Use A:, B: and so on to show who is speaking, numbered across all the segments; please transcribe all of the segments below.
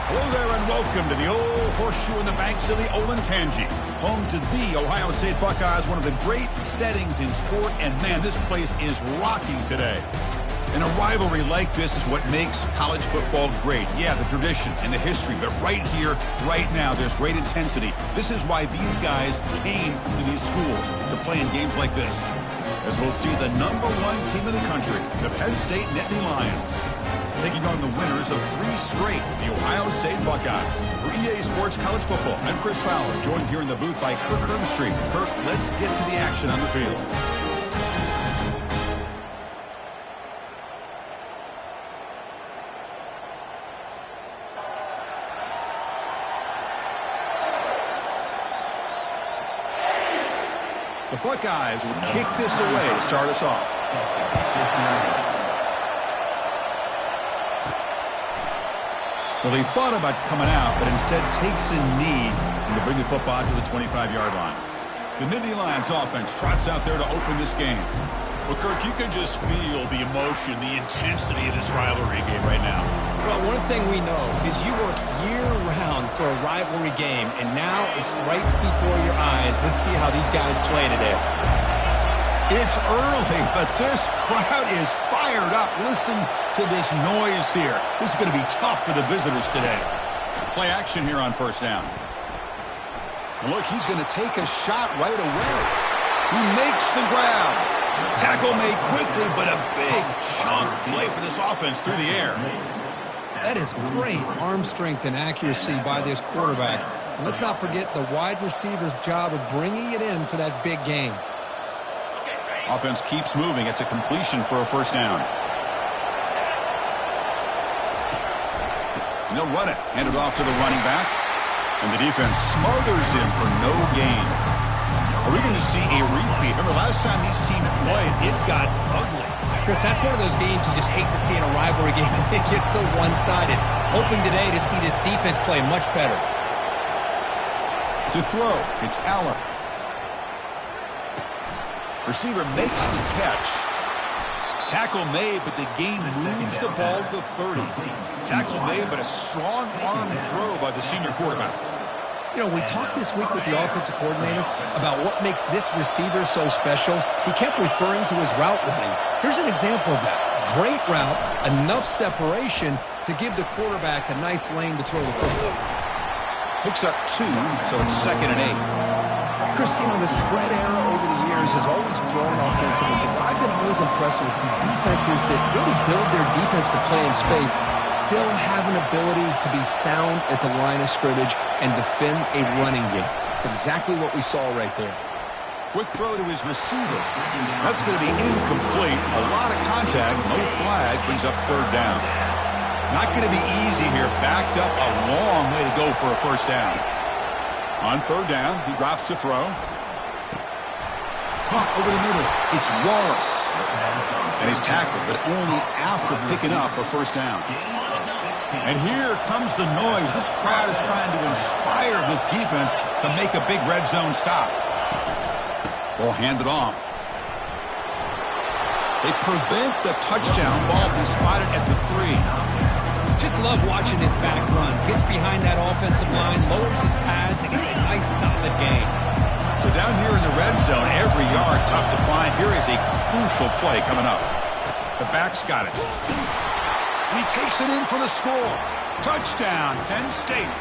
A: Hello there and welcome to the old horseshoe in the banks of the Olentangy, home to the Ohio State Buckeyes, one of the great settings in sport, and man, this place is rocking today. And a rivalry like this is what makes college football great. Yeah, the tradition and the history, but right here, right now, there's great intensity. This is why these guys came to these schools to play in games like this. As we'll see the #1 team in the country, the Penn State Nittany Lions, taking on the winners of 3 straight, the Ohio State Buckeyes. For EA Sports College Football, I'm Chris Fowler, joined here in the booth by Kirk Herbstreit. Kirk, let's get to the action on the field. The Buckeyes will kick this away to start us off. Well, he thought about coming out, but instead takes a knee to bring the football to the 25-yard line. The Nittany Lions offense trots out there to open this game.
B: Well, Kirk, you can just feel the emotion, the intensity of this rivalry game right now.
C: Well, one thing we know is you work year-round for a rivalry game, and now it's right before your eyes. Let's see how these guys play today.
A: It's early, but this crowd is fired up. Listen to this noise here. This is going to be tough for the visitors today. Play action here on first down. And look, he's going to take a shot right away. He makes the grab. Tackle made quickly, but a big chunk play for this offense through the air.
C: That is great arm strength and accuracy by this quarterback. And let's not forget the wide receiver's job of bringing it in for that big game.
A: Offense keeps moving. It's a completion for a first down. And they'll run it. Hand it off to the running back. And the defense smothers him for no gain. Are we going to see a repeat? Remember, last time these teams played, it got ugly.
C: Chris, that's one of those games you just hate to see in a rivalry game. It gets so one-sided. Hoping today to see this defense play much better.
A: To throw, it's Allen. Receiver makes the catch. Tackle made, but the gain moves the ball to 30. Tackle made, but a strong arm throw by the senior quarterback.
C: You know, we talked this week with the offensive coordinator about what makes this receiver so special. He kept referring to his route running. Here's an example of that. Great route, enough separation to give the quarterback a nice lane to throw the football.
A: Picks up 2, so it's 2nd and 8.
C: Chris, you know, the spread era over the years has always grown offensively, but I've been always impressed with the defenses that really build their defense to play in space, still have an ability to be sound at the line of scrimmage and defend a running game. It's exactly what we saw right there.
A: Quick throw to his receiver. That's going to be incomplete. A lot of contact, no flag, brings up 3rd down. Not going to be easy here. Backed up a long way to go for a first down. On 3rd down, he drops to throw. Caught over the middle. It's Wallace. And he's tackled, but only after picking up a first down. And here comes the noise. This crowd is trying to inspire this defense to make a big red zone stop. Ball handed off. They prevent the touchdown. Ball be spotted at the 3.
C: Just love watching this back run. Gets behind that offensive line, lowers his pads, and gets a nice solid gain.
A: So down here in the red zone, every yard tough to find. Here is a crucial play coming up. The back's got it. And he takes it in for the score. Touchdown, Penn State.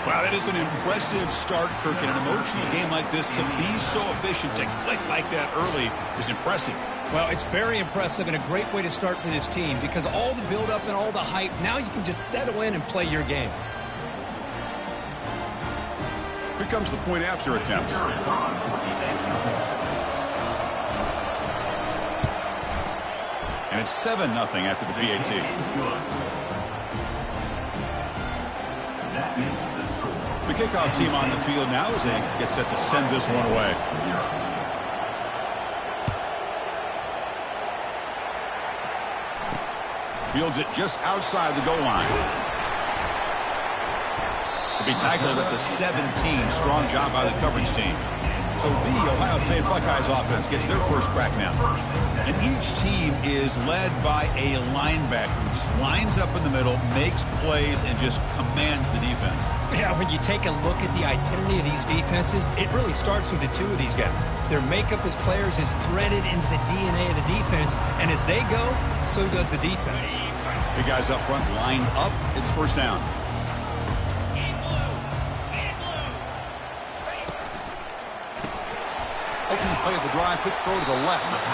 A: Wow, that is an impressive start, Kirk. In an emotional game like this, to be so efficient, to click like that early is impressive.
C: Well, it's very impressive and a great way to start for this team because all the build-up and all the hype, now you can just settle in and play your game.
A: Here comes the point after attempt. And it's 7-0 after the PAT. The kickoff team on the field now as they get set to send this one away. Fields it just outside the goal line. To be tackled at the 17. Strong job by the coverage team. So the Ohio State Buckeyes offense gets their first crack now. And each team is led by a linebacker who just lines up in the middle, makes plays, and just commands the defense.
D: Yeah, when you take a look at the identity of these defenses, it really starts with the two of these guys. Their makeup as players is threaded into the DNA of the defense, and as they go, so does the defense.
A: The guys up front lined up. It's first down. Opening play of the drive, quick throw to the left.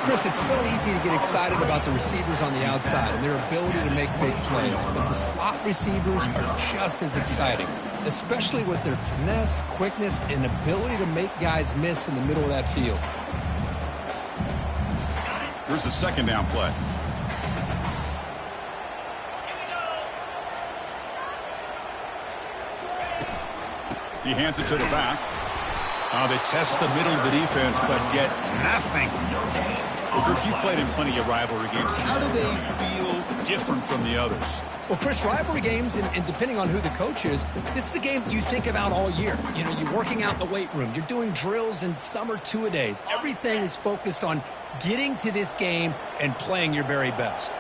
C: Chris, it's so easy to get excited about the receivers on the outside and their ability to make big plays, but the slot receivers are just as exciting, especially with their finesse, quickness, and ability to make guys miss in the middle of that field.
A: Here's the second down play. He hands it to the back. They test the middle of the defense, but get nothing. Well, Kirk, you played in plenty of rivalry games. How do they feel different from the others?
C: Well, Chris, rivalry games, and depending on who the coach is, this is a game you think about all year. You know, you're working out in the weight room. You're doing drills and summer two-a-days. Everything is focused on getting to this game and playing your very best.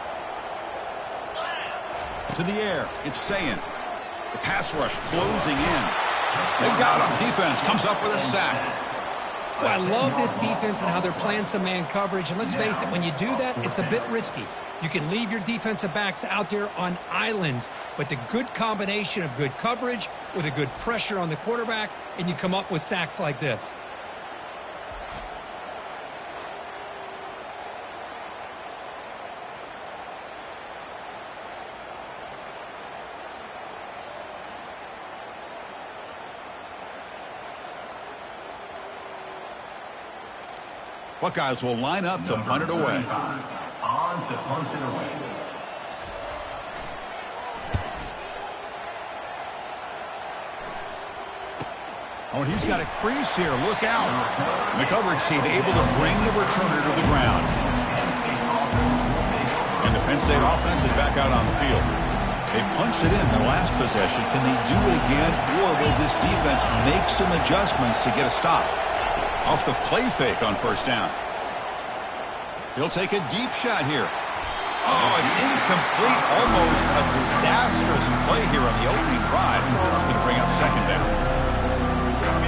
A: To the air, it's Sayin. The pass rush closing in. They got him. Defense comes up with a sack.
C: Well, I love this defense and how they're playing some man coverage. And let's face it, when you do that, it's a bit risky. You can leave your defensive backs out there on islands, but the good combination of good coverage with a good pressure on the quarterback, and you come up with sacks like this.
A: Buckeyes will line up to punt it away.
E: On to punt it away.
A: Oh, and he's got a crease here. Look out. And the coverage team able to bring the returner to the ground. And the Penn State offense is back out on the field. They punched it in the last possession. Can they do it again, or will this defense make some adjustments to get a stop? Off the play fake on first down. He'll take a deep shot here. Oh, it's incomplete. Almost a disastrous play here on the opening drive. It's going to bring up second down.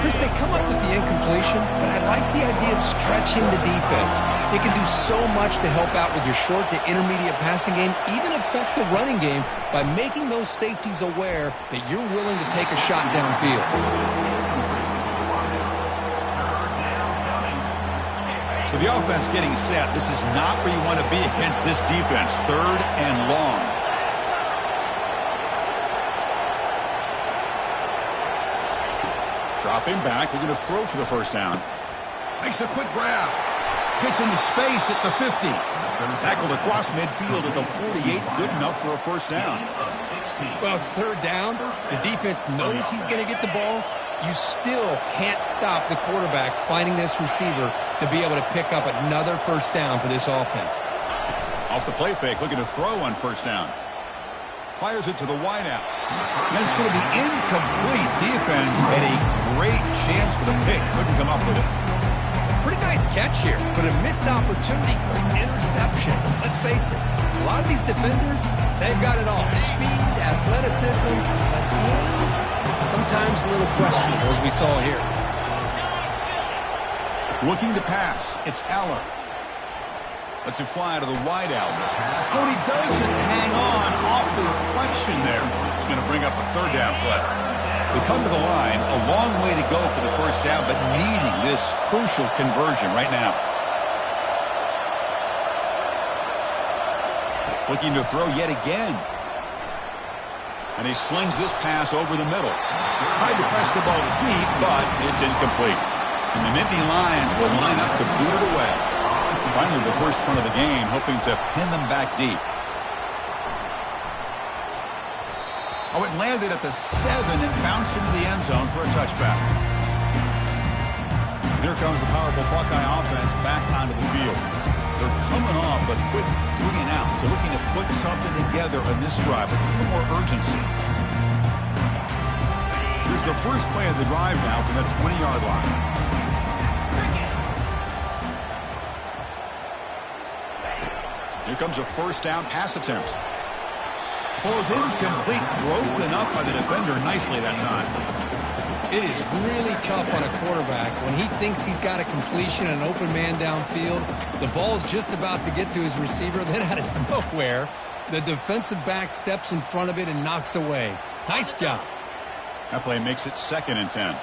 C: Chris, they come up with the incompletion, but I like the idea of stretching the defense. They can do so much to help out with your short to intermediate passing game, even affect the running game by making those safeties aware that you're willing to take a shot downfield.
A: So the offense getting set. This is not where you want to be against this defense. Third and long. Dropping back. We're going to throw for the first down. Makes a quick grab. Gets into space at the 50. Tackled across midfield at the 48. Good enough for a first down.
C: Well, it's third down. The defense knows he's going to get the ball. You still can't stop the quarterback finding this receiver to be able to pick up another first down for this offense.
A: Off the play fake, looking to throw on first down. Fires it to the wideout. And it's going to be incomplete. Defense had a great chance for the pick. Couldn't come up with it.
C: Pretty nice catch here, but a missed opportunity for an interception. Let's face it, a lot of these defenders, they've got it all. Speed, athleticism, but hands, sometimes a little questionable, as we saw here.
A: Looking to pass. It's Aller. Lets it fly to the wideout. But he doesn't hang on off the deflection there. It's going to bring up a third down play. We come to the line, a long way to go for the first down, but needing this crucial conversion right now. Looking to throw yet again. And he slings this pass over the middle. Tried to press the ball deep, but it's incomplete. And the Nittany Lions will line up to boot it away. Finally, the first punt of the game, hoping to pin them back deep. Oh, it landed at the 7 and bounced into the end zone for a touchback. Here comes the powerful Buckeye offense back onto the field. They're coming off a quick 3 and out, so looking to put something together on this drive with a little more urgency. Here's Here's the first play of the drive now from the 20-yard line. Here comes a first down pass attempt. Falls incomplete, broken up by the defender nicely that time.
D: It is really tough on a quarterback when he thinks he's got a completion and an open man downfield. The ball's just about to get to his receiver. Then out of nowhere, the defensive back steps in front of it and knocks away. Nice job.
A: That play makes it 2nd and 10.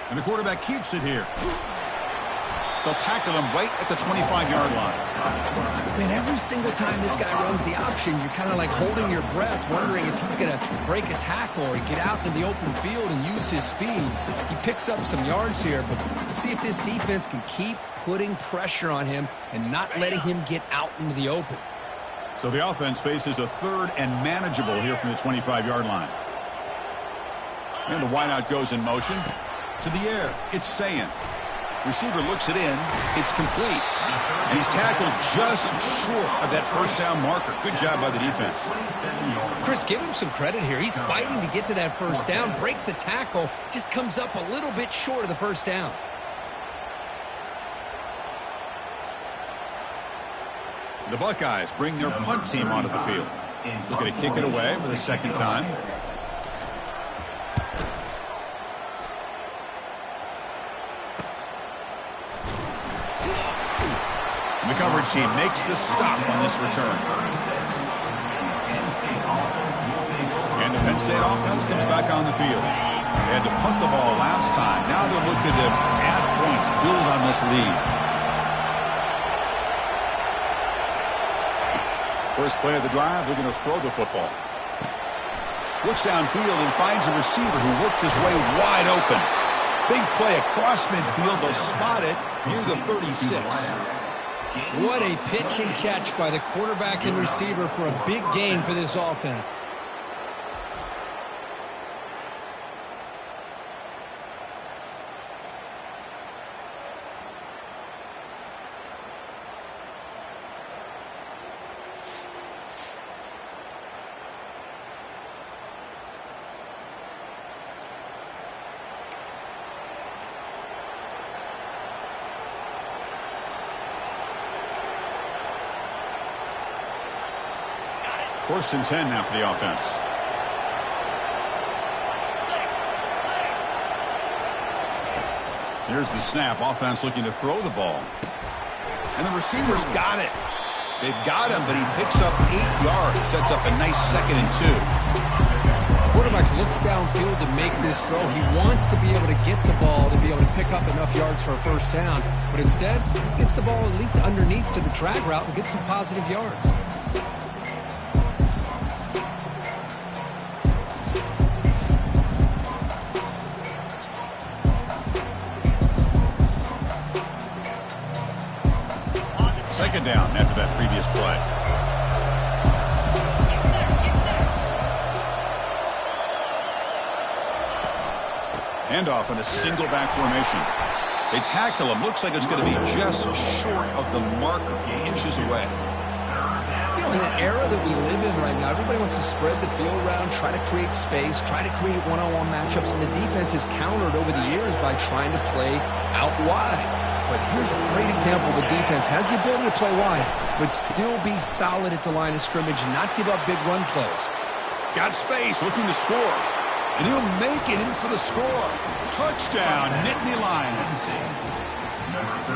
A: And the quarterback keeps it here. They'll tackle him right at the 25-yard line.
C: Man, every single time this guy runs the option, you're kind of like holding your breath, wondering if he's going to break a tackle or get out in the open field and use his speed. He picks up some yards here, but let's see if this defense can keep putting pressure on him and not letting him get out into the open.
A: So the offense faces a 3rd and manageable here from the 25-yard line. And the wideout goes in motion. To the air, it's Sayin. Receiver looks it in. It's complete. And he's tackled just short of that first down marker. Good job by the defense.
D: Chris, give him some credit here. He's fighting to get to that first down, breaks the tackle, just comes up a little bit short of the first down.
A: The Buckeyes bring their punt team onto the field. Looking to kick it away for the 2nd time. The coverage team makes the stop on this return. And the Penn State offense comes back on the field. They had to punt the ball last time. Now they're looking to add points, build on this lead. First play of the drive, they're going to throw the football. Looks downfield and finds a receiver who worked his way wide open. Big play across midfield. They'll spot it near the 36.
D: What a pitch and catch by the quarterback and receiver for a big gain for this offense.
A: First and 10 now for the offense. Here's the snap. Offense looking to throw the ball. And the receiver's got it. They've got him, but he picks up 8 yards. Sets up a nice 2nd and 2.
D: Quarterback looks downfield to make this throw. He wants to be able to get the ball to be able to pick up enough yards for a first down. But instead, he gets the ball at least underneath to the drag route and gets some positive yards.
A: Second down after that previous play. Handoff in a single back formation. They tackle him. Looks like it's going to be just short of the marker, inches away.
C: You know, in the era that we live in right now, everybody wants to spread the field around, try to create space, try to create one-on-one matchups, and the defense has countered over the years by trying to play out wide. But here's a great example. The defense has the ability to play wide, but still be solid at the line of scrimmage and not give up big run plays.
A: Got space, looking to score. And he'll make it in for the score. Touchdown, Nittany Lions.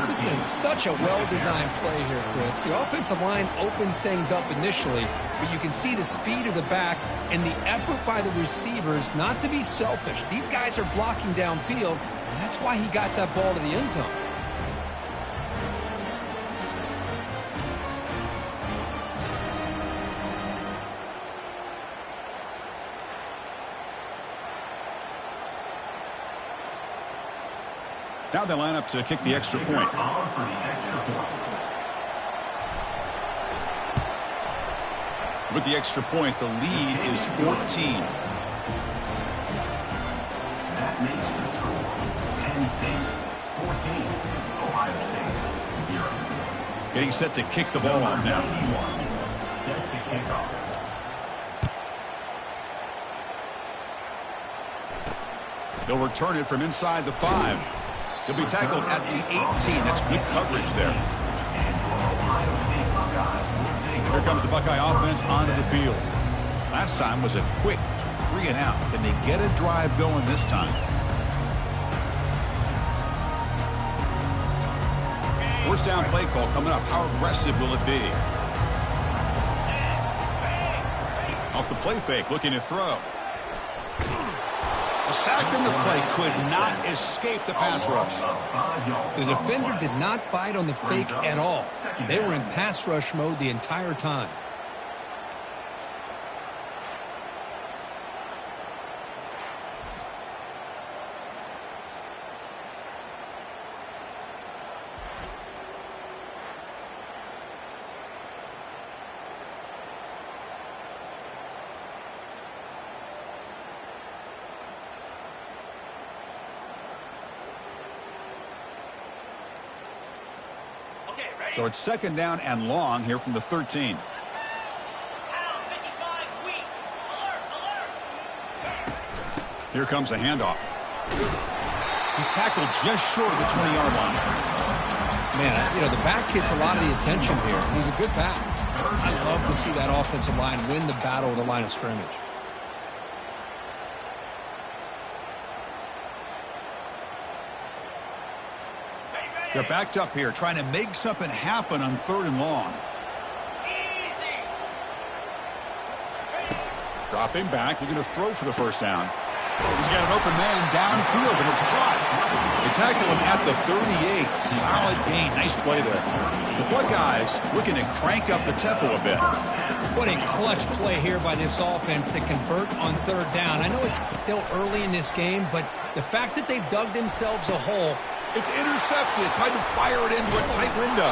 D: This is such a well-designed play here, Chris. The offensive line opens things up initially, but you can see the speed of the back and the effort by the receivers not to be selfish. These guys are blocking downfield, and that's why he got that ball to the end zone.
A: Now they line up to kick the extra point. With the extra point, the lead is 14.
E: That makes the score Penn State 14, Ohio State 0.
A: Getting set to kick the ball off now.
E: kickoff.
A: They'll return it from inside the 5. He'll be tackled at the 18. That's good coverage there. Here comes the Buckeye offense onto the field. Last time was a quick 3 and out. Can they get a drive going this time? First down play call coming up. How aggressive will it be? Off the play fake, looking to throw. A sack in the play could not escape the pass rush.
D: The defender did not bite on the fake at all. They were in pass rush mode the entire time.
A: So it's second down and long here from the 13. Here comes the handoff. He's tackled just short of the 20-yard line.
D: Man, you know, the back gets a lot of the attention here. He's a good back. I love to see that offensive line win the battle of the line of scrimmage.
A: They're backed up here, trying to make something happen on 3rd and long. Dropping back, looking to throw for the first down. He's got an open man downfield, and it's caught. They tackle him at the 38. Solid gain. Nice play there. The Buckeyes looking to crank up the tempo a bit.
D: What a clutch play here by this offense to convert on 3rd down. I know it's still early in this game, but the fact that they've dug themselves a hole.
A: It's intercepted. Tried to fire it into a tight window.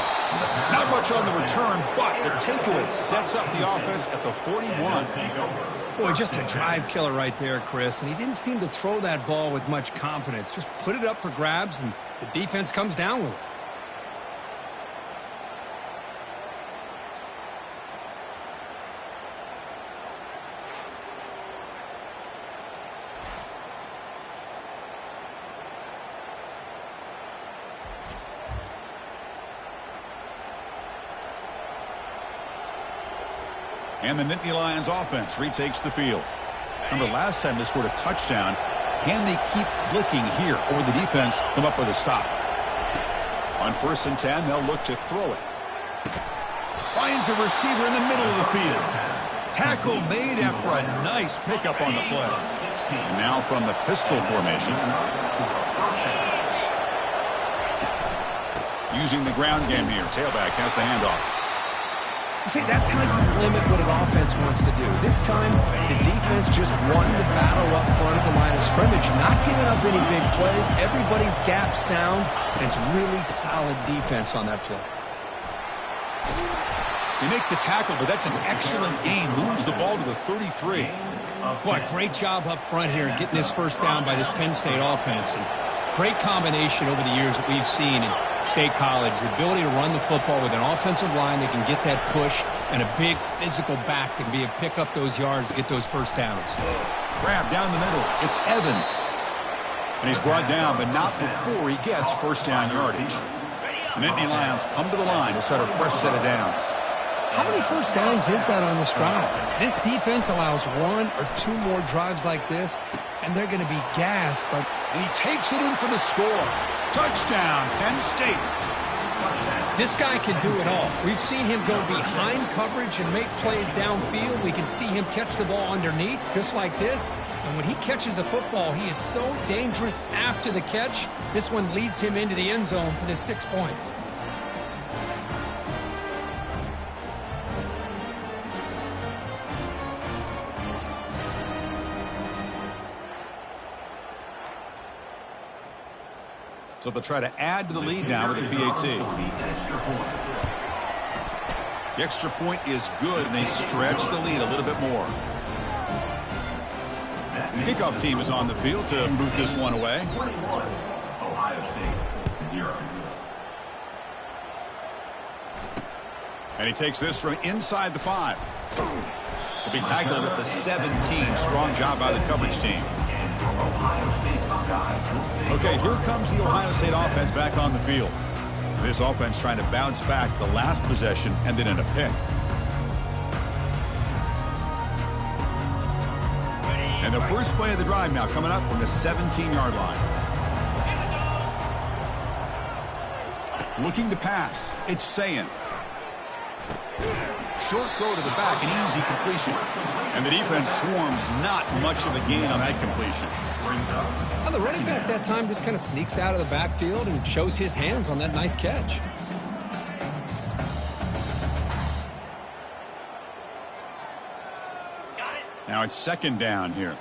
A: Not much on the return, but the takeaway sets up the offense at the 41.
D: Boy, just a drive killer right there, Chris. And he didn't seem to throw that ball with much confidence. Just put it up for grabs, and the defense comes down with it.
A: And the Nittany Lions offense retakes the field. Remember, last time they scored a touchdown. Can they keep clicking here, or will the defense come up with a stop? On 1st and 10, they'll look to throw it. Finds a receiver in the middle of the field. Tackle made after a nice pickup on the play. And now from the pistol formation. Using the ground game here. Tailback has the handoff.
D: See, that's how you limit what an offense wants to do. This time, the defense just won the battle up front at the line of scrimmage, not giving up any big plays. Everybody's gap sound, and it's really solid defense on that play.
A: They make the tackle, but that's an excellent gain. Moves the ball to the 33.
D: Boy, great job up front here getting this first down by this Penn State offense. And great combination over the years that we've seen in State College. The ability to run the football with an offensive line that can get that push and a big physical back that can be able to pick up those yards to get those first downs.
A: Grab down the middle. It's Evans. And he's brought down, but not before he gets first down yardage. The Nittany Lions come to the line to set a fresh set of downs.
D: How many first downs is that on this drive? This defense allows 1 or 2 more drives like this, and they're going to be gassed. But
A: and he takes it in for the score. Touchdown, Penn State.
D: This guy can do it all. We've seen him go behind coverage and make plays downfield. We can see him catch the ball underneath, just like this. And when he catches a football, he is so dangerous after the catch. This one leads him into the end zone for the 6 points.
A: So they'll try to add to the lead now with a PAT. The extra point is good, and they stretch the lead a little bit more. The kickoff team is on the field to boot this one away.
E: Ohio State, 0.
A: And he takes this from inside the 5. He'll be tackled at the 17. Strong job by the coverage team. Okay, here comes the Ohio State offense back on the field. This offense trying to bounce back the last possession and then in a pick. And the first play of the drive now coming up from the 17-yard line. Looking to pass. It's Sayin. Short throw to the back, an easy completion. And the defense swarms, not much of a gain on that completion.
D: Well, the running back that time just kind of sneaks out of the backfield and shows his hands on that nice catch.
A: Now it's second down here.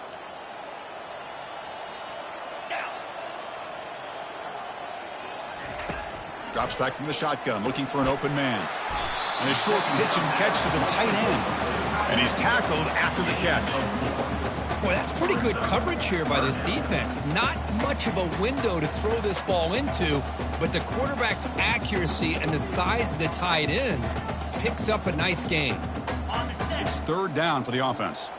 A: Drops back from the shotgun, looking for an open man. And a short pitch and catch to the tight end. And he's tackled after the catch.
D: Boy, that's pretty good coverage here by this defense. Not much of a window to throw this ball into, but the quarterback's accuracy and the size of the tight end picks up a nice gain.
A: It's third down for the offense.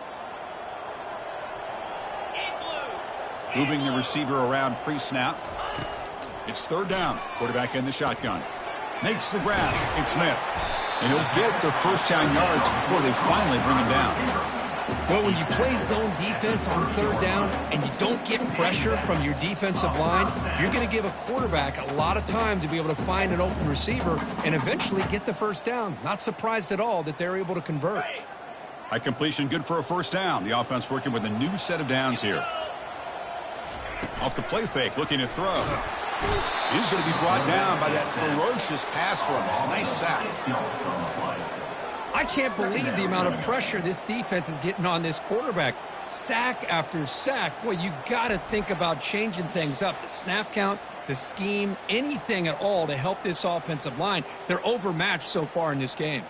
A: Moving the receiver around pre-snap. It's third down. Quarterback in the shotgun. Makes the grab. It's Smith. And he'll get the first down yards before they finally bring him down.
D: Well, when you play zone defense on third down and you don't get pressure from your defensive line, you're going to give a quarterback a lot of time to be able to find an open receiver and eventually get the first down. Not surprised at all that they're able to convert.
A: High completion, good for a first down. The offense working with a new set of downs here. Off the play fake, looking to throw. He's going to be brought down by that ferocious pass rush. Nice sack.
D: I can't believe the amount of pressure this defense is getting on this quarterback. Sack after sack. Boy, you got to think about changing things up. The snap count, the scheme, anything at all to help this offensive line. They're overmatched so far in this game.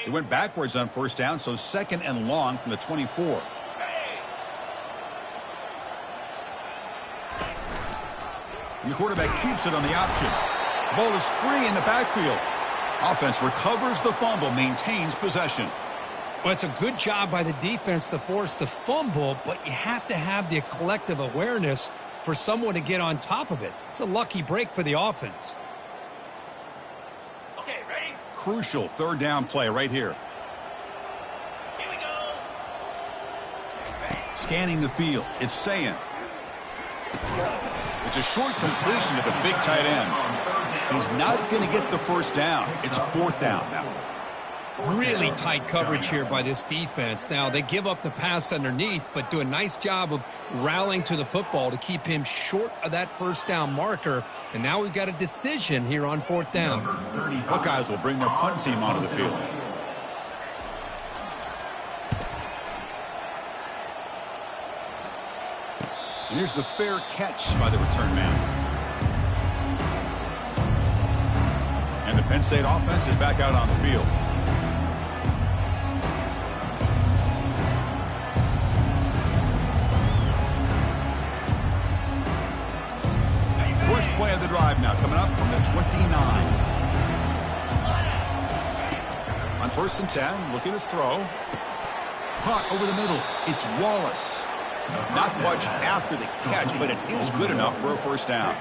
A: They went backwards on first down, so second and long from the 24. And the quarterback keeps it on the option. The ball is free in the backfield. Offense recovers the fumble, maintains possession.
D: Well, it's a good job by the defense to force the fumble, but you have to have the collective awareness for someone to get on top of it. It's a lucky break for the offense.
A: Crucial third down play right here.
E: Here we go.
A: Scanning the field. It's Sayin. It's a short completion to the big tight end. He's not going to get the first down. It's fourth down now.
D: Really tight coverage here by this defense. Now, they give up the pass underneath, but do a nice job of rallying to the football to keep him short of that first down marker. And now we've got a decision here on fourth down.
A: Buckeyes will bring their punt team onto the field. And here's the fair catch by the return man. And the Penn State offense is back out on the field. First play of the drive now coming up from the 29. On first and 10, looking to throw. Caught over the middle. It's Wallace. Not much after the catch, but it is good enough for a first down.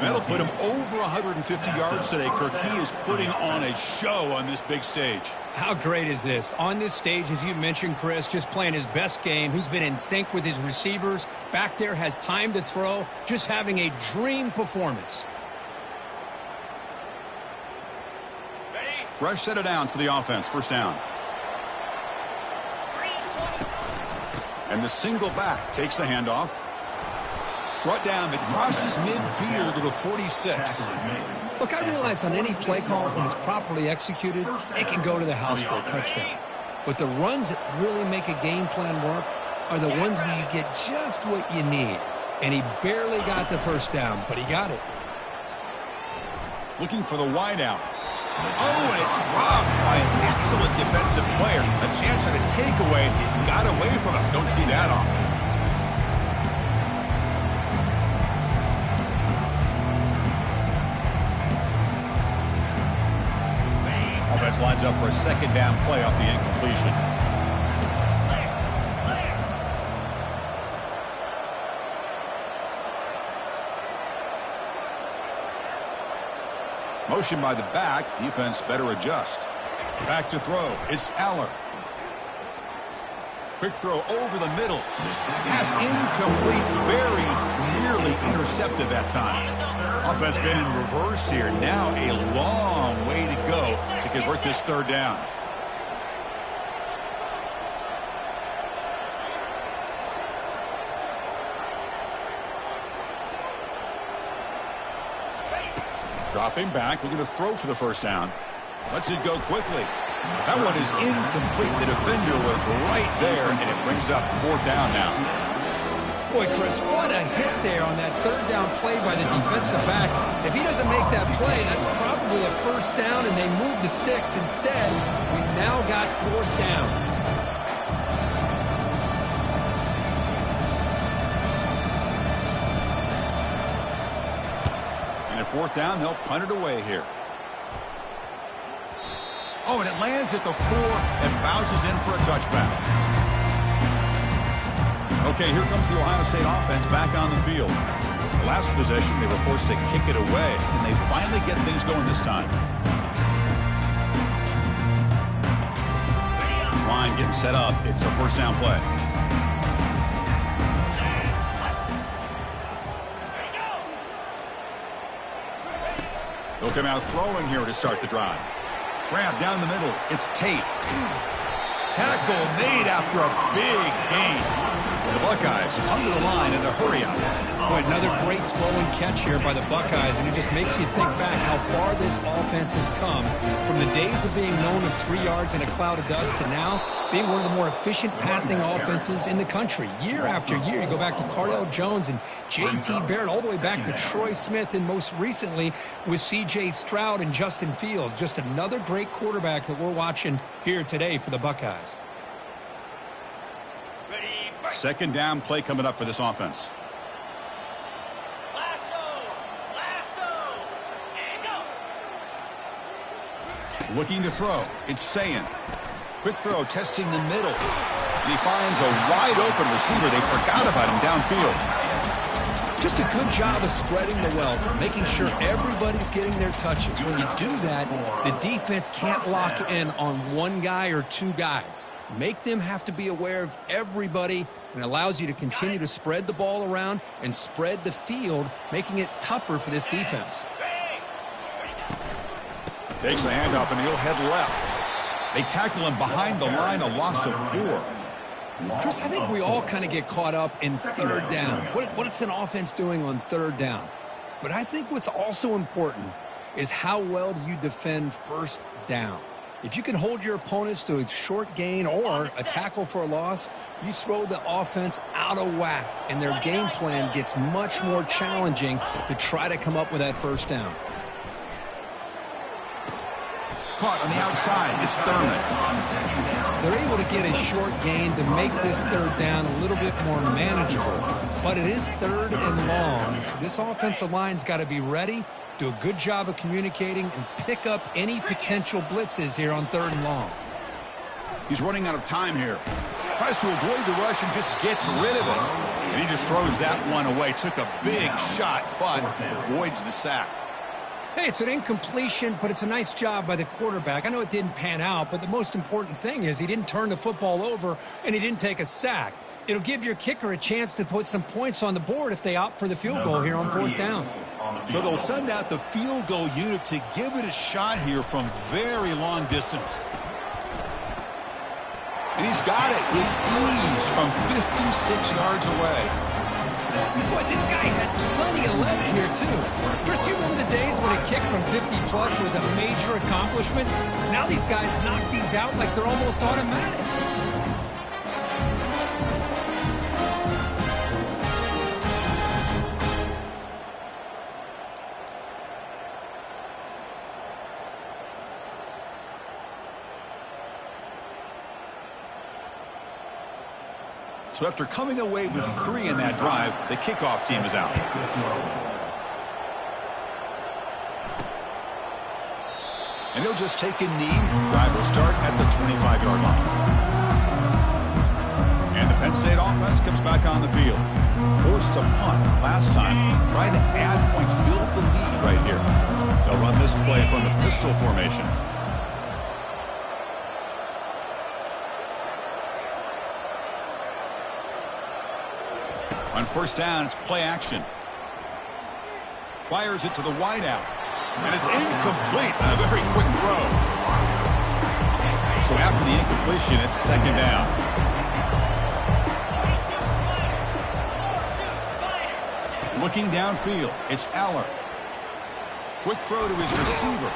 A: That'll put him over 150 yards today, Kirk. He is putting on a show on this big stage.
D: How great is this? On this stage, as you mentioned, Chris, just playing his best game. He's been in sync with his receivers. Back there, has time to throw. Just having a dream performance.
A: Fresh set of downs for the offense. First down. And the single back takes the handoff. Brought down, it crosses midfield to the 46.
D: Look, I realize on any play call, when it's properly executed, it can go to the house for a touchdown. But the runs that really make a game plan work are the ones where you get just what you need. And he barely got the first down, but he got it.
A: Looking for the wide out. Oh, and it's dropped by an excellent defensive player. A chance at a takeaway. Got away from him. Don't see that often. Offense lines up for a second down play off the incompletion. Motion by the back. Defense better adjust. Back to throw. It's Aller. Quick throw over the middle. Pass incomplete. Very nearly intercepted that time. Offense been in reverse here. Now a long way to go to convert this third down. Dropping back, looking to throw for the first down. Lets it go quickly. That one is incomplete. The defender was right there, and it brings up fourth down now.
D: Boy, Chris, what a hit there on that third down play by the defensive back. If he doesn't make that play, that's probably a first down, and they move the sticks. Instead, we've now got fourth down.
A: Fourth down, they'll punt it away here. Oh, and it lands at the 4 and bounces in for a touchback. Okay, here comes the Ohio State offense back on the field. The last possession, they were forced to kick it away, and they finally get things going this time. This line getting set up. It's a first down play. They'll come out throwing here to start the drive. Grab down the middle. It's Tate. Tackle made after a big gain. The Buckeyes under the line in the hurry up.
D: Boy, another great throw and catch here by the Buckeyes, and it just makes you think back how far this offense has come from the days of being known of 3 yards in a cloud of dust to now being one of the more efficient passing offenses in the country. Year after year, you go back to Cardell Jones and J.T. Barrett, all the way back to Troy Smith, and most recently with C.J. Stroud and Justin Fields. Just another great quarterback that we're watching here today for the Buckeyes.
A: Second down play coming up for this offense. Looking to throw. It's Sayin. Quick throw, testing the middle. And he finds a wide open receiver. They forgot about him downfield.
D: Just a good job of spreading the wealth, making sure everybody's getting their touches. When you do that, the defense can't lock in on one guy or two guys. Make them have to be aware of everybody, and allows you to continue to spread the ball around and spread the field, making it tougher for this defense.
A: Takes the handoff, and he'll head left. They tackle him behind the line, a loss of 4.
D: Chris, I think we all kind of get caught up in third down. What's an offense doing on third down? But I think what's also important is how well do you defend first down. If you can hold your opponents to a short gain or a tackle for a loss, you throw the offense out of whack, and their game plan gets much more challenging to try to come up with that first down.
A: Caught on the outside. It's Thurman.
D: They're able to get a short gain to make this third down a little bit more manageable. But it is third and long, so this offensive line's got to be ready, do a good job of communicating, and pick up any potential blitzes here on third and long.
A: He's running out of time here. Tries to avoid the rush and just gets rid of it. And he just throws that one away. Took a big shot, but avoids the sack.
D: Hey, it's an incompletion, but it's a nice job by the quarterback. I know it didn't pan out, but the most important thing is he didn't turn the football over and he didn't take a sack. It'll give your kicker a chance to put some points on the board if they opt for the field goal here on fourth down.
B: So they'll send out the field goal unit to give it a shot here from very long distance.
A: And he's got it with ease from 56 yards away.
D: Boy, this guy had plenty of leg here, too. Chris, you remember the days when a kick from 50-plus was a major accomplishment? Now these guys knock these out like they're almost automatic.
A: So after coming away with 3 in that drive, the kickoff team is out. And he'll just take a knee. Drive will start at the 25-yard line. And the Penn State offense comes back on the field. Forced to punt last time. Tried to add points, build the lead right here. They'll run this play from the pistol formation. On first down, it's play action. Fires it to the wideout. And it's incomplete. A very quick throw. So after the incompletion, it's second down. Looking downfield, it's Aller. Quick throw to his receiver.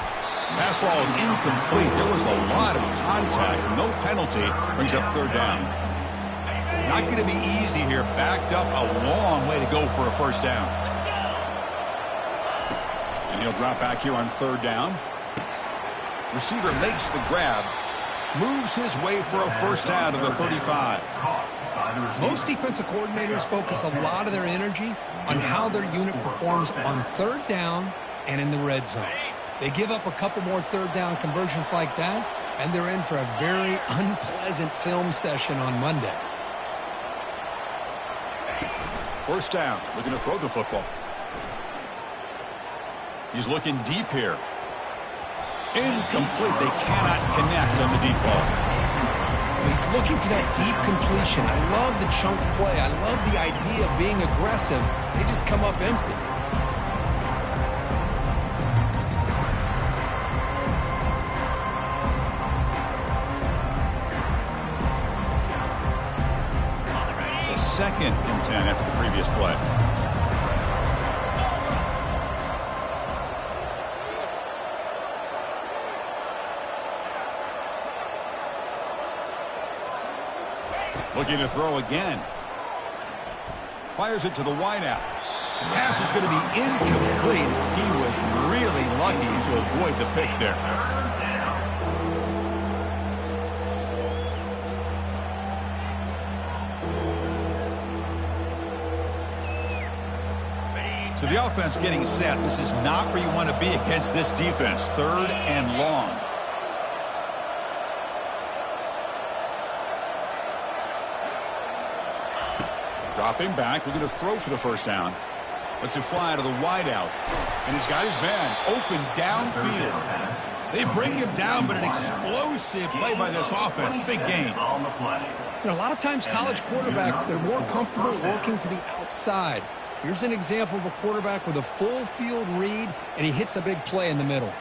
A: Pass ball is incomplete. There was a lot of contact. No penalty. Brings up third down. Not going to be easy here. Backed up a long way to go for a first down. And he'll drop back here on third down. Receiver makes the grab. Moves his way for a first down to the 35.
D: Most defensive coordinators focus a lot of their energy on how their unit performs on third down and in the red zone. They give up a couple more third down conversions like that, and they're in for a very unpleasant film session on Monday.
A: First down. Looking to throw the football. He's looking deep here. Incomplete. They cannot connect on the deep ball.
D: He's looking for that deep completion. I love the chunk play. I love the idea of being aggressive. They just come up empty.
A: So second and 10 after the previous play. Looking to throw again. Fires it to the wideout. Pass is going to be incomplete. He was really lucky to avoid the pick there. So the offense getting set. This is not where you want to be against this defense. Third and long. Dropping back, looking to throw for the first down. Lets it fly to the wideout. And he's got his man open downfield. They bring him down, but an explosive play by this offense. Big gain.
D: You know, a lot of times college quarterbacks, they're more comfortable working to the outside. Here's an example of a quarterback with a full field read, and he hits a big play in the middle.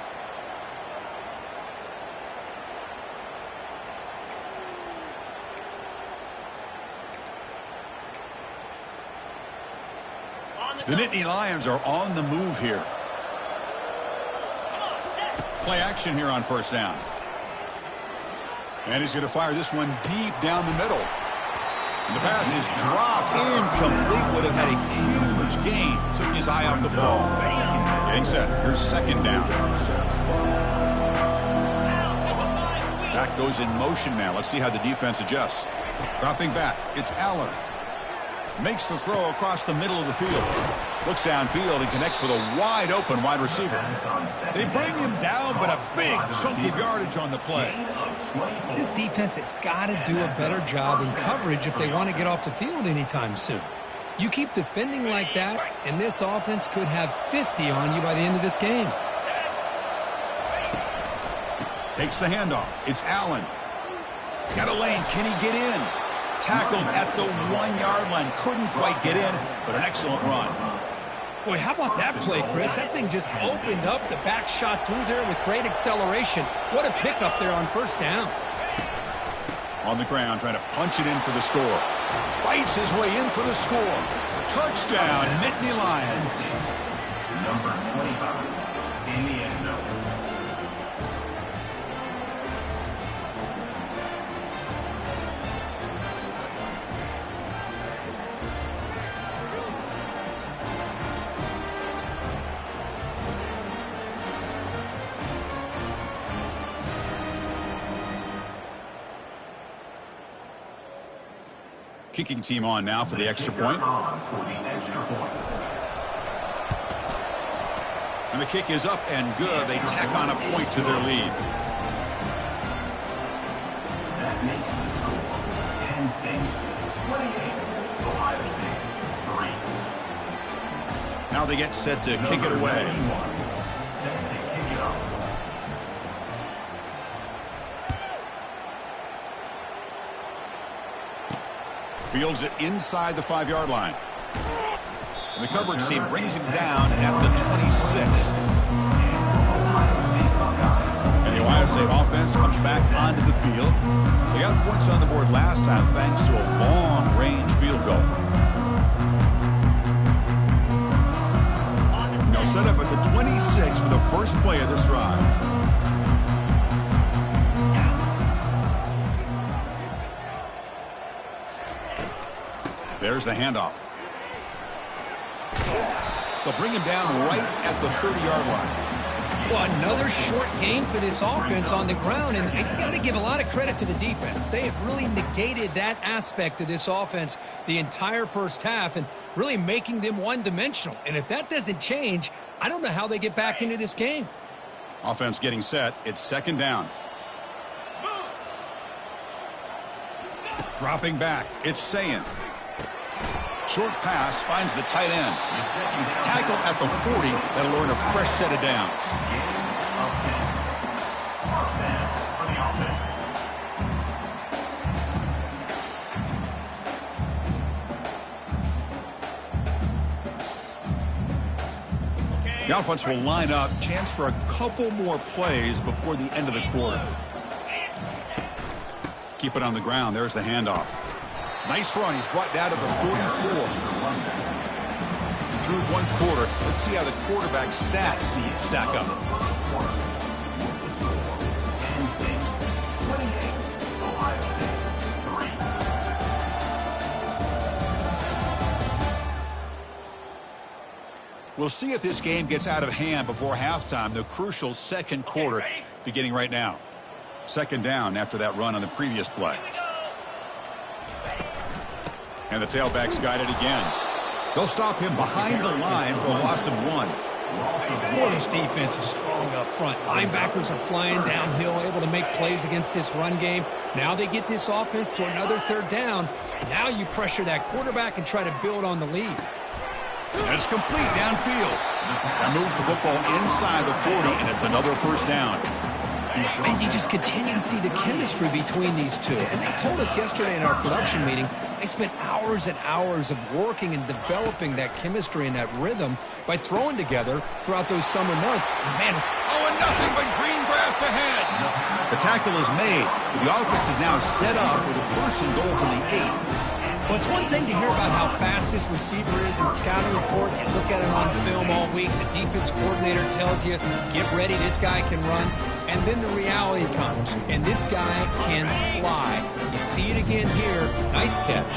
A: The Nittany Lions are on the move here. Play action here on first down. And he's going to fire this one deep down the middle. And the pass is dropped. Incomplete. Would have had a huge gain. Took his eye off the ball. Getting set. Here's second down. Back goes in motion now. Let's see how the defense adjusts. Dropping back. It's Aller. Makes the throw across the middle of the field. Looks downfield and connects with a wide open wide receiver. They bring him down, but a big chunk of yardage on the play.
D: This defense has got to do a better job in coverage if they want to get off the field anytime soon. You keep defending like that, and this offense could have 50 on you by the end of this game.
A: Takes the handoff. It's Allen. Got a lane. Can he get in? Tackled at the 1-yard line. Couldn't quite get in, but an excellent run.
D: Boy, how about that play, Chris? That thing just opened up. The back shot through there with great acceleration. What a pickup there on first down.
A: On the ground, trying to punch it in for the score. Fights his way in for the score. Touchdown, Nittany Lions.
E: Number 25 in the end zone.
A: Kicking team on now for the extra point. And the kick is up and good. They tack on a point to their lead.
E: That makes the score Penn State 28, Ohio State 3.
A: Now they get set to kick it away.
E: Set to kick it off.
A: Fields it inside the 5-yard line. And the coverage team brings him down at the 26. And the Ohio State offense comes back onto the field. They got points on the board last time thanks to a long-range field goal. Now set up at the 26 for the first play of this drive. There's the handoff. They'll bring him down right at the 30-yard line.
D: Well, another short gain for this offense on the ground, and you got to give a lot of credit to the defense. They have really negated that aspect of this offense the entire first half and really making them one-dimensional. And if that doesn't change, I don't know how they get back into this game.
A: Offense getting set. It's second down. Dropping back. It's Sayin. Short pass finds the tight end. Tackle at the 40. That'll earn a fresh set of downs. The offense will line up. Chance for a couple more plays before the end of the quarter. Keep it on the ground. There's the handoff. Nice run. He's brought down to the 44. And through one quarter, let's see how the quarterback's stats stack up. We'll see if this game gets out of hand before halftime. The crucial second quarter beginning right now. Second down after that run on the previous play. And the tailback's got it again. They'll stop him behind the line for a loss of 1.
D: Boy, this defense is strong up front. Linebackers are flying downhill, able to make plays against this run game. Now they get this offense to another third down. Now you pressure that quarterback and try to build on the lead.
A: And it's complete downfield. That moves the football inside the 40, and it's another first down.
D: And you just continue to see the chemistry between these two. And they told us yesterday in our production meeting, they spent hours and hours of working and developing that chemistry and that rhythm by throwing together throughout those summer months. And man,
A: and nothing but green grass ahead. The tackle is made. The offense is now set up with a first and goal from the 8.
D: Well, it's one thing to hear about how fast this receiver is in the scouting report. You look at him on film all week. The defense coordinator tells you, get ready, this guy can run. And then the reality comes, and this guy can fly. You see it again here. Nice catch.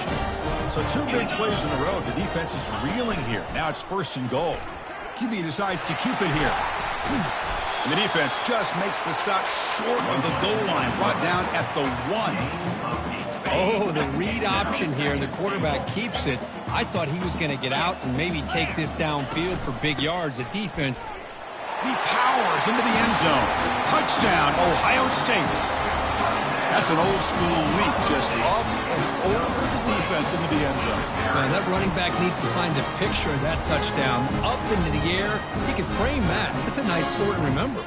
A: So 2 big plays in a row. The defense is reeling here. Now it's first and goal. QB decides to keep it here. And the defense just makes the stop short of the goal line. Brought down at the 1.
D: Oh, the read option here. The quarterback keeps it. I thought he was going to get out and maybe take this downfield for big yards. The defense.
A: He powers into the end zone. Touchdown, Ohio State. That's an old school leap, just up and over the defense into the end zone.
D: Man, that running back needs to find a picture of that touchdown. Up into the air. He can frame that. That's a nice score to remember.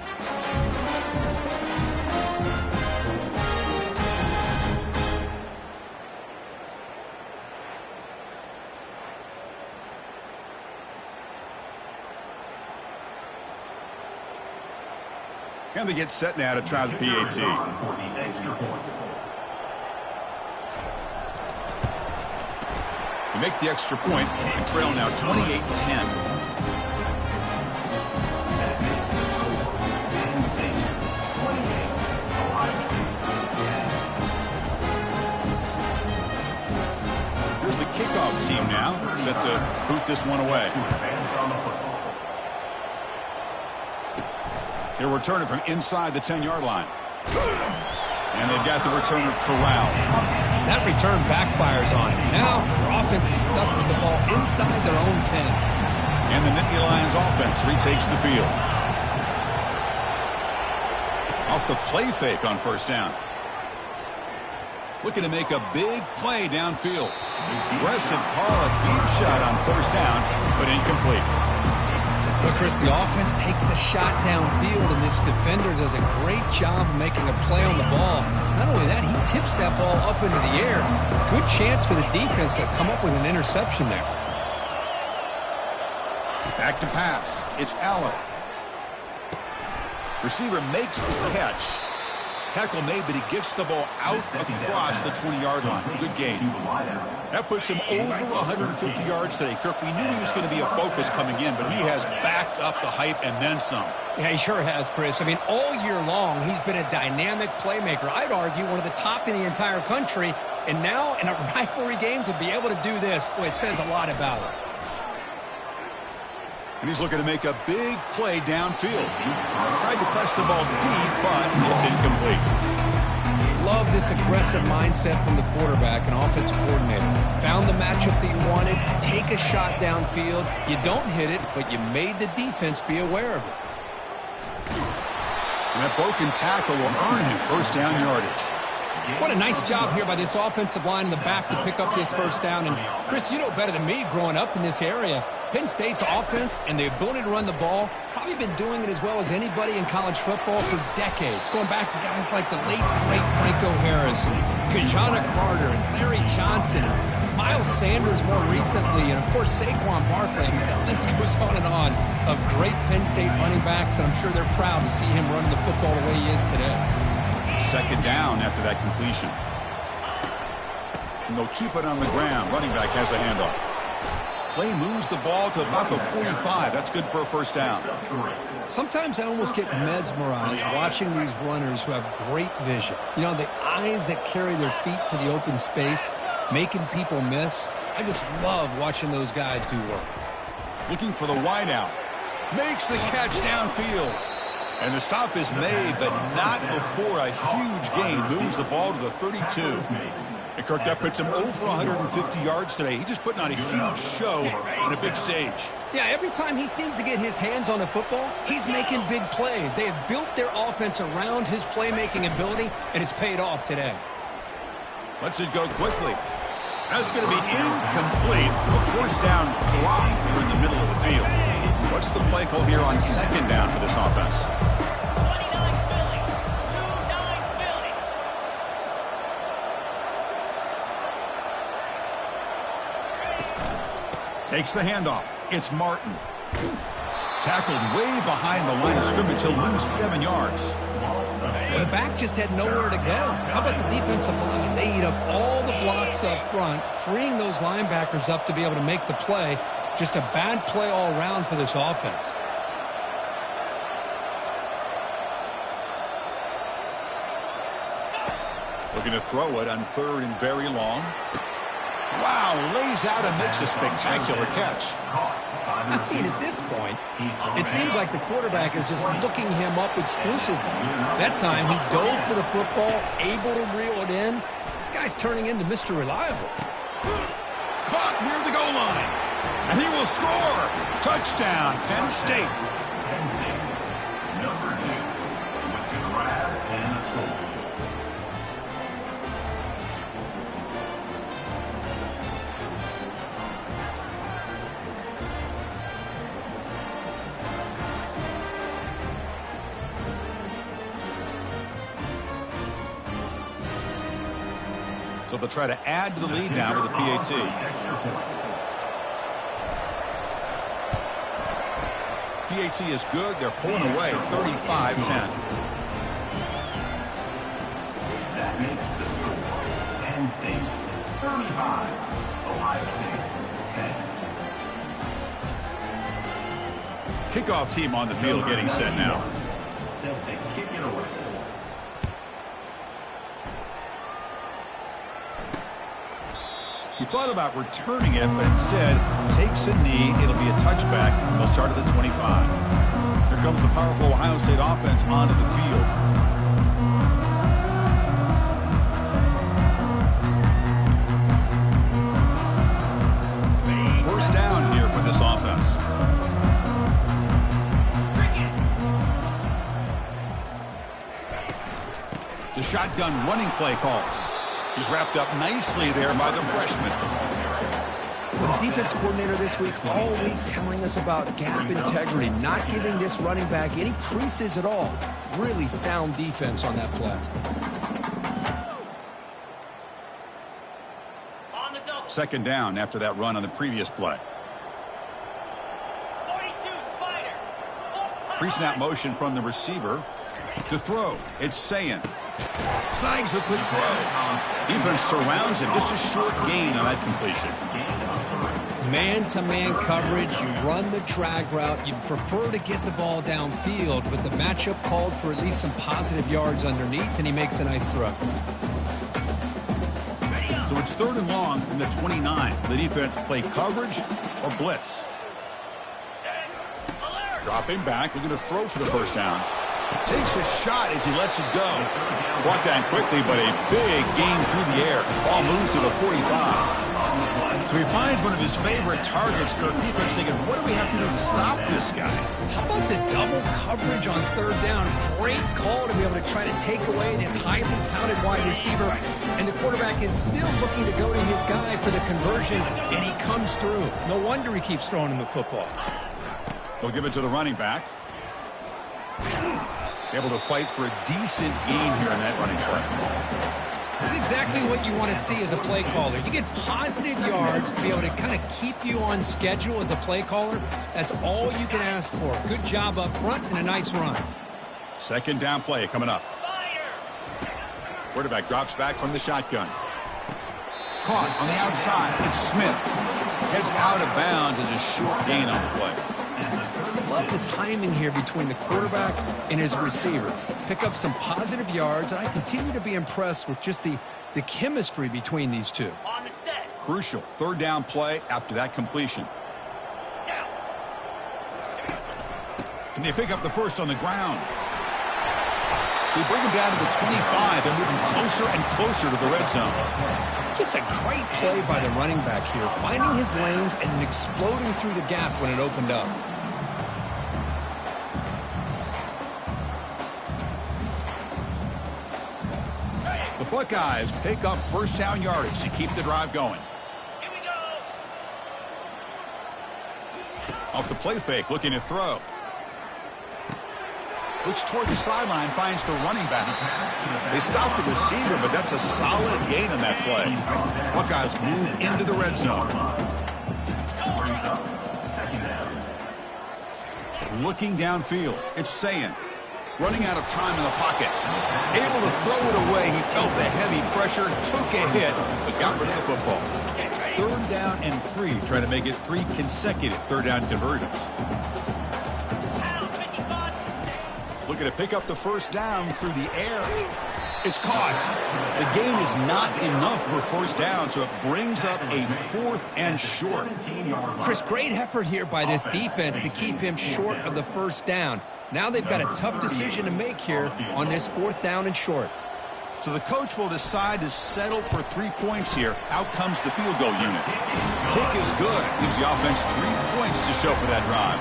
A: And they get set now to try the PAT. They make the extra point and trail now 28-10. Here's the kickoff team now, set to boot this one away. They're returning from inside the 10-yard line. And they've got the returner corralled.
D: That return backfires on him. Now, their offense is stuck with the ball inside their own 10.
A: And the Nittany Lions offense retakes the field. Off the play fake on first down. Looking to make a big play downfield. Aggressive call, a deep shot on first down, but incomplete.
D: But Chris, the offense takes a shot downfield, and this defender does a great job of making a play on the ball. Not only that, he tips that ball up into the air. Good chance for the defense to come up with an interception there.
A: Back to pass. It's Allen. Receiver makes the catch. Tackle made, but he gets the ball out across the 20-yard line. Good gain. That puts him over 150 yards today. Kirk, we knew he was going to be a focus coming in, but he has backed up the hype and then some.
D: Yeah, he sure has, Chris. I mean, all year long, he's been a dynamic playmaker. I'd argue one of the top in the entire country. And now, in a rivalry game, to be able to do this, boy, it says a lot about him.
A: And he's looking to make a big play downfield. Tried to press the ball deep, but it's incomplete.
D: Love this aggressive mindset from the quarterback and offensive coordinator. Found the matchup that you wanted, take a shot downfield. You don't hit it, but you made the defense be aware of it.
A: And that broken tackle will earn him first down yardage.
D: What a nice job here by this offensive line in the back to pick up this first down. And, Chris, you know better than me growing up in this area. Penn State's offense and the ability to run the ball, probably been doing it as well as anybody in college football for decades. Going back to guys like the late, great Franco Harris, and Kajana Carter, and Larry Johnson, and Miles Sanders more recently, and, of course, Saquon Barkley. I mean, the list goes on and on of great Penn State running backs, and I'm sure they're proud to see him running the football the way he is today.
A: Second down after that completion. And they'll keep it on the ground. Running back has a handoff. Play moves the ball to about the 45. That's good for a first down.
D: Sometimes I almost get mesmerized watching these runners who have great vision. You know, the eyes that carry their feet to the open space, making people miss. I just love watching those guys do work.
A: Looking for the wideout. Makes the catch downfield. And the stop is made, but not before a huge gain. Moves the ball to the 32. And Kirk, that puts him over 150 yards today. He's just putting on a huge show on a big stage.
D: Yeah, every time he seems to get his hands on the football, he's making big plays. They have built their offense around his playmaking ability, and it's paid off today.
A: Lets it go quickly. That's going to be incomplete. A first down drop here in the middle of the field. What's the play call here on second down for this offense? Takes the handoff. It's Martin. Tackled way behind the line of scrimmage. He'll lose 7 yards.
D: The back just had nowhere to go. How about the defensive line? They eat up all the blocks up front, freeing those linebackers up to be able to make the play. Just a bad play all around for this offense.
A: Looking to throw it on third and very long. Wow, lays out and makes a spectacular catch.
D: I mean, at this point, it seems like the quarterback is just looking him up exclusively. That time, he dove for the football, able to reel it in. This guy's turning into Mr. Reliable.
A: Caught near the goal line. And he will score. Touchdown, Penn State.
E: Penn State, number 2, with the grab and the score.
A: So they'll try to add to the lead now with the PAT. PAT is good. They're pulling away 35-10.
E: That makes the score. Penn State 35, Ohio State 10.
A: Kickoff team on the field getting set now.
E: Set to kick it away.
A: He thought about returning it, but instead takes a knee. It'll be a touchback. They'll start at the 25. Here comes the powerful Ohio State offense onto the field. shotgun running play call. He's wrapped up nicely there by the freshman.
D: Well, the defense coordinator this week, all week telling us about gap integrity, not giving this running back any creases at all. Really sound defense on that play.
A: Second down after that run on the previous play.
F: 42 Spider.
A: Pre-snap motion from the receiver to throw. It's Sayin. Snags the quick throw. Defense surrounds him. Just a short gain on that completion.
D: Man-to-man coverage, you run the drag route. You prefer to get the ball downfield, but the matchup called for at least some positive yards underneath, and he makes a nice throw.
A: So it's 3rd and long from the 29. The defense play coverage or blitz. Dropping back, looking to throw for the first down. Takes a shot as he lets it go. Brought down quickly, but a big gain through the air. Ball moved to the 45. So he finds one of his favorite targets. Kirk, defense thinking, what do we have to do to stop this guy?
D: How about the double coverage on 3rd down? Great call to be able to try to take away this highly touted wide receiver. And the quarterback is still looking to go to his guy for the conversion, and he comes through. No wonder he keeps throwing him the football.
A: They'll give it to the running back. Able to fight for a decent gain here in that running play.
D: This is exactly what you want to see as a play caller. You get positive yards to be able to kind of keep you on schedule as a play caller. That's all you can ask for. Good job up front and a nice run.
A: Second down play coming up. Quarterback drops back from the shotgun. Caught on the outside. It's Smith. Heads out of bounds as a short gain on the play.
D: Love the timing here between the quarterback and his receiver. Pick up some positive yards, and I continue to be impressed with just the chemistry between these two.
F: On the set.
A: Crucial 3rd down play after that completion.
F: Down.
A: Can they pick up the first on the ground? They bring him down to the 25 and moving closer and closer to the red zone.
D: Just a great play by the running back here, finding his lanes and then exploding through the gap when it opened up.
A: The Buckeyes pick up first down yardage to keep the drive going.
F: Here we go.
A: Off the play fake, looking to throw. Looks toward the sideline, finds the running back. They stop the receiver, but that's a solid gain on that play. Buckeyes move into the red zone. Looking downfield, it's Sayin. Running out of time in the pocket. Able to throw it away. He felt the heavy pressure, took a hit, but got rid of the football. 3rd down and 3, trying to make it 3 consecutive 3rd down conversions. Looking to pick up the first down through the air. It's caught. The gain is not enough for first down, so it brings up a 4th and short.
D: Chris, great effort here by this defense to keep him short of the first down. Now they've got a tough decision to make here on this 4th down and short.
A: So the coach will decide to settle for 3 points here. Out comes the field goal unit. Kick is good. Gives the offense 3 points to show for that drive.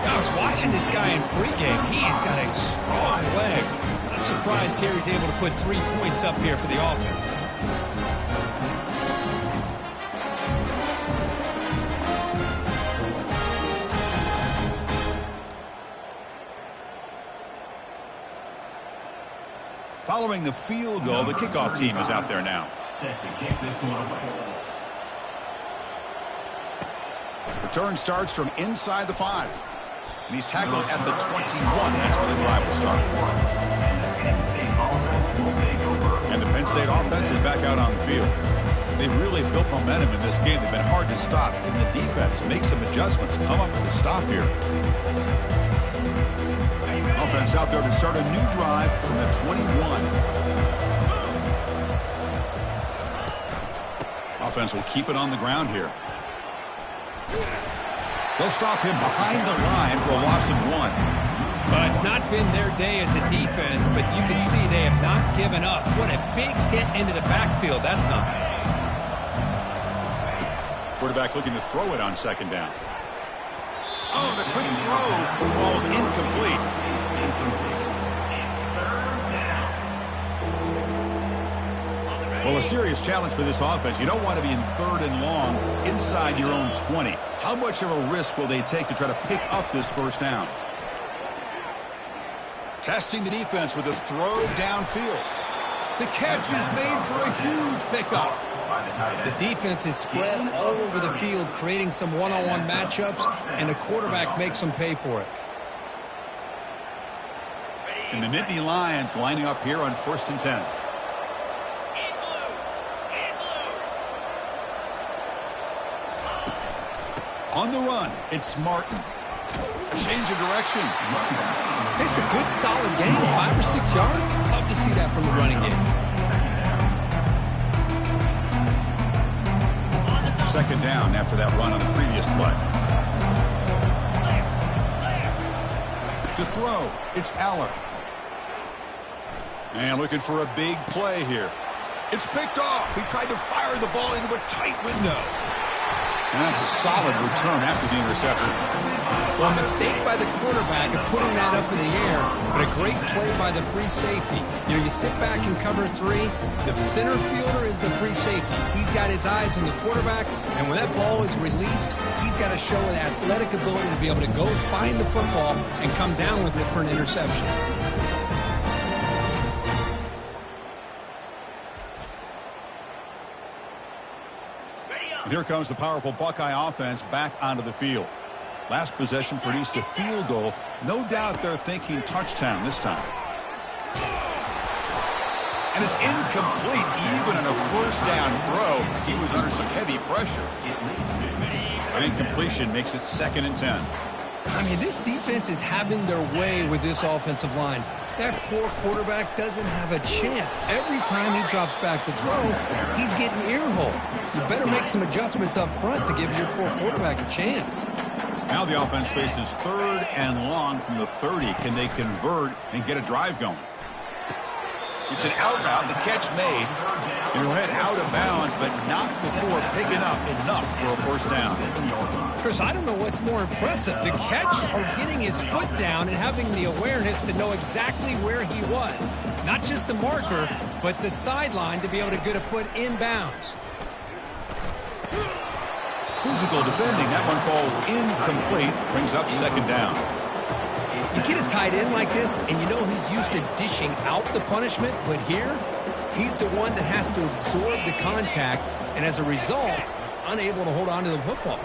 D: I was watching this guy in pregame. He's got a strong leg. I'm surprised here he's able to put 3 points up here for the offense.
A: Following the field goal, the kickoff team is out there now.
E: Set to kick this one away.
A: Return starts from inside the 5. And he's tackled at the 21. That's where the drive will start. And the Penn State offense is back out on the field. They've really built momentum in this game. They've been hard to stop. And the defense makes some adjustments, come up with a stop here. Offense out there to start a new drive from the 21. Offense will keep it on the ground here. They'll stop him behind the line for a loss of 1.
D: Well, it's not been their day as a defense, but you can see they have not given up. What a big hit into the backfield that time.
A: Quarterback looking to throw it on 2nd down. Oh, the quick throw falls incomplete. Well, a serious challenge for this offense. You don't want to be in 3rd and long inside your own 20. How much of a risk will they take to try to pick up this first down? Testing the defense with a throw downfield. The catch is made for a huge pickup.
D: The defense is spread all over the field, creating some one-on-one matchups, and the quarterback makes them pay for it.
A: And the Nittany Lions lining up here on 1st and 10. On the run, it's Martin. A change of direction.
D: It's a good, solid game. 5 or 6 yards. Love to see that from the running game.
A: 2nd down after that run on the previous play. To throw, it's Aller. And looking for a big play here. It's picked off. He tried to fire the ball into a tight window. And that's a solid return after the interception.
D: Well, a mistake by the quarterback of putting that up in the air, but a great play by the free safety. You know, you sit back and cover 3. The center fielder is the free safety. He's got his eyes on the quarterback, and when that ball is released, he's got to show an athletic ability to be able to go find the football and come down with it for an interception.
A: And here comes the powerful Buckeye offense back onto the field. Last possession produced a field goal. No doubt they're thinking touchdown this time. And it's incomplete even on a 1st down throw. He was under some heavy pressure. An incompletion makes it 2nd and 10.
D: I mean, this defense is having their way with this offensive line. That poor quarterback doesn't have a chance. Every time he drops back to throw, he's getting earhole. You better make some adjustments up front to give your poor quarterback a chance.
A: Now the offense faces 3rd and long from the 30. Can they convert and get a drive going? It's an out route. The catch made. And he'll head out of bounds, but not before picking up enough for a 1st down.
D: Chris, I don't know what's more impressive, the catch or getting his foot down and having the awareness to know exactly where he was. Not just the marker, but the sideline to be able to get a foot in bounds.
A: Physical defending. That one falls incomplete. Brings up 2nd down.
D: You get a tight end like this, and you know he's used to dishing out the punishment, but here, he's the one that has to absorb the contact, and as a result, he's unable to hold on to the football.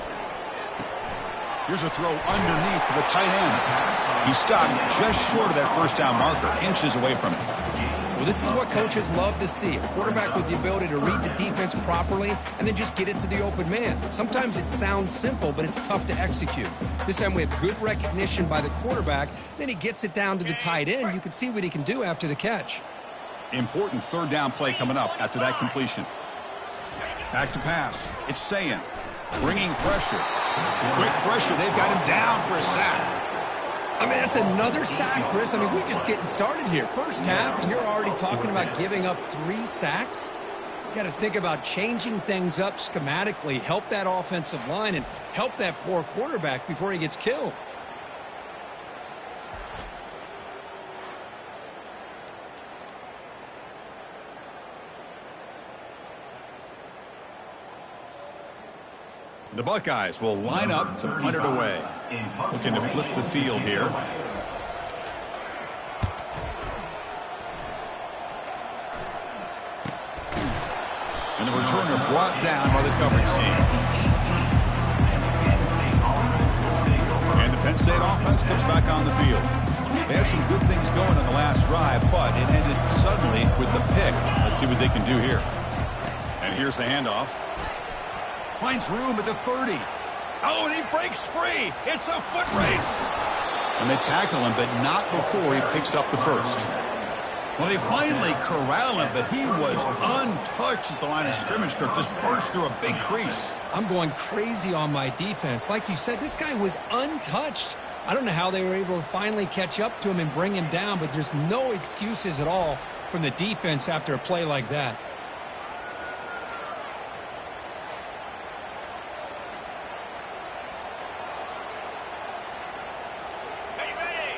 A: Here's a throw underneath to the tight end. He stopped just short of that 1st down marker, inches away from it.
D: Well, this is what coaches love to see. A quarterback with the ability to read the defense properly and then just get it to the open man. Sometimes it sounds simple, but it's tough to execute. This time we have good recognition by the quarterback. Then he gets it down to the tight end. You can see what he can do after the catch.
A: Important 3rd down play coming up after that completion. Back to pass. It's Sayin. Bringing pressure. Quick pressure. They've got him down for a sack.
D: I mean, that's another sack, Chris. I mean, we're just getting started here. 1st half, and you're already talking about giving up 3 sacks. You got to think about changing things up schematically, help that offensive line, and help that poor quarterback before he gets killed.
A: The Buckeyes will line up to punt it away. Looking to flip the field here. And the returner brought down by the coverage team. And the Penn State offense comes back on the field. They had some good things going on the last drive, but it ended suddenly with the pick. Let's see what they can do here. And here's the handoff. Finds room at the 30. Oh, and he breaks free. It's a foot race. And they tackle him, but not before he picks up the 1st. Well, they finally corral him, but he was untouched at the line of scrimmage. Kirk just burst through a big crease.
D: I'm going crazy on my defense. Like you said, this guy was untouched. I don't know how they were able to finally catch up to him and bring him down, but there's no excuses at all from the defense after a play like that.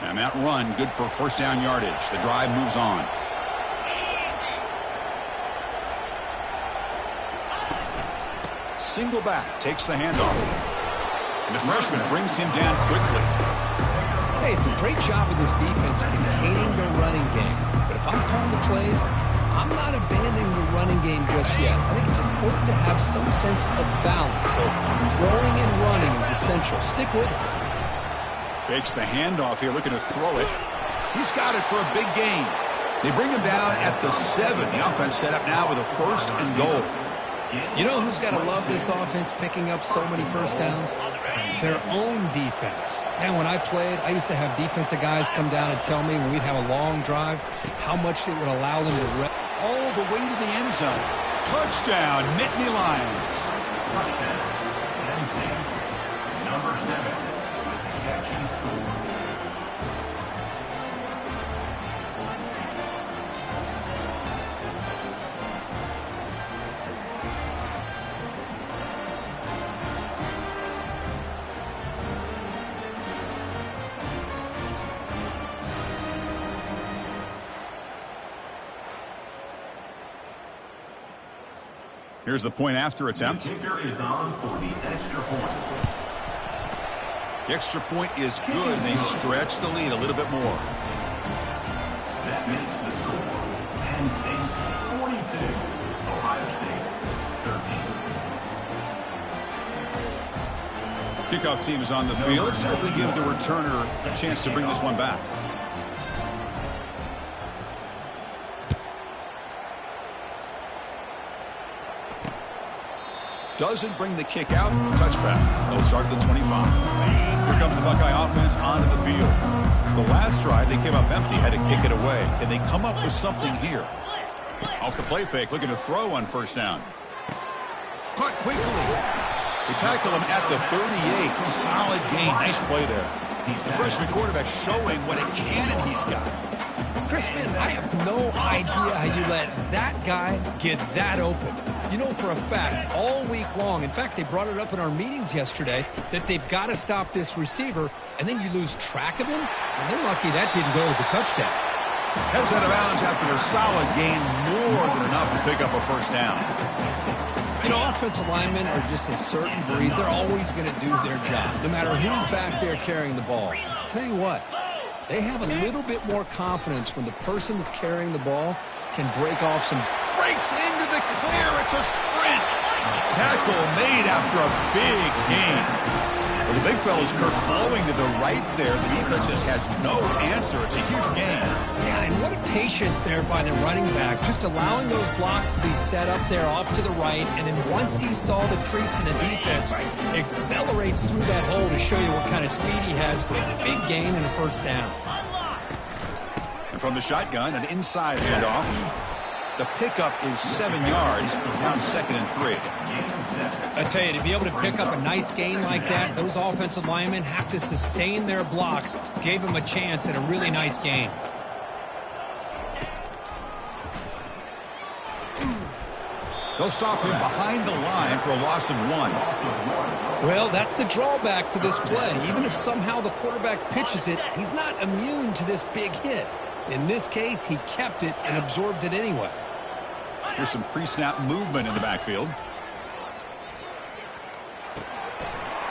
A: And that run, good for 1st down yardage. The drive moves on. single back, takes the handoff. And the freshman brings him down quickly.
D: Hey, it's a great job of this defense containing the running game. But if I'm calling the plays, I'm not abandoning the running game just yet. I think it's important to have some sense of balance. So throwing and running is essential. Stick with it.
A: Fakes the handoff here, looking to throw it. He's got it for a big gain. They bring him down at the 7. The offense set up now with a 1st and goal.
D: You know who's got to love this offense picking up so many first downs? Their own defense. And when I played, I used to have defensive guys come down and tell me when we'd have a long drive how much it would allow them to
A: all the way to the end zone. Touchdown, Nittany Lions.
E: Touchdown. Penn State. Number 7 with the catch and score.
A: Here's the point after attempt.
E: The kicker is on for the extra point.
A: The extra point is good, and they stretch the lead a little bit more.
E: That makes the score Penn State 42, Ohio State 13.
A: Kickoff team is on the field. Let's hopefully give the returner a chance to bring this one back. Doesn't bring the kick out. Touchback. They'll start at the 25. Here comes the Buckeye offense onto the field. The last drive, they came up empty, had to kick it away. Can they come up with something here? Off the play fake, looking to throw on 1st down. Caught quickly. They tackle him at the 38. Solid gain. Nice play there. The freshman quarterback showing what a cannon he's got.
D: Chris, man, I have no idea how you let that guy get that open. You know for a fact, all week long, in fact, they brought it up in our meetings yesterday, that they've got to stop this receiver, and then you lose track of him, and they're lucky that didn't go as a touchdown.
A: Heads out of bounds after a solid gain, more than enough to pick up a 1st down.
D: You know, offensive linemen are just a certain breed. They're always going to do their job, no matter who's back there carrying the ball. I'll tell you what, they have a little bit more confidence when the person that's carrying the ball can break off some.
A: Breaks into the clear. It's a sprint. Tackle made after a big gain. Well, the big fella's Kirk flowing to the right there. The defense just has no answer. It's a huge gain.
D: Yeah, and what a patience there by the running back, just allowing those blocks to be set up there off to the right, and then once he saw the crease in the defense, accelerates through that hole to show you what kind of speed he has for a big gain and a 1st down.
A: And from the shotgun, an inside handoff. The pickup is 7 yards, now 2nd and 3.
D: I tell you, to be able to pick up a nice gain like that, those offensive linemen have to sustain their blocks. Gave them a chance at a really nice gain.
A: They'll stop him behind the line for a loss of 1.
D: Well, that's the drawback to this play. Even if somehow the quarterback pitches it, he's not immune to this big hit. In this case, he kept it and absorbed it anyway.
A: Here's some pre-snap movement in the backfield.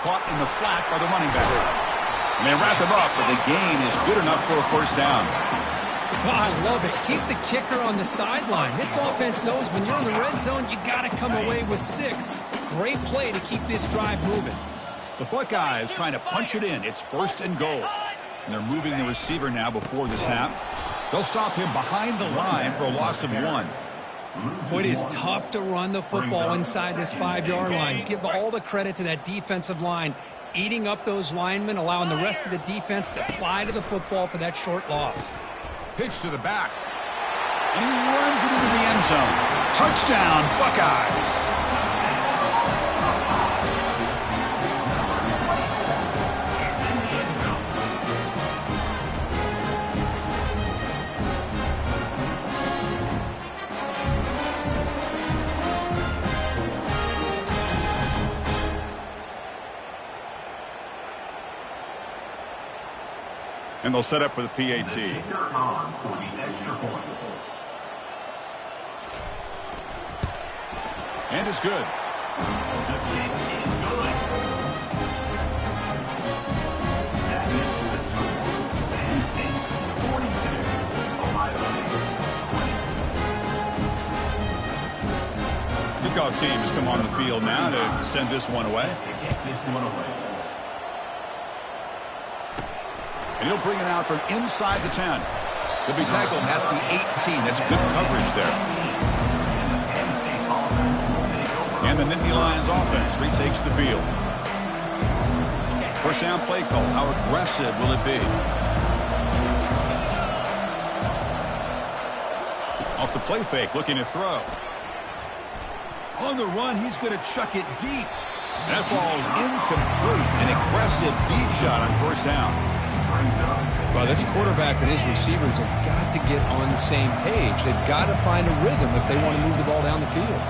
A: Caught in the flat by the running back. And they wrap him up, but the gain is good enough for a 1st down.
D: Well, I love it. Keep the kicker on the sideline. This offense knows when you're in the red zone, you got to come away with 6. Great play to keep this drive moving.
A: The Buckeyes trying to punch it in. It's 1st and goal. And they're moving the receiver now before the snap. They'll stop him behind the line for a loss of 1.
D: Boy, it is tough to run the football inside this 5-yard line. Give all the credit to that defensive line, eating up those linemen, allowing the rest of the defense to fly to the football for that short loss.
A: Pitch to the back. And he runs it into the end zone. Touchdown, Buckeyes. And they'll set up for the PAT. And it's good.
E: The kick is good. That is the score. Penn State 42, Ohio State 20.
A: Kickoff team has come on the field now to send this one away.
E: To kick this one away.
A: And he'll bring it out from inside the 10. He'll be tackled at the 18. That's good coverage there. And the Nittany Lions offense retakes the field. First down play call. How aggressive will it be? Off the play fake, looking to throw. On the run, he's going to chuck it deep. That ball is incomplete. An aggressive deep shot on first down.
D: Well, this quarterback and his receivers have got to get on the same page. They've got to find a rhythm if they want to move the ball down the field.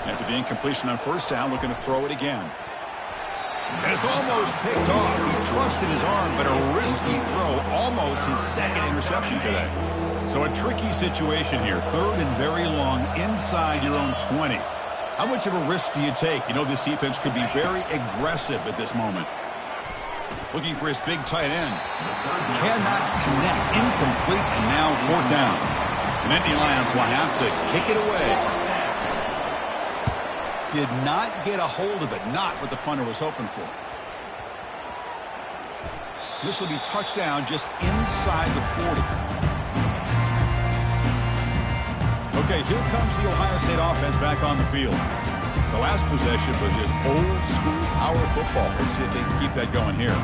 A: After the incompletion on first down, looking to throw it again. And it's almost picked off. He trusted his arm, but a risky throw. Almost his second interception today. So a tricky situation here. Third and very long inside your own 20. How much of a risk do you take? You know this defense could be very aggressive at this moment. Looking for his big tight end. Cannot connect. Incomplete, and now fourth down. The Nittany Lions will have to kick it away. Did not get a hold of it. Not what the punter was hoping for. This will be touchdown just inside the 40. Okay, here comes the Ohio State offense back on the field. The last possession was just old school power football. Let's see if they can keep that going here.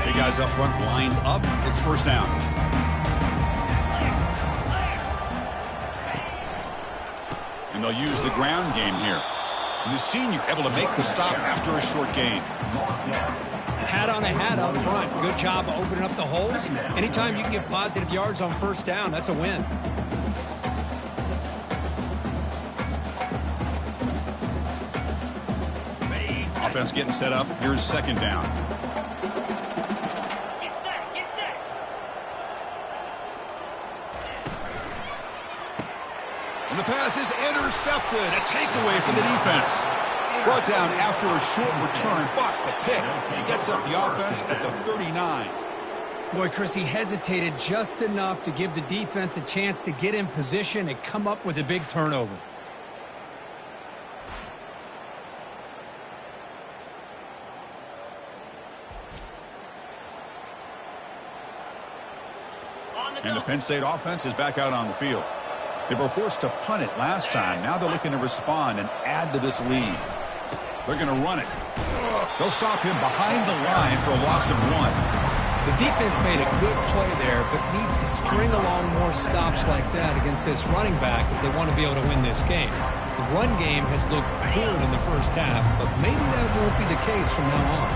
A: Big guys up front lined up. It's first down. And they'll use the ground game here. And the senior able to make the stop after a short gain.
D: Hat on a hat up front. Good job of opening up the holes. Anytime you can get positive yards on first down, that's a win.
A: Offense getting set up. Here's second down.
F: Get set, get set.
A: And the pass is intercepted. A takeaway for the defense. Brought down after a short return, but the pick sets up the offense at the 39.
D: Boy, Chris, he hesitated just enough to give the defense a chance to get in position and come up with a big turnover.
A: And the Penn State offense is back out on the field. They were forced to punt it last time. Now they're looking to respond and add to this lead. They're going to run it. They'll stop him behind the line for a loss of 1.
D: The defense made a good play there, but needs to string along more stops like that against this running back if they want to be able to win this game. The run game has looked good in the first half, but maybe that won't be the case from now on.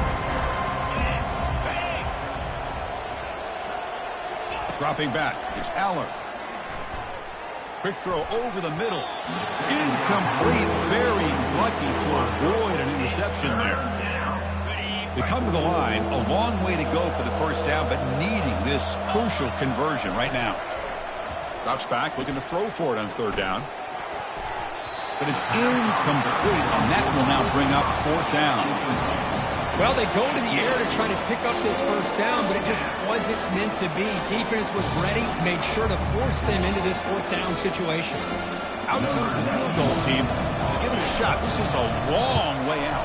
A: Dropping back, it's Aller. Quick throw over the middle. Incomplete. Very lucky to avoid an interception there. They come to the line. A long way to go for the first down, but needing this crucial conversion right now. Drops back, looking to throw for it on third down. But it's incomplete, and that will now bring up fourth down.
D: Well, they go to the air to try to pick up this first down, but it just wasn't meant to be. Defense was ready, made sure to force them into this fourth down situation.
A: Out comes the field goal team to give it a shot. This is a long way out.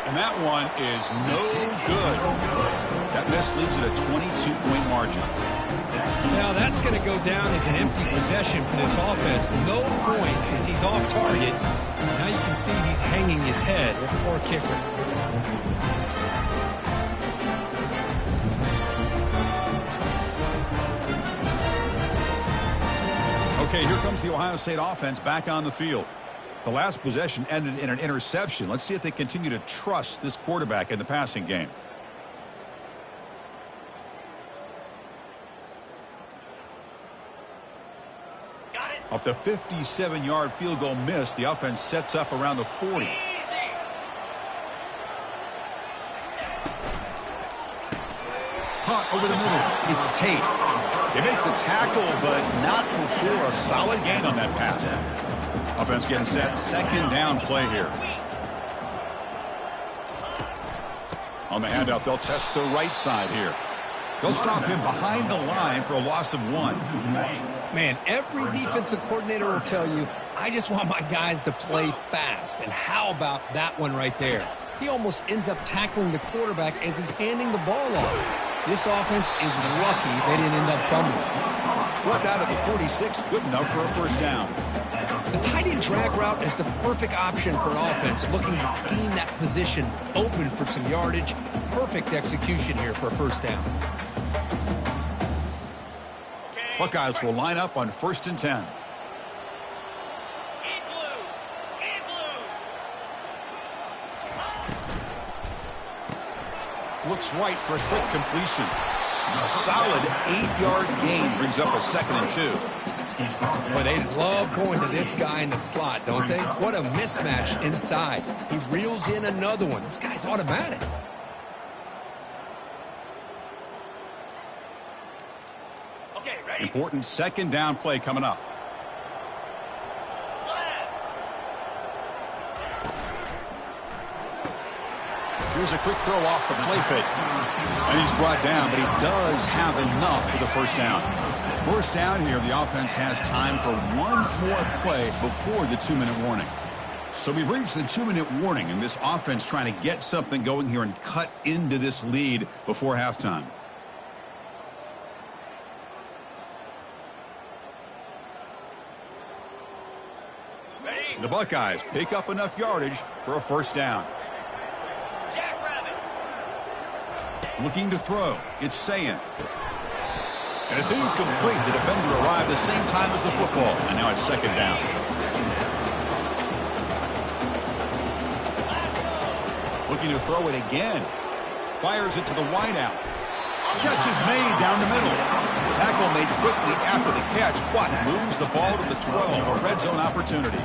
A: And that one is no good. That miss leaves it a 22-point margin.
D: Now that's going to go down as an empty possession for this offense. No points as he's off target. Now you can see he's hanging his head. Poor kicker.
A: Okay, here comes the Ohio State offense back on the field. The last possession ended in an interception. Let's see if they continue to trust this quarterback in the passing game. Off the 57-yard field goal miss, the offense sets up around the 40. caught over the middle. It's Tate. They make the tackle, but not before a solid gain on that pass. Offense getting set. Second down play here. On the handoff, they'll test the right side here. They'll stop him behind the line for a loss of 1.
D: Man, every defensive coordinator will tell you, I just want my guys to play fast. And how about that one right there? He almost ends up tackling the quarterback as he's handing the ball off. This offense is lucky they didn't end up fumbling.
A: Worked out at the 46, good enough for a first down.
D: The tight end drag route is the perfect option for an offense looking to scheme that position open for some yardage. Perfect execution here for a first down.
A: Buckeyes will line up on 1st and 10. Looks right for a quick completion. A solid 8-yard gain brings up a 2nd and 2.
D: Boy, they love going to this guy in the slot, don't they? What a mismatch inside. He reels in another one. This guy's automatic.
F: Okay, ready?
A: Important 2nd down play coming up. Here's a quick throw off the play fake. And he's brought down, but he does have enough for the first down. First down here, the offense has time for one more play before the 2-minute warning. So we've reached the 2-minute warning, and this offense trying to get something going here and cut into this lead before halftime.
F: Ready?
A: The Buckeyes pick up enough yardage for a first down. Looking to throw. It's Sayin. And it's incomplete. The defender arrived the same time as the football. And now it's 2nd down. Looking to throw it again. Fires it to the wideout. Catch is made down the middle. Tackle made quickly after the catch, but moves the ball to the 12. A red zone opportunity.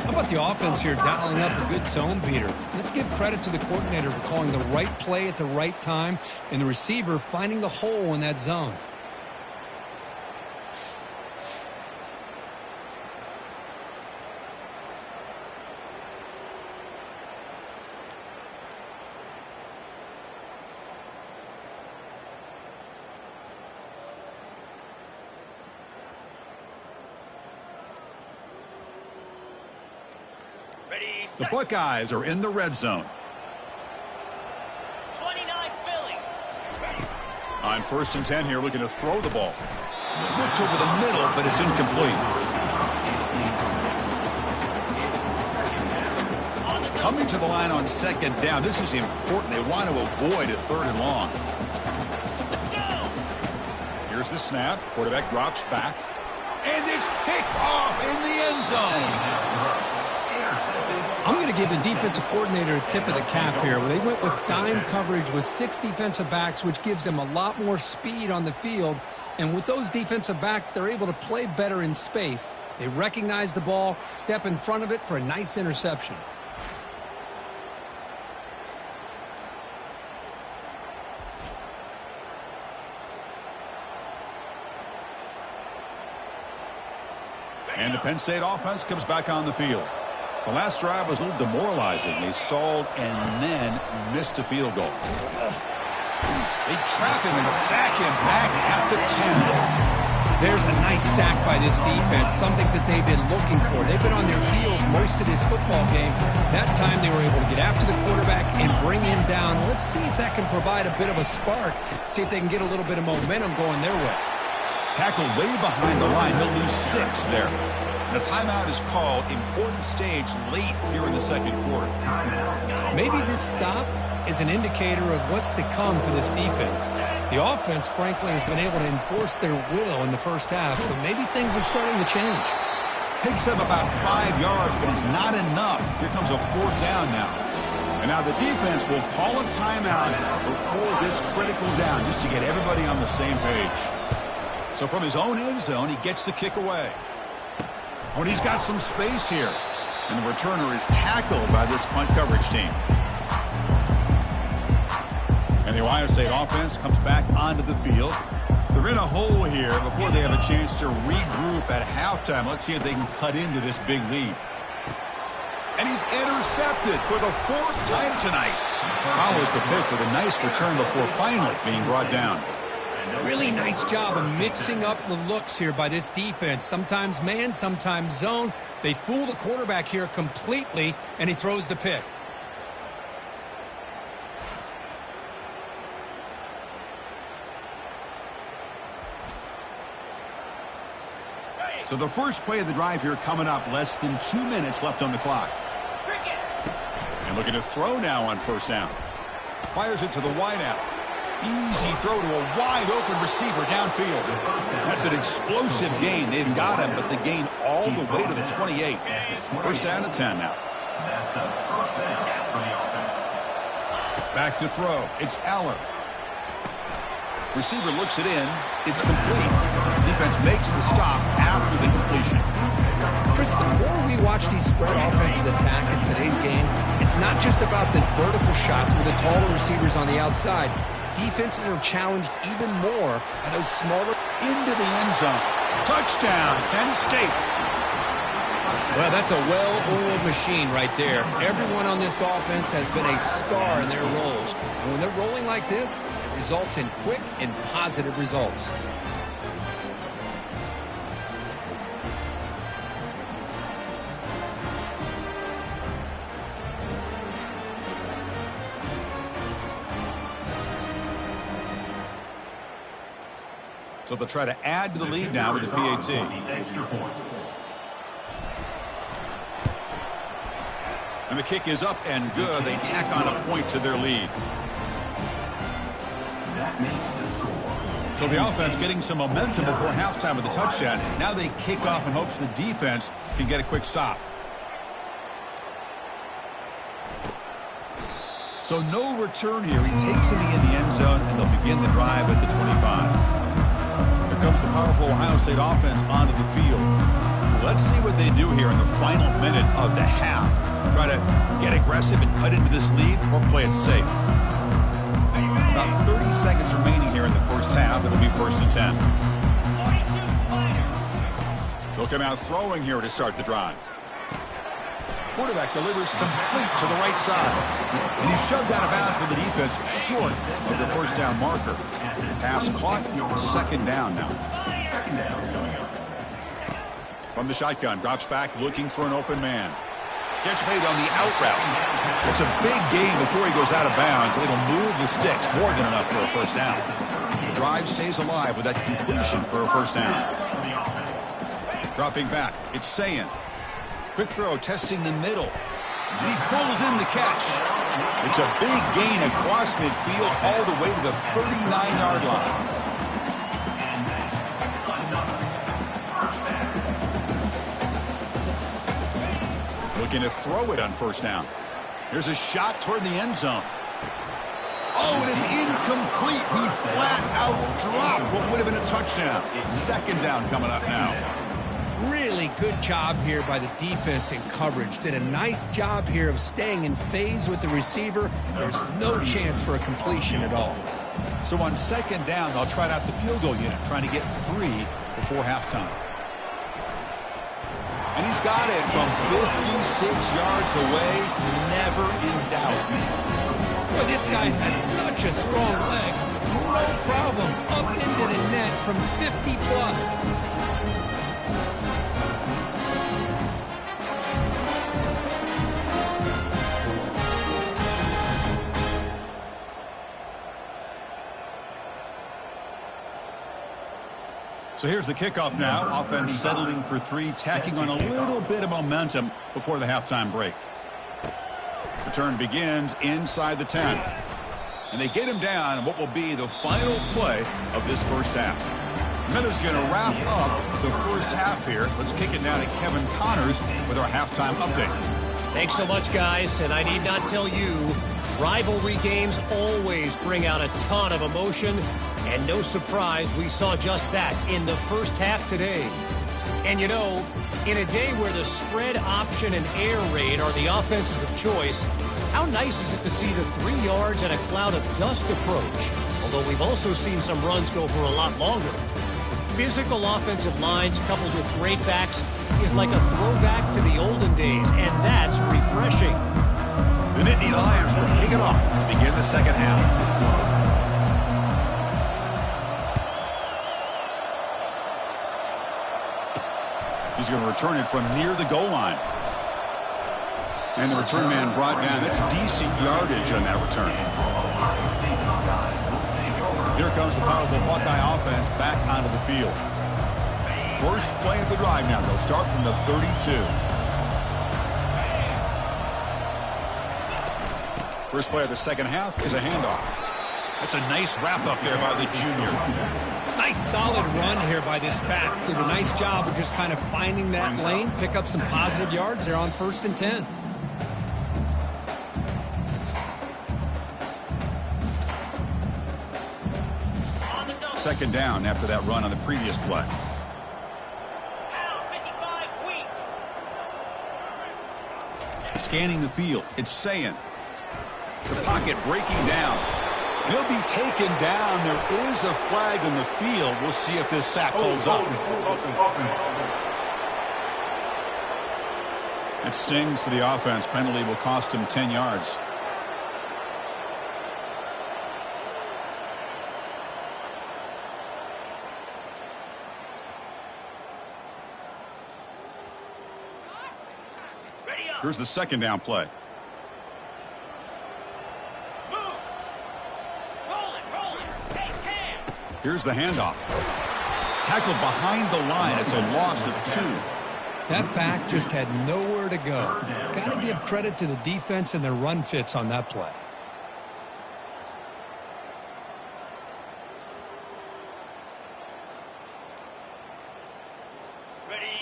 D: How about the offense here dialing up a good zone beater? Let's give credit to the coordinator for calling the right play at the right time and the receiver finding the hole in that zone.
F: Ready,
A: The
F: set.
A: Buckeyes are in the red zone.
F: 29 Philly.
A: On 1st and 10 here, looking to throw the ball. Looked over the middle, but it's incomplete. Coming to the line on 2nd down. This is important. They want to avoid a 3rd and long. Here's the snap. Quarterback drops back. And it's picked off in the end zone.
D: I'm going to give the defensive coordinator a tip of the cap here. They went with dime coverage with 6 defensive backs, which gives them a lot more speed on the field. And with those defensive backs, they're able to play better in space. They recognize the ball, step in front of it for a nice interception.
A: And the Penn State offense comes back on the field. The last drive was a little demoralizing. They stalled and then missed a field goal. They trap him and sack him back at the 10.
D: There's a nice sack by this defense, something that they've been looking for. They've been on their heels most of this football game. That time they were able to get after the quarterback and bring him down. Let's see if that can provide a bit of a spark, see if they can get a little bit of momentum going their way.
A: Tackled way behind the line. He'll lose 6 there. And a timeout is called. Important stage late here in the 2nd quarter.
D: Maybe this stop is an indicator of what's to come for this defense. The offense, frankly, has been able to enforce their will in the first half, but maybe things are starting to change.
A: Picks up about 5 yards, but it's not enough. Here comes a 4th down now. And now the defense will call a timeout before this critical down, just to get everybody on the same page. So from his own end zone, he gets the kick away. Oh, and he's got some space here. And the returner is tackled by this punt coverage team. And the Ohio State offense comes back onto the field. They're in a hole here before they have a chance to regroup at halftime. Let's see if they can cut into this big lead. And he's intercepted for the 4th time tonight. Follows the pick with a nice return before finally being brought down.
D: Really nice job of mixing up the looks here by this defense. Sometimes man, sometimes zone. They fool the quarterback here completely, and he throws the pick.
A: So the first play of the drive here coming up, less than 2 minutes left on the clock. And looking to throw now on first down. Fires it to the wideout. Easy throw to a wide-open receiver downfield. That's an explosive gain. They've got him, but the gain all the way to the 28. First down to 10 now.
E: That's a first down for the offense.
A: Back to throw. It's Aller. Receiver looks it in. It's complete. Defense makes the stop after the completion.
D: Chris, the more we watch these spread offenses attack in today's game, it's not just about the vertical shots with the taller receivers on the outside. Defenses are challenged even more by those smaller
A: into the end zone. Touchdown, Penn State.
D: Well, that's a well-oiled machine right there. Everyone on this offense has been a star in their roles. And when they're rolling like this, it results in quick and positive results.
A: So they'll try to add to the lead now with the PAT. And the kick is up and good. They tack on a point to their lead. So the offense getting some momentum before halftime with a touchdown. Now they kick off in hopes the defense can get a quick stop. So no return here. He takes it in the end zone, and they'll begin the drive at the 25. Here comes the powerful Ohio State offense onto the field. Let's see what they do here in the final minute of the half. Try to get aggressive and cut into this lead or play it safe. About 30 seconds remaining here in the first half. It'll be 1st and 10. They'll come out throwing here to start the drive. Quarterback delivers complete to the right side. And he's shoved out of bounds for the defense short of the first down marker. Pass caught, 2nd down now. From the shotgun, drops back looking for an open man. Catch made on the out route. It's a big gain before he goes out of bounds. It'll move the sticks, more than enough for a first down. The drive stays alive with that completion for a first down. Dropping back, it's Sayin. Quick throw, testing the middle. And he pulls in the catch. It's a big gain across midfield all the way to the 39-yard line. Looking to throw it on first down. Here's a shot toward the end zone. Oh, and it's incomplete. He flat out dropped what would have been a touchdown. 2nd down coming up now.
D: Really good job here by the defense in coverage. Did a nice job here of staying in phase with the receiver. There's no chance for a completion at all.
A: So on 2nd down, they'll try out the field goal unit, trying to get 3 before halftime. And he's got it from 56 yards away, never in doubt.
D: Well, this guy has such a strong leg. No problem. Up into the net from 50 plus.
A: So here's the kickoff now. Offense settling for 3, tacking on a little bit of momentum before the halftime break. Return begins inside the 10. And they get him down in what will be the final play of this first half. Miller's going to wrap up the first half here. Let's kick it now to Kevin Connors with our halftime update.
G: Thanks so much, guys. And I need not tell you, rivalry games always bring out a ton of emotion. And no surprise, we saw just that in the first half today. And you know, In a day where the spread option and air raid are the offenses of choice, how nice is it to see the 3 yards and a cloud of dust approach? Although we've also seen some runs go for a lot longer. Physical offensive lines coupled with great backs is like a throwback to the olden days, and that's refreshing.
A: The Nittany Lions will kick it off to begin the second half. He's going to return it from near the goal line. And the return man brought down. That's decent yardage on that return. Here comes the powerful Buckeye offense back onto the field. First play of the drive now. They'll start from the 32. First play of the second half is a handoff. That's a nice wrap up there by the junior.
D: Nice solid run here by this back. Did a nice job of just kind of finding that lane, pick up some positive yards there on 1st and 10.
A: Second down after that run on the previous play. Scanning the field, it's Sayin. The pocket breaking down. He'll be taken down. There is a flag in the field. We'll see if this sack holds up. It stings for the offense. Penalty will cost him 10 yards. Here's the second down play. Here's the handoff. Tackled behind the line. It's a loss of 2.
D: That back just had nowhere to go. Got to give credit to the defense and their run fits on that play.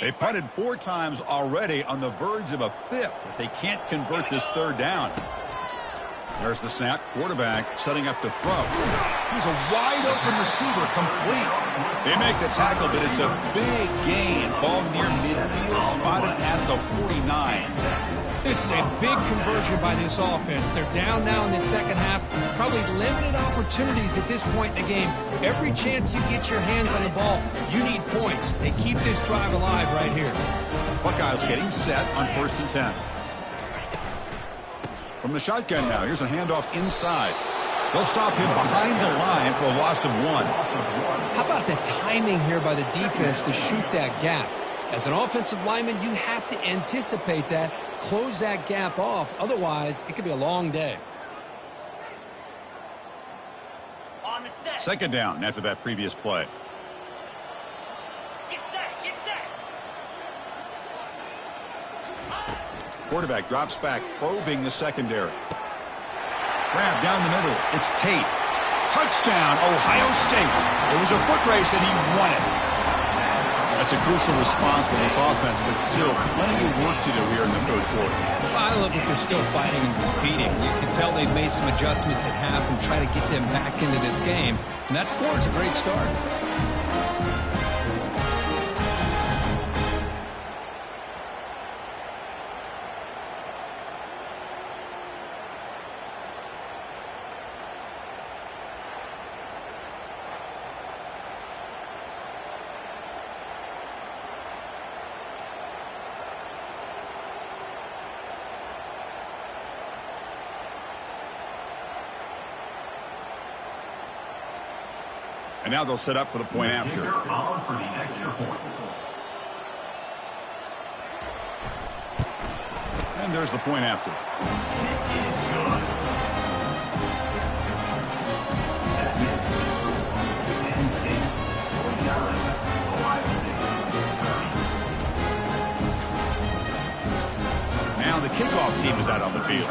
A: They punted 4 times already, on the verge of a 5th. But they can't convert this third down. There's the snap. Quarterback setting up to throw. He's a wide open receiver, complete. They make the tackle, but it's a big gain. Ball near midfield, spotted at the 49.
D: This is a big conversion by this offense. They're down now in the second half. Probably limited opportunities at this point in the game. Every chance you get your hands on the ball, you need points. They keep this drive alive right here.
A: Buckeyes getting set on 1st and 10. From the shotgun now, here's a handoff inside. They'll stop him behind the line for a loss of 1.
D: How about the timing here by the defense to shoot that gap? As an offensive lineman, you have to anticipate that, close that gap off. Otherwise, it could be a long day.
A: Second down after that previous play.
F: Get set, get set.
A: Quarterback drops back, probing the secondary. Grab down the middle. It's Tate. Touchdown, Ohio State. It was a foot race, and he won it. That's a crucial response for this offense, but still plenty of work to do here in the third quarter.
D: I love that they're still fighting and competing. You can tell they've made some adjustments at half and try to get them back into this game. And that score is a great start.
A: And now they'll set up for the point after. And there's the point after. Now the kickoff team is out on the field.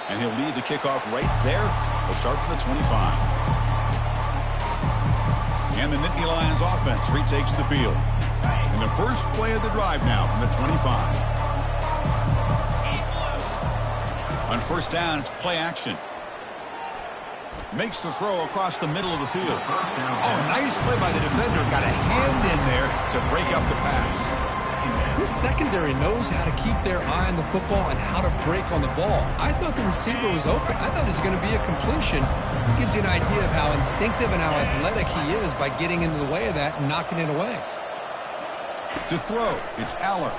A: And he'll lead the kickoff right there. We'll start from the 25. And the Nittany Lions offense retakes the field. And the first play of the drive now from the 25. On first down, it's play action. Makes the throw across the middle of the field. Oh, nice play by the defender. Got a hand in there to break up the pass.
D: This secondary knows how to keep their eye on the football and how to break on the ball. I thought the receiver was open. I thought it was going to be a completion. It gives you an idea of how instinctive and how athletic he is by getting into the way of that and knocking it away.
A: To throw, it's Aller.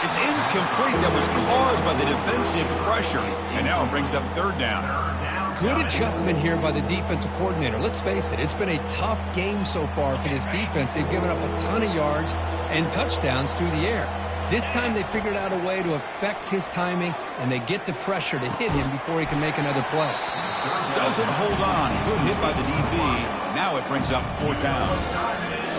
A: It's incomplete. That was caused by the defensive pressure. And now it brings up third down.
D: Good adjustment here by the defensive coordinator. Let's face it, it's been a tough game so far for this defense. They've given up a ton of yards and touchdowns through the air. This time they figured out a way to affect his timing, and they get the pressure to hit him before he can make another play.
A: Doesn't hold on. Good hit by the DB. Now it brings up fourth down.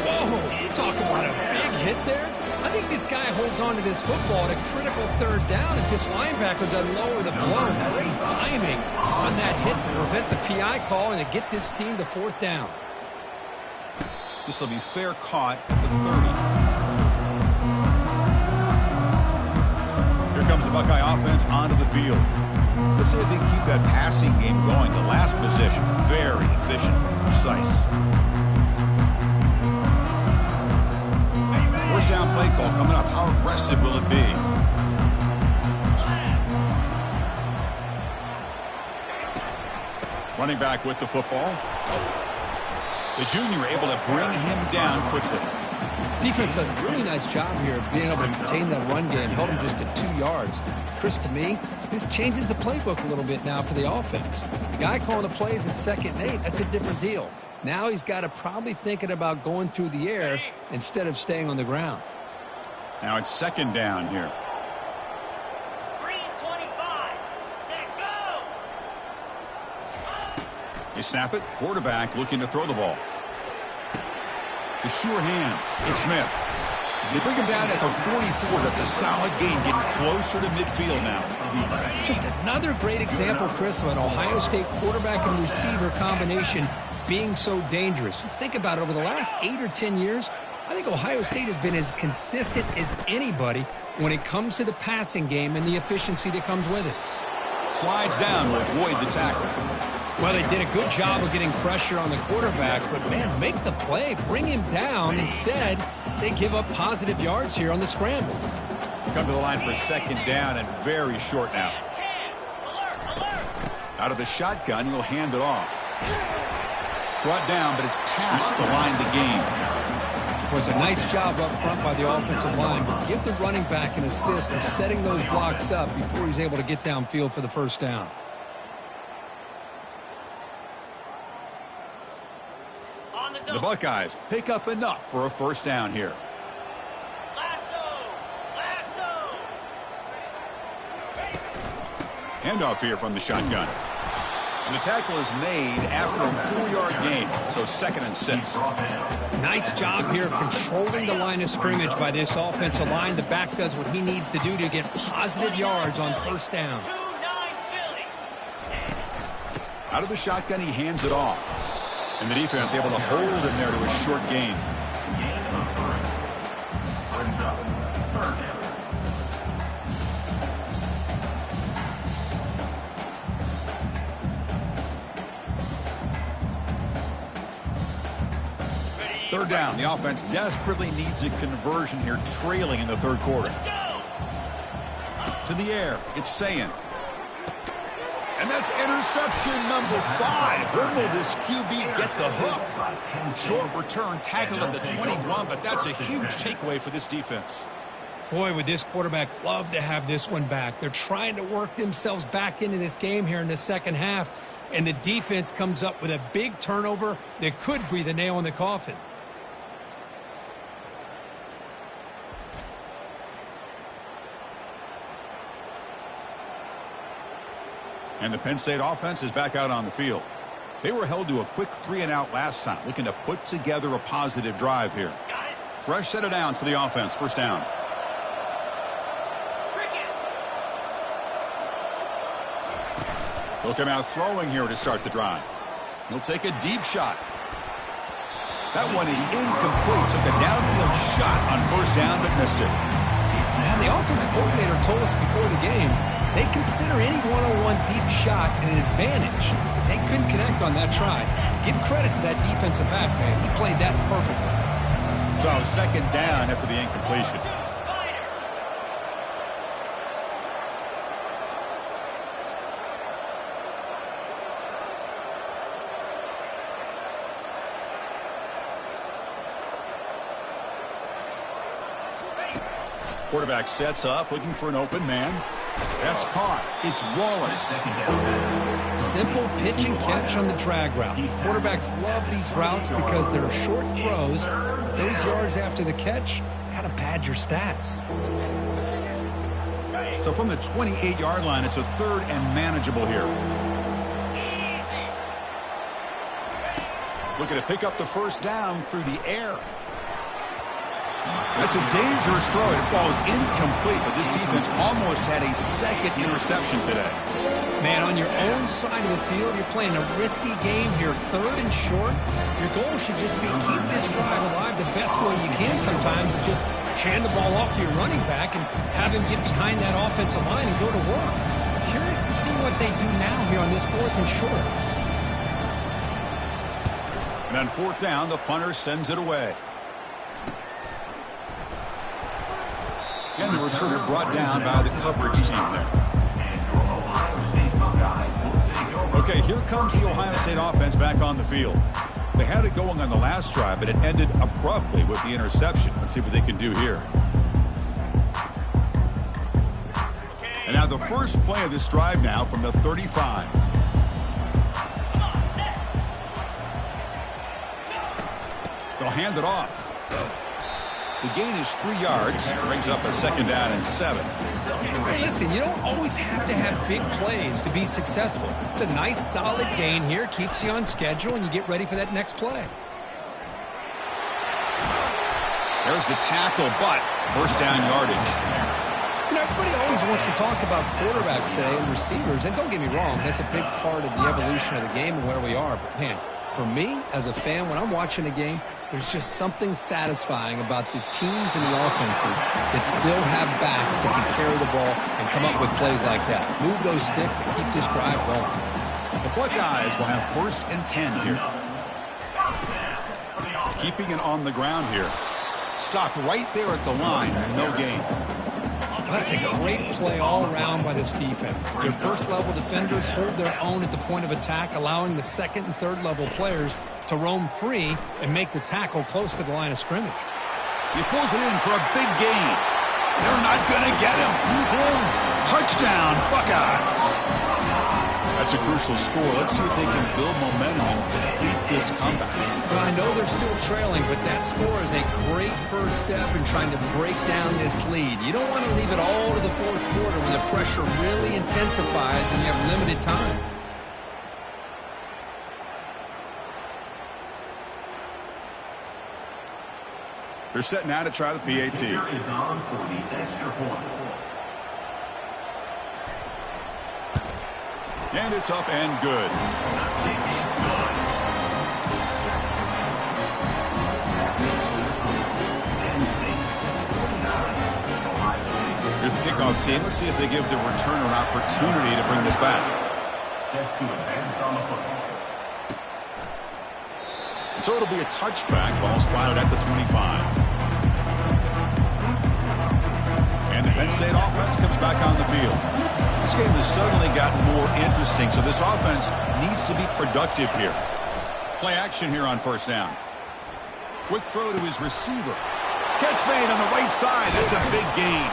D: Whoa, talk about a big hit there. I think this guy holds on to this football at a critical third down if this linebacker doesn't lower the blow. Great timing on that hit to prevent the PI call and to get this team to fourth down.
A: This will be fair caught at the 30. Here comes the Buckeye offense onto the field. Let's see if they can keep that passing game going. The last possession, very efficient, precise. First down play call coming up. How aggressive will it be? Running back with the football. The junior able to bring him down quickly.
D: Defense does a really nice job here of being able to contain that run game. Held him just at 2 yards. Chris, to me, this changes the playbook a little bit now for the offense. The guy calling the plays at 2nd and 8, that's a different deal. Now he's got to probably thinking about going through the air instead of staying on the ground.
A: Now it's second down here.
F: 3:25. Set, go!
A: They snap it. Quarterback looking to throw the ball. The sure hands. It's Smith. They bring him down at the 44. That's a solid gain, getting closer to midfield now.
D: Just another great example, Chris, of an Ohio State quarterback and receiver combination being so dangerous. Think about it. Over the last 8 or 10 years, I think Ohio State has been as consistent as anybody when it comes to the passing game and the efficiency that comes with it.
A: Slides down to avoid the tackle.
D: Well, they did a good job of getting pressure on the quarterback, but, man, make the play. Bring him down. Instead, they give up positive yards here on the scramble.
A: Come to the line for second down and very short now.
F: Alert, alert!
A: Out of the shotgun, he'll hand it off. Brought down, but it's past the line to gain.
D: It was a nice job up front by the offensive line, but give the running back an assist for setting those blocks up before he's able to get downfield for the first down.
A: The Buckeyes pick up enough for a first down here.
F: Lasso! Lasso!
A: Handoff here from the shotgun. And the tackle is made after a 4-yard gain, so 2nd and 6.
D: Nice job here of controlling the line of scrimmage by this offensive line. The back does what he needs to do to get positive yards on first down.
F: 2-9 Philly.
A: Out of the shotgun, he hands it off. And the defense able to hold him there to a short gain.
E: Brings up third down.
A: Third down. The offense desperately needs a conversion here, trailing in the third quarter. To the air. It's Sayin. And that's interception number 5. When will this QB get the hook? Short return, tackled at the 21, but that's a huge takeaway for this defense.
D: Boy, would this quarterback love to have this one back. They're trying to work themselves back into this game here in the second half, and the defense comes up with a big turnover that could be the nail in the coffin.
A: And the Penn State offense is back out on the field. They were held to a quick 3-and-out last time, looking to put together a positive drive here. Fresh set of downs for the offense. First down. He'll come out throwing here to start the drive. He'll take a deep shot. That one is incomplete. Took a downfield shot on first down, but missed it.
D: Now, the offensive coordinator told us before the game they consider any one-on-one deep shot an advantage. They couldn't connect on that try. Give credit to that defensive back, man. He played that perfectly.
A: So second down after the incompletion. Quarterback sets up, looking for an open man. That's caught. It's Wallace.
D: Simple pitch and catch on the drag route. Quarterbacks love these routes because they're short throws. Those yards after the catch kind of pad your stats.
A: So from the 28-yard line, it's a third and manageable here. Looking to pick up the first down through the air. That's a dangerous throw. It falls incomplete, but this defense almost had a second interception today.
D: Man, on your own side of the field, you're playing a risky game here. Third and short. Your goal should just be keep this drive alive the best way you can sometimes. Is just hand the ball off to your running back and have him get behind that offensive line and go to work. Curious to see what they do now here on this fourth and short.
A: And on fourth down, the punter sends it away. And the returner brought down by the coverage team there. Okay, here comes the Ohio State offense back on the field. They had it going on the last drive, but it ended abruptly with the interception. Let's see what they can do here. And now the first play of this drive now from the 35. They'll hand it off. The gain is 3 yards, brings up a second down and 7.
D: Hey, listen, you don't always have to have big plays to be successful. It's a nice, solid gain here, keeps you on schedule, and you get ready for that next play.
A: There's the tackle, but first down yardage.
D: You know, everybody always wants to talk about quarterbacks today and receivers, and don't get me wrong, that's a big part of the evolution of the game and where we are. But, man, for me, as a fan, when I'm watching a game, there's just something satisfying about the teams and the offenses that still have backs that can carry the ball and come up with plays like that. Move those sticks and keep this drive going.
A: The Buckeyes will have first and 10 here. Keeping it on the ground here. Stopped right there at the line. No gain.
D: That's a great play all around by this defense. Your first-level defenders hold their own at the point of attack, allowing the second and third-level players to roam free and make the tackle close to the line of scrimmage.
A: He pulls it in for a big gain. They're not going to get him. He's in. Touchdown, Buckeyes. That's a crucial score. Let's see if they can build momentum and complete this comeback.
D: Well, I know they're still trailing, but that score is a great first step in trying to break down this lead. You don't want to leave it all to the fourth quarter when the pressure really intensifies and you have limited time.
A: They're set now to try the PAT.
E: Is on for the extra point.
A: And it's up and good. Here's the kickoff team. Let's see if they give the returner an opportunity to bring this back.
E: Set to advance on the football.
A: And so it'll be a touchback. Ball spotted at the 25. And the Penn State offense comes back on the field. This game has suddenly gotten more interesting, so this offense needs to be productive here. Play action here on first down. Quick throw to his receiver. Catch made on the right side. That's a big gain.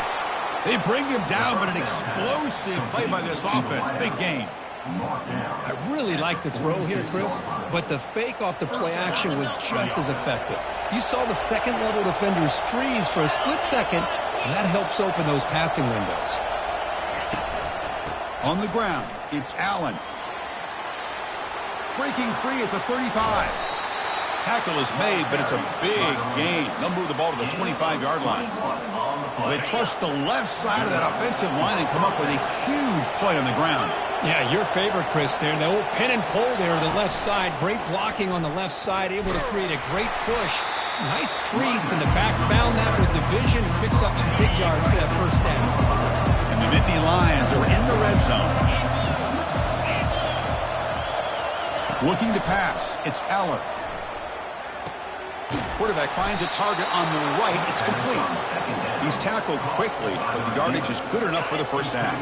A: They bring him down, but an explosive play by this offense. Big gain.
D: I really like the throw here, Chris, but the fake off the play action was just as effective. You saw the second-level defenders freeze for a split second, and that helps open those passing windows.
A: On the ground, it's Allen. Breaking free at the 35. Tackle is made, but it's a big gain. They'll move the ball to the 25-yard line. They trust the left side of that offensive line and come up with a huge play on the ground.
D: Yeah, your favorite, Chris, there. The old pin and pull there to the left side. Great blocking on the left side, able to create a great push. Nice crease, and the back found that with the vision and picks up some big yards for that first down.
A: And the Nittany Lions are in the red zone. Looking to pass. It's Aller. Quarterback finds a target on the right. It's complete. He's tackled quickly, but the yardage is good enough for the first half.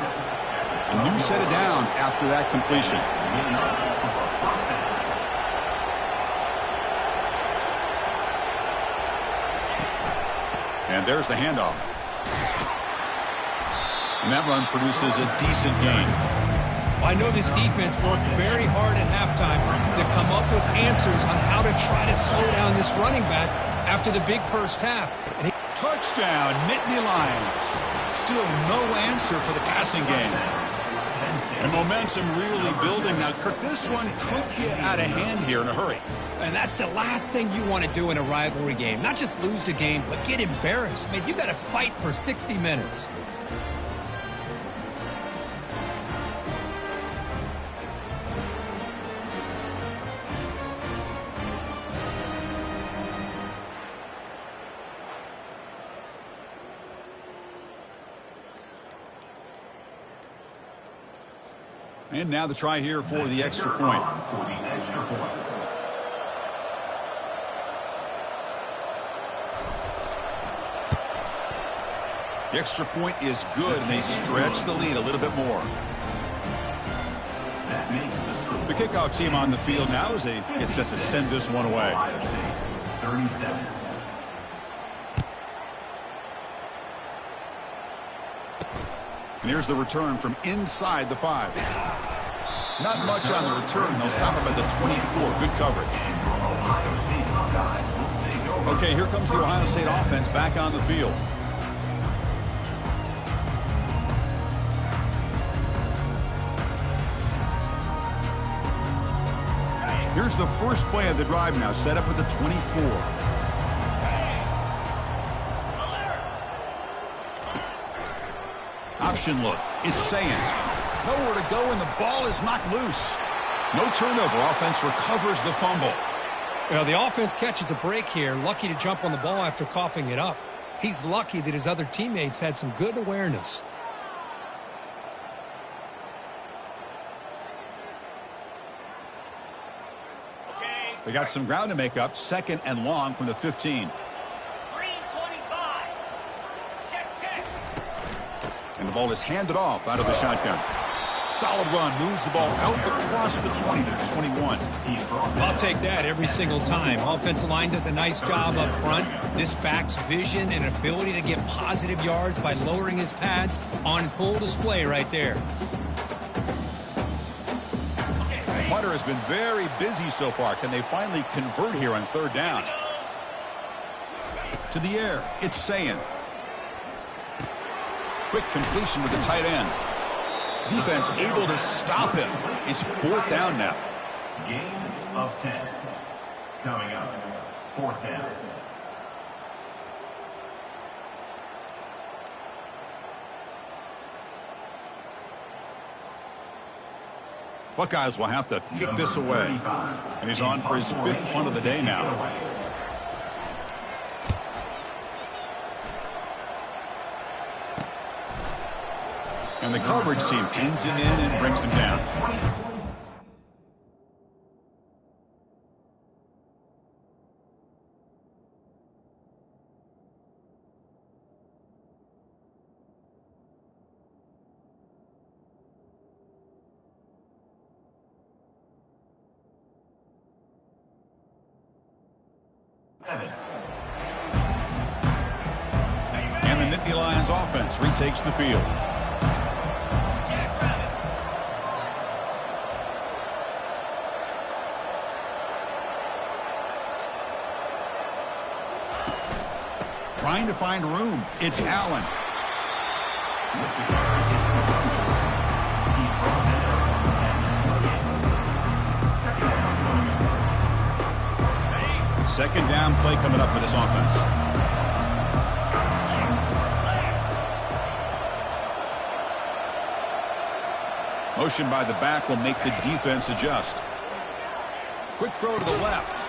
A: A new set of downs after that completion. And there's the handoff. And that run produces a decent gain.
D: I know this defense worked very hard at halftime to come up with answers on how to try to slow down this running back after the big first half. And
A: touchdown, Nittany Lions. Still no answer for the passing game.
B: And momentum really building. Now, Kirk, this one could get out of hand here in a hurry.
D: And that's the last thing you want to do in a rivalry game. Not just lose the game, but get embarrassed. Man, you got to fight for 60 minutes.
A: And now the try here for the extra point. The extra point is good, and they stretch the lead a little bit more. The kickoff team on the field now as they get set to send this one away.
E: 37.
A: And here's the return from inside the 5. Not much on the return. They'll stop him at the 24. Good coverage. Okay, here comes the Ohio State offense back on the field. Here's the first play of the drive now, set up at the 24. Option look. It's saying nowhere to go, and the ball is knocked loose. No turnover. Offense recovers the fumble.
D: Well, the offense catches a break here. Lucky to jump on the ball after coughing it up. He's lucky that his other teammates had some good awareness.
A: They got some ground to make up. 2nd and long from the 15. And the ball is handed off out of the shotgun. Solid run. Moves the ball out across the 20 to the 21.
D: I'll take that every single time. Offensive line does a nice job up front. This back's vision and ability to get positive yards by lowering his pads on full display right there.
A: Hunter has been very busy so far. Can they finally convert here on 3rd down? To the air. It's Sayin. Quick completion to the tight end. Defense able to stop him. It's 4th down now.
E: Gain of 10. Coming up, 4th down.
A: Buckeyes will have to kick this away. And he's on for his 5th punt of the day now. And the coverage team pins him in and brings him down. And the Nittany Lions offense retakes the field. Trying to find room. It's Allen. Second down play coming up for this offense. Motion by the back will make the defense adjust. Quick throw to the left.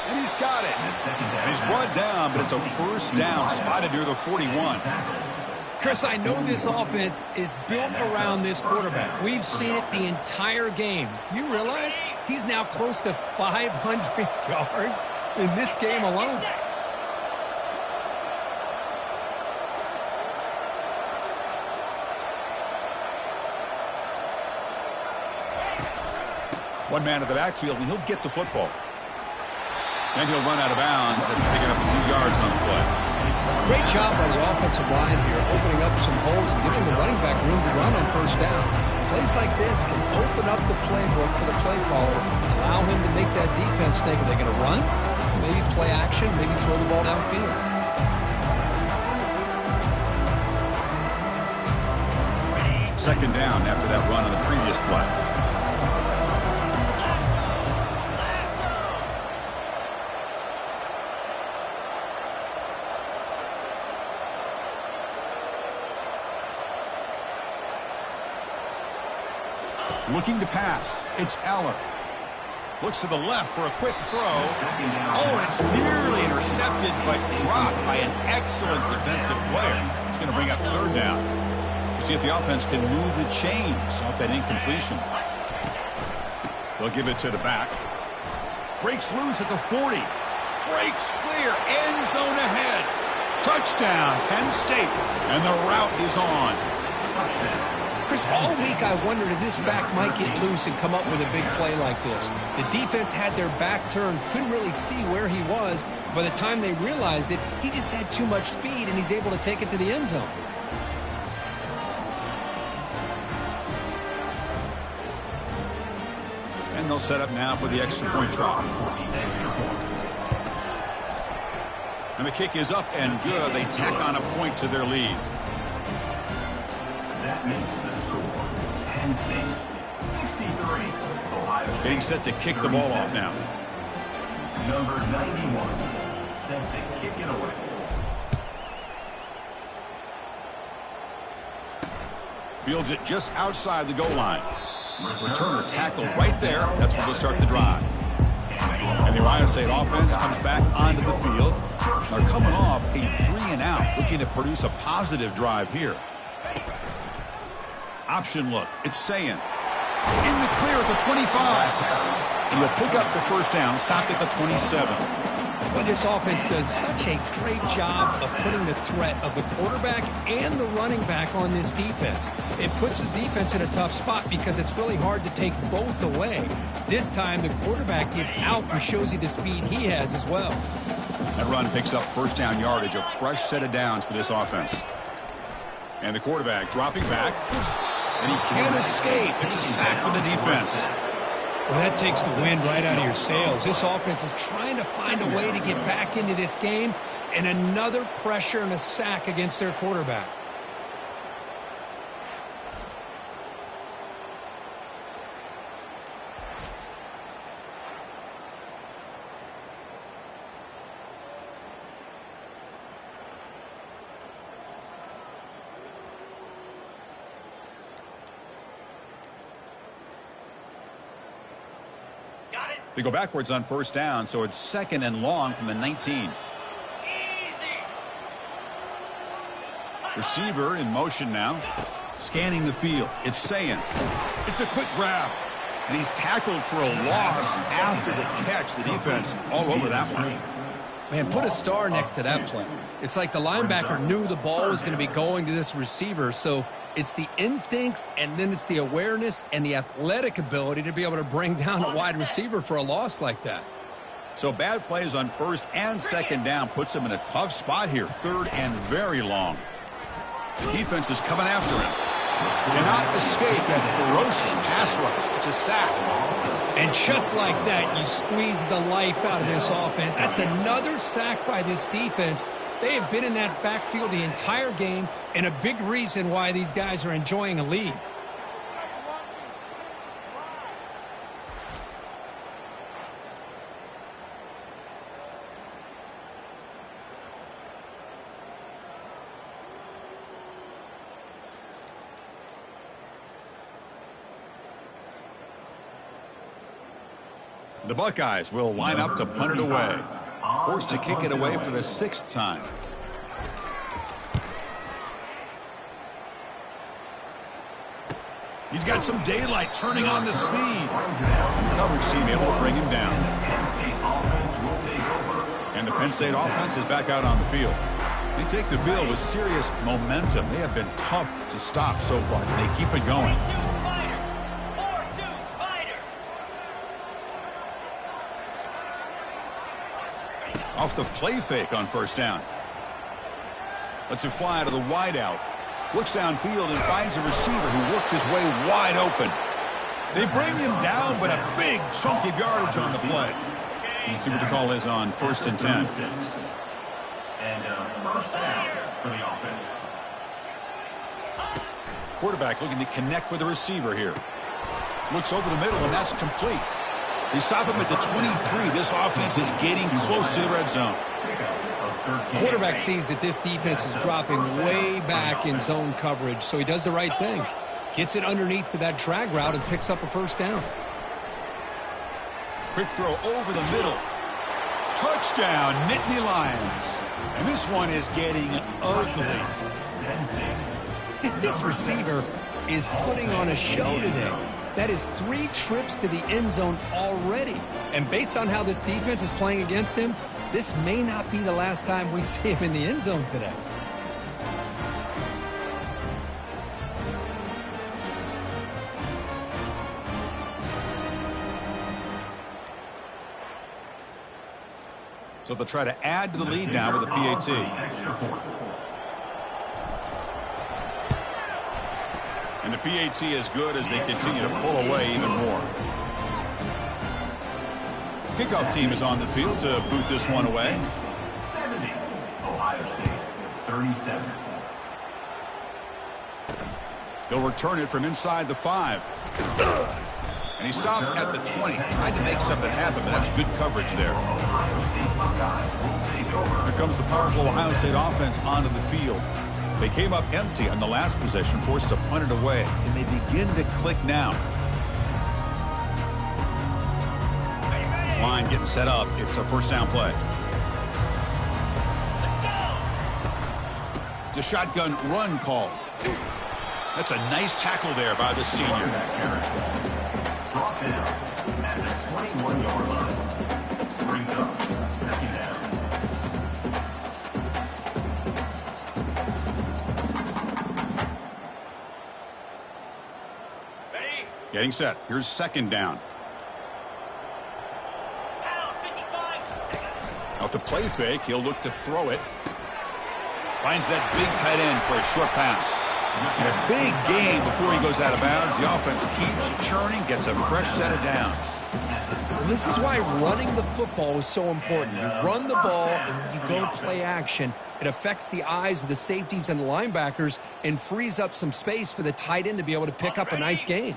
A: And he's got it. And he's brought down, but it's a 1st down, spotted near the 41.
D: Chris, I know this offense is built around this quarterback. We've seen it the entire game. Do you realize he's now close to 500 yards in this game alone?
A: One man in the backfield, and he'll get the football. And he'll run out of bounds and picking up a few yards on the play.
D: Great job by the offensive line here, opening up some holes and giving the running back room to run on first down. Plays like this can open up the playbook for the play caller, allow him to make that defense think, are they going to run? Maybe play action, maybe throw the ball downfield.
A: Second down after that run on the previous play. Looking to pass. It's Eller. Looks to the left for a quick throw. Oh, and it's nearly intercepted, but dropped by an excellent defensive player. It's going to bring up third down. See if the offense can move the chains off that incompletion. They'll give it to the back. Breaks loose at the 40. Breaks clear. End zone ahead. Touchdown, Penn State. And the route is on.
D: Chris, all week I wondered if this back might get loose and come up with a big play like this. The defense had their back turned, couldn't really see where he was. By the time they realized it, he just had too much speed, and he's able to take it to the end zone.
A: And they'll set up now for the extra point try. And the kick is up and good. They tack on a point to their lead.
E: That makes the score Penn State 63. Ohio State.
A: Getting set to kick the ball off now.
E: Number 91 set to kick it away.
A: Fields it just outside the goal line. Returner tackled right there. That's where they'll start the drive. And the Ohio State offense comes back onto the field. They're coming off a 3-and-out, looking to produce a positive drive here. Option look. It's Sayin. In the clear at the 25. And he'll pick up the first down, stopped at the 27.
D: Well, this offense does such a great job of putting the threat of the quarterback and the running back on this defense. It puts the defense in a tough spot because it's really hard to take both away. This time, the quarterback gets out and shows you the speed he has as well.
A: That run picks up first down yardage, a fresh set of downs for this offense. And the quarterback dropping back. And he can't escape. It's a sack for the defense.
D: Well, that takes the wind right out of your sails. This offense is trying to find a way to get back into this game, and another pressure and a sack against their quarterback.
A: They go backwards on first down, so it's second and long from the 19. Receiver in motion now. Scanning the field. It's Sayin. It's a quick grab. And he's tackled for a loss after the catch. The defense all over that one.
D: Man, put a star next to that play. It's like the linebacker knew the ball was going to be going to this receiver, so it's the instincts, and then it's the awareness and the athletic ability to be able to bring down a wide receiver for a loss like that.
A: So bad plays on first and second down puts him in a tough spot here. Third and very long. The defense is coming after him. Cannot escape that ferocious pass rush. It's a sack.
D: And just like that, you squeeze the life out of this offense. That's another sack by this defense. They have been in that backfield the entire game, and a big reason why these guys are enjoying a lead.
A: The Buckeyes will line up to punt it away. Forced to kick it away for the 6th time. He's got some daylight turning on the speed. And the coverage team able to bring him down. And the Penn State offense is back out on the field. They take the field with serious momentum. They have been tough to stop so far. They keep it going.
F: 4-2 Spider.
A: Off the play fake on first down. Lets it fly to the wideout. Looks downfield and finds a receiver who worked his way wide open. They bring him down, but a big chunk of yardage on the play. Let's see what the call is on 1st and 10.
E: And first down for the offense.
A: Quarterback looking to connect with the receiver here. Looks over the middle, and that's complete. They stop him at the 23. This offense is getting close to the red zone.
D: Quarterback sees that this defense is dropping way back in zone coverage, so he does the right thing. Gets it underneath to that drag route and picks up a first down.
A: Quick throw over the middle. Touchdown, Nittany Lions. And this one is getting ugly.
D: This receiver is putting on a show today. That is 3 trips to the end zone already. And based on how this defense is playing against him, this may not be the last time we see him in the end zone today.
A: So they'll try to add to the lead now with a PAT. And the PAT is good as they continue to pull away even more. Kickoff team is on the field to boot this one away.
E: 70. Ohio State, 37.
A: He'll return it from inside the 5. And he stopped at the 20. Tried to make something happen, but that's good coverage there. Here comes the powerful Ohio State offense onto the field. They came up empty on the last possession, forced to punt it away, and they begin to click now. This line getting set up. It's a first down play. It's a shotgun run call. That's a nice tackle there by the senior.
E: Brought down at the 21-yard line. Brings up second down.
F: Ready?
A: Getting set. Here's second down.
F: Down 55.
A: Off the play fake, he'll look to throw it. Finds that big tight end for a short pass. And a big gain before he goes out of bounds. The offense keeps churning, gets a fresh set of downs.
D: Well, this is why running the football is so important. You run the ball and then you go play action. It affects the eyes of the safeties and the linebackers and frees up some space for the tight end to be able to pick up a nice gain.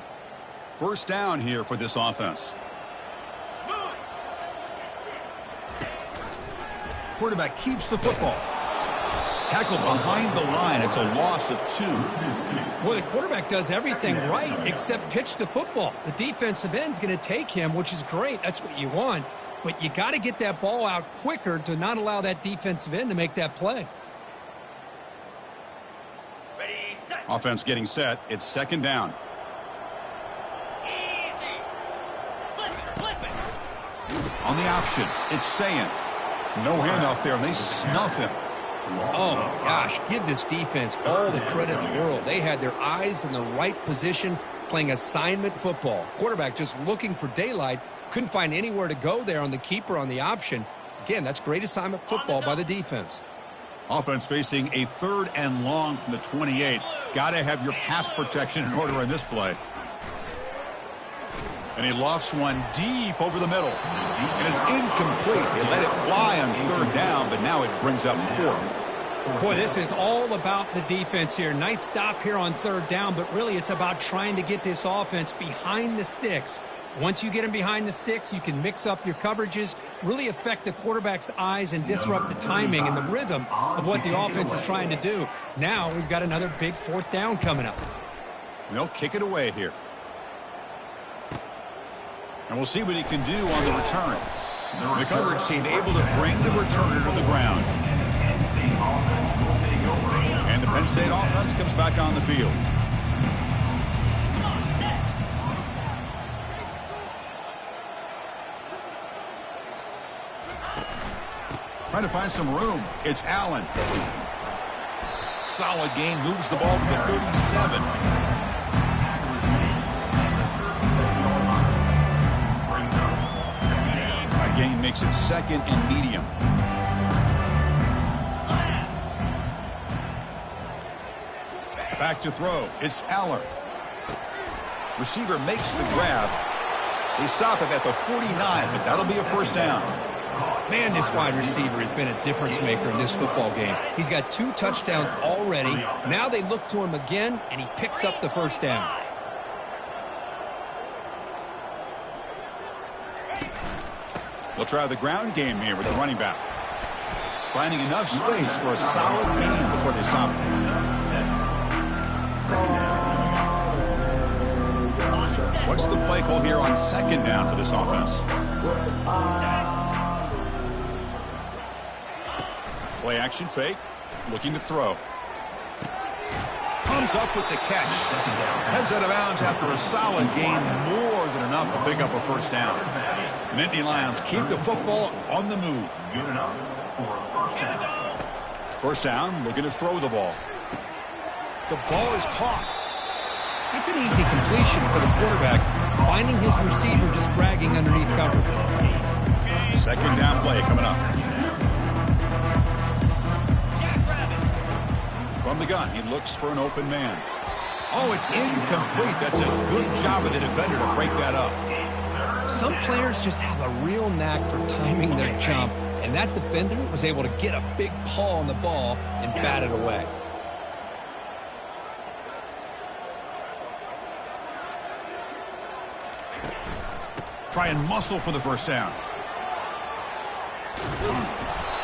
A: First down here for this offense. Quarterback keeps the football. Tackled behind the line. It's a loss of 2.
D: Well, the quarterback does everything right except pitch the football. The defensive end's going to take him, which is great. That's what you want. But you got to get that ball out quicker to not allow that defensive end to make that play.
F: Ready, set.
A: Offense getting set. It's second down.
F: Easy. Flip it.
A: On the option, it's saying no handoff there, and they snuff him.
D: Oh, gosh, give this defense all the credit in the world. They had their eyes in the right position playing assignment football. Quarterback just looking for daylight. Couldn't find anywhere to go there on the keeper on the option. Again, that's great assignment football by the defense.
A: Offense facing a 3rd and long from the 28. Got to have your pass protection in order in this play. And he lofts one deep over the middle. And it's incomplete. They let it fly on 3rd down, but now it brings up 4th.
D: Boy, this is all about the defense here. Nice stop here on 3rd down, but really it's about trying to get this offense behind the sticks. Once you get them behind the sticks, you can mix up your coverages, really affect the quarterback's eyes and disrupt the timing and the rhythm of what the offense is trying to do. Now we've got another big 4th down coming up.
A: They'll kick it away here. And we'll see what he can do on the return. The coverage team able to bring the returner to the ground. And the Penn State offense comes back on the field. Trying to find some room. It's Allen. Solid gain. Moves the ball to the 37. A gain makes it second and medium. Back to throw. It's Aller. Receiver makes the grab. They stop him at the 49, but that'll be a first down.
D: Man, this wide receiver has been a difference maker in this football game. He's got 2 touchdowns already. Now they look to him again, and he picks up the first down.
A: They'll try the ground game here with the running back. Finding enough space for a solid gain before they stop him. What's the play call here on second down for this offense? Play action fake. Looking to throw. Comes up with the catch. Heads out of bounds after a solid gain. More than enough to pick up a first down. The Nittany Lions keep the football on the move. First down. Looking to throw the ball. The ball is caught.
D: It's an easy completion for the quarterback, finding his receiver just dragging underneath cover.
A: Second down play coming up. From the gun, he looks for an open man. Oh, it's incomplete. That's a good job of the defender to break that up.
D: Some players just have a real knack for timing their jump, and that defender was able to get a big paw on the ball and bat it away.
A: Try and muscle for the first down.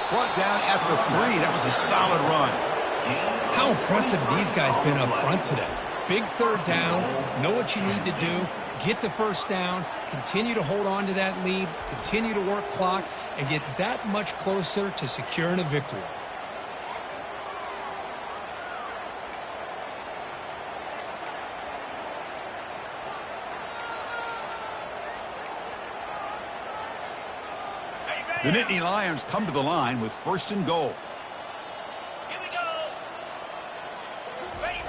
A: Brought down at the 3. That was a solid run.
D: How impressive these guys been up front today. Big third down, know what you need to do, get the first down, continue to hold on to that lead, continue to work clock, and get that much closer to securing a victory.
A: The Nittany Lions come to the line with first and goal.
F: Here we go. Ready.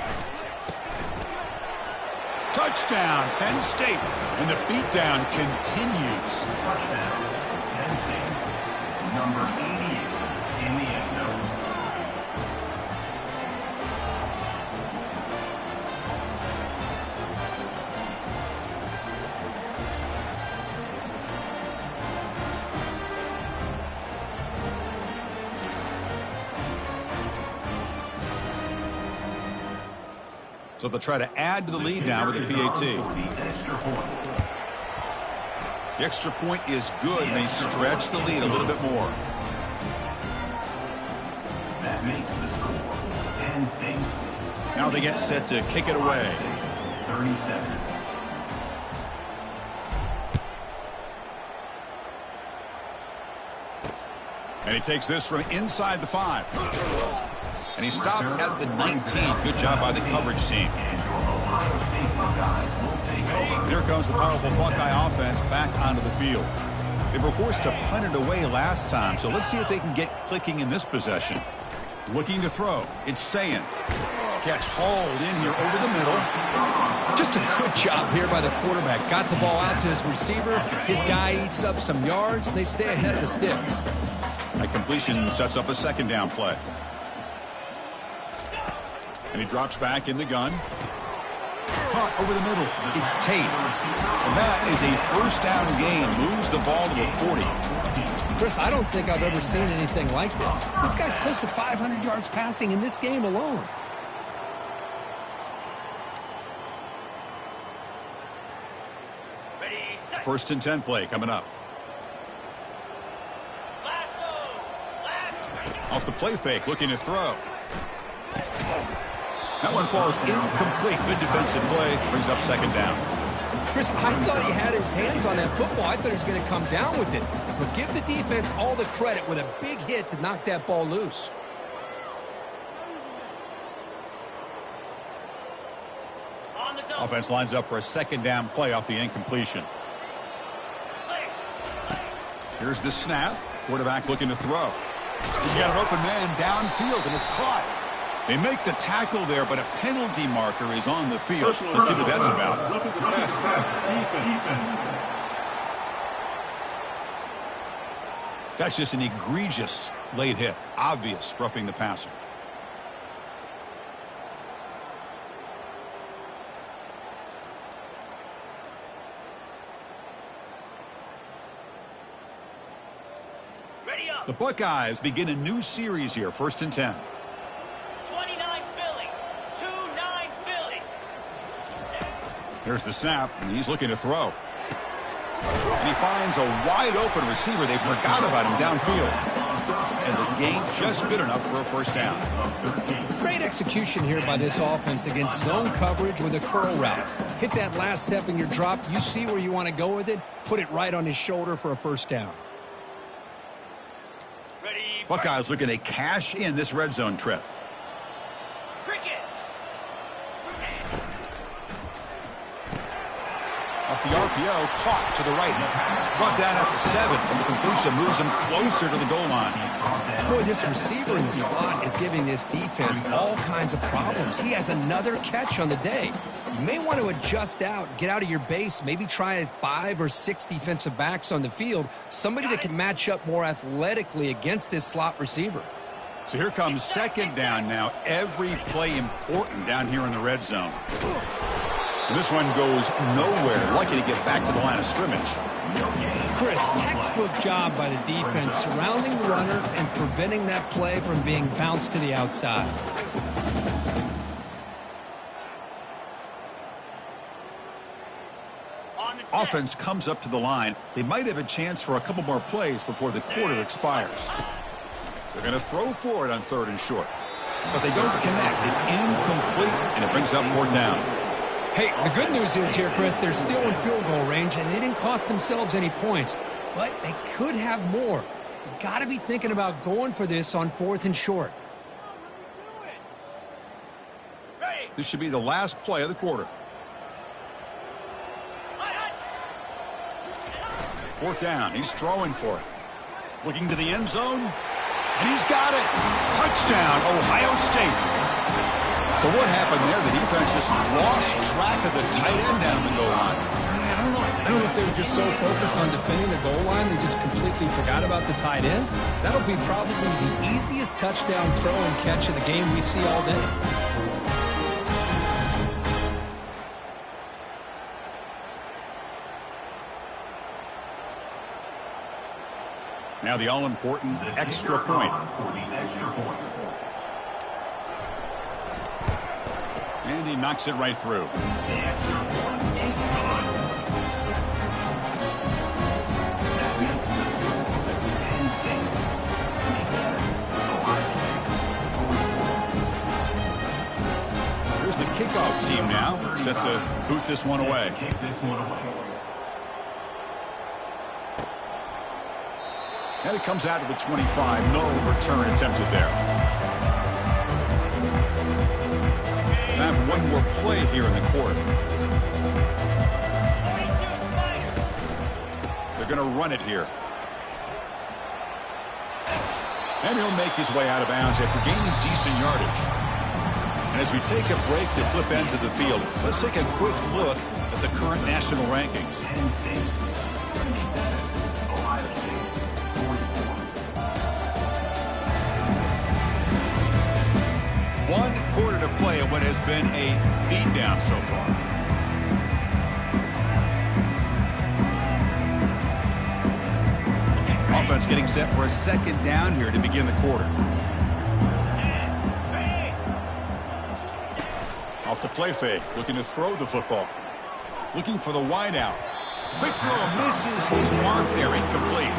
A: Touchdown, Penn State. And the beatdown continues.
E: Touchdown, Penn State. Number 88 in the end zone.
A: So they'll try to add to the lead now with a PAT. The extra point is good, and they stretch the lead a little bit more.
E: That makes the score. Penn State.
A: Now they get set to kick it away.
E: 37.
A: And he takes this from inside the 5. And he stopped at the 19. Good job by the coverage team. Here comes the powerful Buckeye offense back onto the field. They were forced to punt it away last time, so let's see if they can get clicking in this possession. Looking to throw. It's Sayin. Catch hauled in here over the middle.
D: Just a good job here by the quarterback. Got the ball out to his receiver. His guy eats up some yards. They stay ahead of the sticks.
A: A completion sets up a second down play. And he drops back in the gun. Caught over the middle. It's Tate. And that is a first down gain. Moves the ball to the 40.
D: Chris, I don't think I've ever seen anything like this. This guy's close to 500 yards passing in this game alone.
F: Ready, set.
A: First and 10 play coming up.
F: Lasso.
A: Off the play fake, looking to throw. That one falls incomplete. Good defensive play. Brings up second down.
D: Chris, I thought he had his hands on that football. I thought he was going to come down with it. But give the defense all the credit with a big hit to knock that ball loose.
F: On the double.
A: Offense lines up for a second down play off the incompletion.
F: Play.
A: Here's the snap. Quarterback looking to throw. He's got an open man downfield, and it's caught. They make the tackle there, but a penalty marker is on the field. Let's see what that's about. That's just an egregious late hit. Obvious roughing the passer.
F: Ready up.
A: The Buckeyes begin a new series here, 1st and 10.
F: 29 Philly. 2-9 Philly.
A: Here's the snap, and he's looking to throw. And he finds a wide-open receiver. They forgot about him downfield. And the gain just good enough for a first down.
D: Great execution here by this offense against zone coverage with a curl route. Hit that last step in your drop. You see where you want to go with it. Put it right on his shoulder for a first down.
F: Ready.
A: Buckeyes looking to cash in this red zone trip.
F: Cricket.
A: Off the RPO, caught to the right. Brought down at the 7, and the completion moves him closer to the goal line.
D: Boy, this receiver in the slot is giving this defense all kinds of problems. He has another catch on the day. You may want to adjust out, get out of your base, maybe try 5 or 6 defensive backs on the field, somebody that can match up more athletically against this slot receiver.
A: So here comes 2nd down now. Every play important down here in the red zone. And this one goes nowhere. Lucky to get back to the line of scrimmage.
D: Chris, textbook job by the defense surrounding the runner and preventing that play from being bounced to the outside.
A: Offense comes up to the line. They might have a chance for a couple more plays before the quarter expires. They're going to throw for it on 3rd and short. But they don't connect. It's incomplete, and it brings up 4th down.
D: Hey, the good news is here, Chris, they're still in field goal range, and they didn't cost themselves any points. But they could have more. You got to be thinking about going for this on 4th and short.
A: This should be the last play of the quarter. 4th down. He's throwing for it. Looking to the end zone. And he's got it. Touchdown, Ohio State. So what happened there? The defense just lost track of the tight end down the goal line.
D: I don't know if they were just so focused on defending the goal line they just completely forgot about the tight end. That'll be probably the easiest touchdown throw and catch of the game we see all day.
A: Now the all-important extra point. And he knocks it right through. Here's the kickoff team now, set to boot this one away. And it comes out to the 25. No return attempted there. Time for one more play here in the quarter. They're going to run it here. And he'll make his way out of bounds after gaining decent yardage. And as we take a break to flip ends of the field, let's take a quick look at the current national rankings. One quarter to play at what has been a beatdown so far. Offense getting set for a 2nd down here to begin the quarter. Off the play fake, looking to throw the football. Looking for the wide out. Quick throw, misses his mark there, incomplete.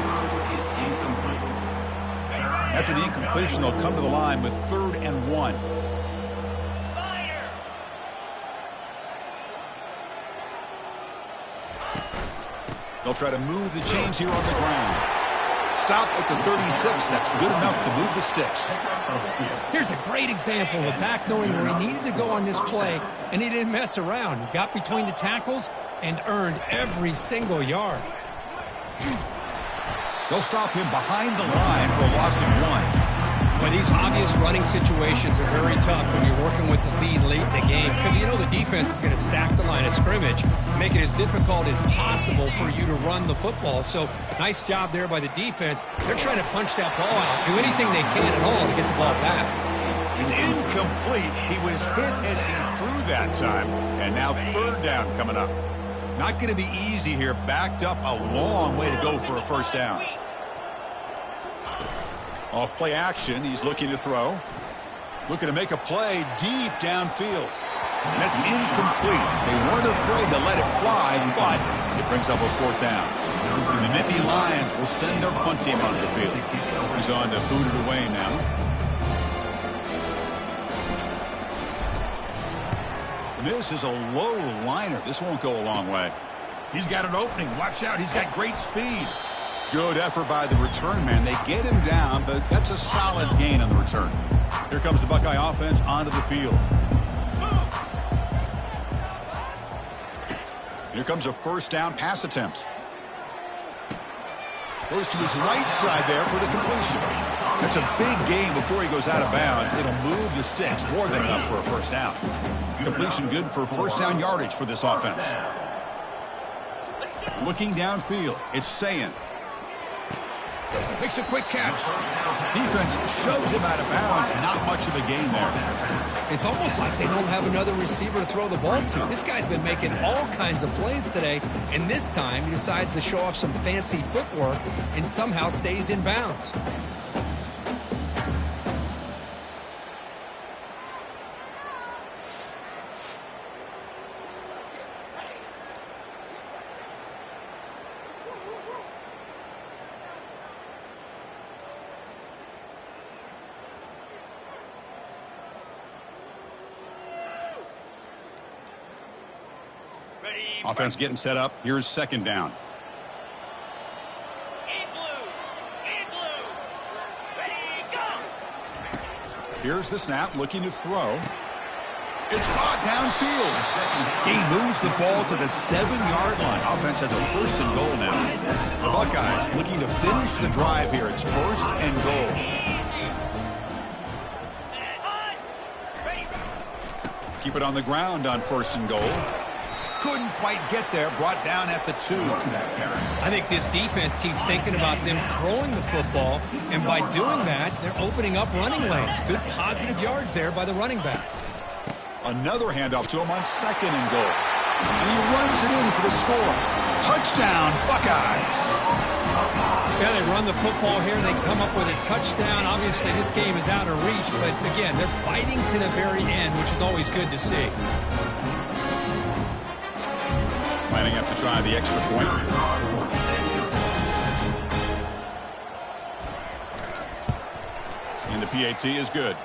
A: After the incompletion, they'll come to the line with 3rd and 1. They'll try to move the chains here on the ground. Stop at the 36. That's good enough to move the sticks.
D: Here's a great example of a back knowing where he needed to go on this play, and he didn't mess around. He got between the tackles and earned every single yard.
A: They'll stop him behind the line for a loss of 1.
D: Well, these obvious running situations are very tough when you're working with the lead late in the game because you know the defense is going to stack the line of scrimmage, make it as difficult as possible for you to run the football. So nice job there by the defense. They're trying to punch that ball out, do anything they can at all to get the ball back.
A: It's incomplete. He was hit as he threw that time, and now third down coming up. Not going to be easy here. Backed up a long way to go for a first down. Off play action, he's looking to throw. Looking to make a play deep downfield. And that's incomplete. They weren't afraid to let it fly, but it brings up a fourth down. And the Nittany Lions will send their punt team onto the field. He's on to boot it away now. And this is a low liner. This won't go a long way. He's got an opening. Watch out. He's got great speed. Good effort by the return man. They get him down, but that's a solid gain on the return. Here comes the Buckeye offense onto the field. Here comes a first down pass attempt. Goes to his right side there for the completion. That's a big gain before he goes out of bounds. It'll move the sticks, more than enough for a first down. Completion good for first down yardage for this offense. Looking downfield, it's Sayin. Makes a quick catch. Defense shoves him out of bounds. Not much of a gain there.
D: It's almost like they don't have another receiver to throw the ball to. This guy's been making all kinds of plays today, and this time he decides to show off some fancy footwork and somehow stays in bounds.
A: Offense getting set up. Here's second down.
F: In blue, ready, go!
A: Here's the snap, looking to throw. It's caught downfield. He moves the ball to the 7-yard line. Offense has a first and goal now. The Buckeyes looking to finish the drive here. It's first and goal. Keep it on the ground on first and goal. Couldn't quite get there, brought down at the 2.
D: I think this defense keeps thinking about them throwing the football, and by doing that, they're opening up running lanes. Good positive yards there by the running back.
A: Another handoff to him on second and goal. And he runs it in for the score. Touchdown, Buckeyes.
D: Yeah, they run the football here. They come up with a touchdown. Obviously, this game is out of reach, but again, they're fighting to the very end, which is always good to see.
A: Might have to try the extra point. And the PAT is good.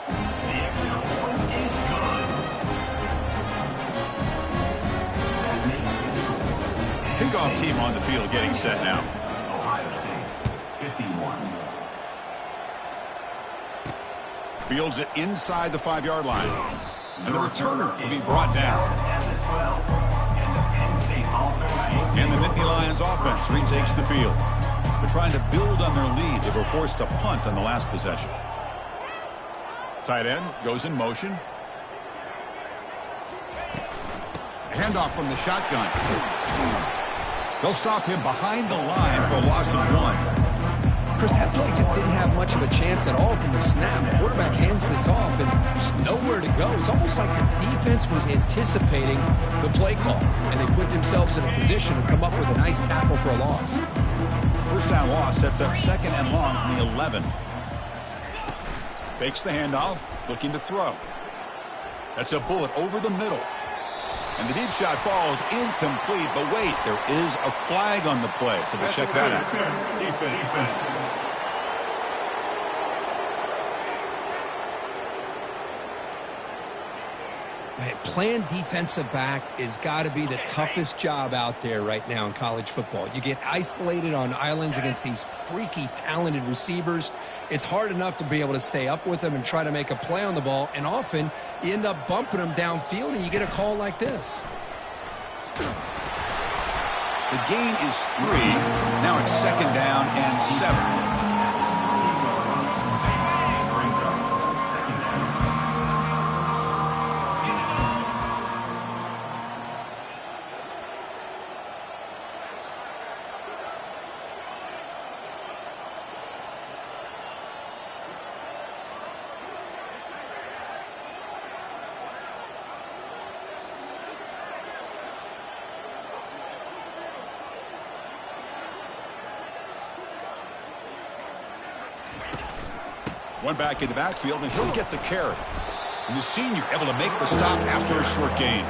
A: Kickoff team on the field getting set now.
E: Ohio State, 51.
A: Fields it inside the 5-yard line. And the returner will be brought down. And the Nittany Lions offense retakes the field. They're trying to build on their lead. They were forced to punt on the last possession. Tight end goes in motion. Handoff from the shotgun. They'll stop him behind the line for a loss of 1.
C: Chris, that play just didn't have much of a chance at all from the snap. The quarterback hands this off, and there's nowhere to go. It's almost like the defense was anticipating the play call, and they put themselves in a position to come up with a nice tackle for a loss.
A: First down loss sets up second and long from the 11. Fakes the handoff, looking to throw. That's a bullet over the middle. And the deep shot falls incomplete, but wait, there is a flag on the play, so we'll check that out.
E: Defense.
D: Man, playing defensive back has got to be the toughest job out there right now in college football. You get isolated on islands against these freaky, talented receivers. It's hard enough to be able to stay up with them and try to make a play on the ball, and often you end up bumping them downfield and you get a call like this.
A: The gain is 3. Now it's 2nd down and 7. One back in the backfield, and he'll get the carry. And the senior able to make the stop after a short gain.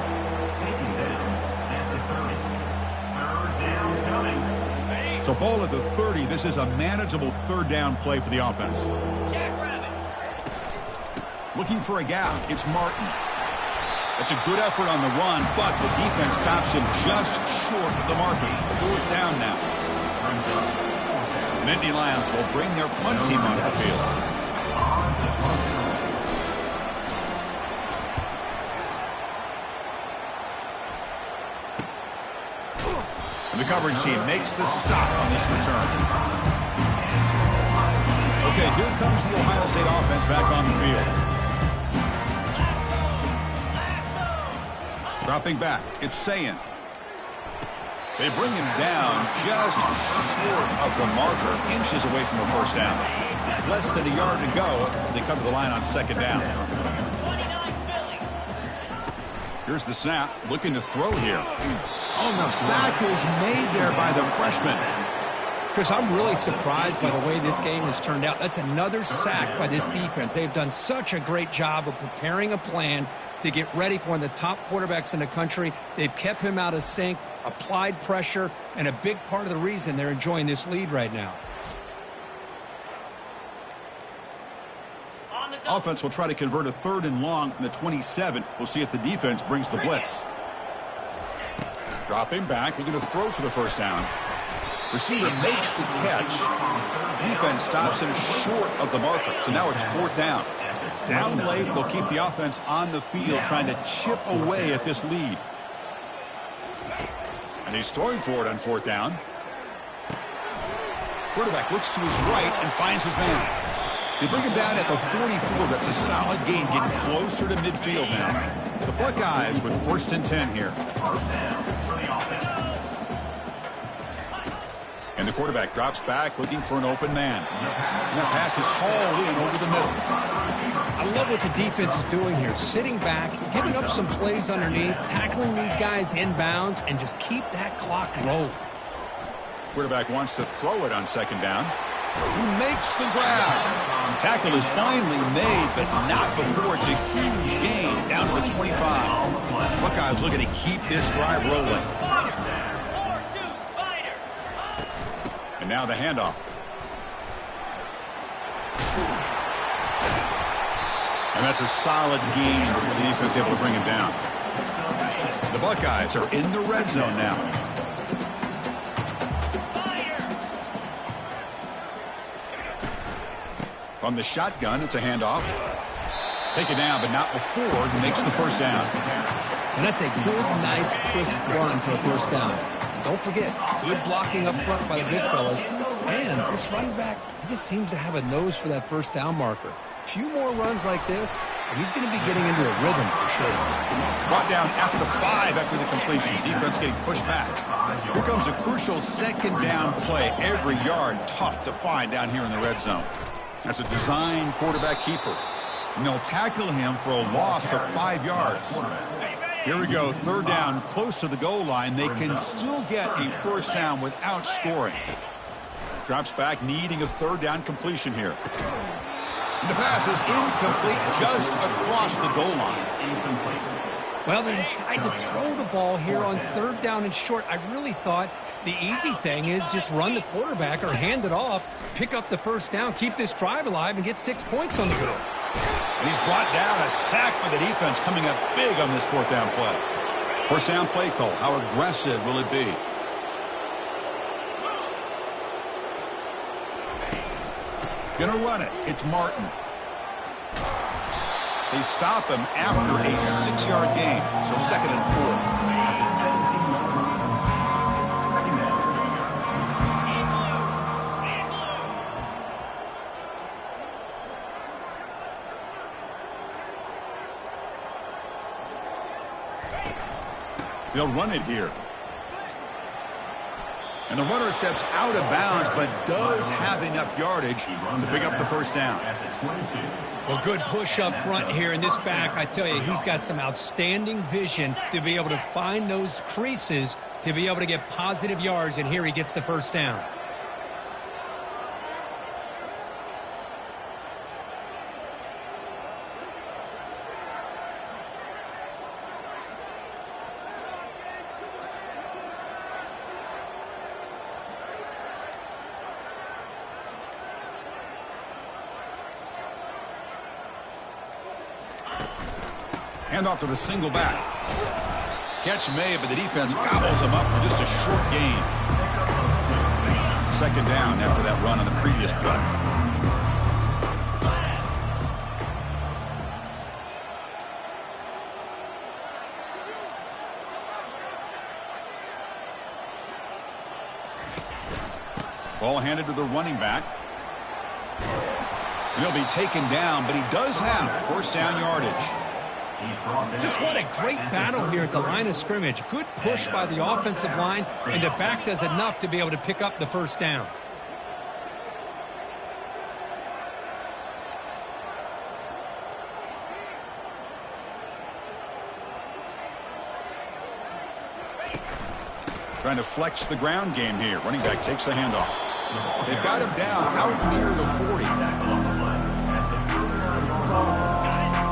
A: So ball at the 30. This is a manageable 3rd down play for the offense. Looking for a gap. It's Martin. That's a good effort on the run, but the defense stops him just short of the marker. 4th down now. Nittany Lions will bring their punt team onto the field. And the coverage team makes the stop on this return. Okay, here comes the Ohio State offense back on the field. Dropping back, it's Sayin. They bring him down just short of the marker, inches away from a 1st down. Less than a yard to go as they come to the line on 2nd down. Here's the snap, looking to throw here. Oh, the sack is made there by the freshman.
D: Chris, I'm really surprised by the way this game has turned out. That's another sack by this defense. They've done such a great job of preparing a plan to get ready for one of the top quarterbacks in the country. They've kept him out of sync, applied pressure, and a big part of the reason they're enjoying this lead right now.
A: Offense will try to convert a 3rd and long from the 27. We'll see if the defense brings the blitz. Dropping back, looking to throw for the 1st down. Receiver makes the catch. Defense stops him short of the marker. So now it's 4th down. Down late, they'll keep the offense on the field trying to chip away at this lead. And he's throwing for it on 4th down. Quarterback looks to his right and finds his man. They bring him down at the 44. That's a solid gain, getting closer to midfield now. The Buckeyes with 1st and 10 here. And the quarterback drops back, looking for an open man. And that pass is hauled in over the middle.
D: I love what the defense is doing here. Sitting back, giving up some plays underneath, tackling these guys inbounds, and just keep that clock rolling.
A: Quarterback wants to throw it on 2nd down. Who makes the grab? Tackle is finally made, but not before it's a huge gain down to the 25. Buckeyes looking to keep this drive rolling. And now the handoff. And that's a solid gain for the defense able to bring him down. The Buckeyes are in the red zone now. From the shotgun, it's a handoff. Take it down, but not before he makes the 1st down.
D: And that's a good, nice, crisp run for a 1st down. Don't forget, good blocking up front by the big fellas. And this running back, he just seems to have a nose for that 1st down marker. A few more runs like this, and he's going to be getting into a rhythm for sure.
A: Brought down at the 5 after the completion. Defense getting pushed back. Here comes a crucial 2nd down play. Every yard tough to find down here in the red zone. That's a design quarterback keeper. And they'll tackle him for a loss of 5 yards. Here we go, 3rd down, close to the goal line. They can still get a 1st down without scoring. Drops back, needing a 3rd down completion here. And the pass is incomplete just across the goal line.
D: Well, they decide to throw the ball here on 3rd down and short. I really thought the easy thing is just run the quarterback or hand it off, pick up the 1st down, keep this drive alive, and get 6 points on the board.
A: And he's brought down, a sack by the defense coming up big on this 4th down play. 1st down play call. How aggressive will it be? Gonna run it. It's Martin. They stop him after a 6-yard gain. So 2nd and 4. They'll run it here. And the runner steps out of bounds, but does have enough yardage to pick up the first down.
D: Well, good push up front here in this back. I tell you, he's got some outstanding vision to be able to find those creases to be able to get positive yards, and here he gets the first down.
A: Hand off to the single back. Catch made, but the defense gobbles him up for just a short gain. Second down after that run on the previous play. Ball handed to the running back. And he'll be taken down, but he does have first down yardage.
D: Just what a great battle here at the line of scrimmage. Good push by the offensive line, and the back does enough to be able to pick up the first down.
A: Trying to flex the ground game here. Running back takes the handoff. They've got him down out near the 40.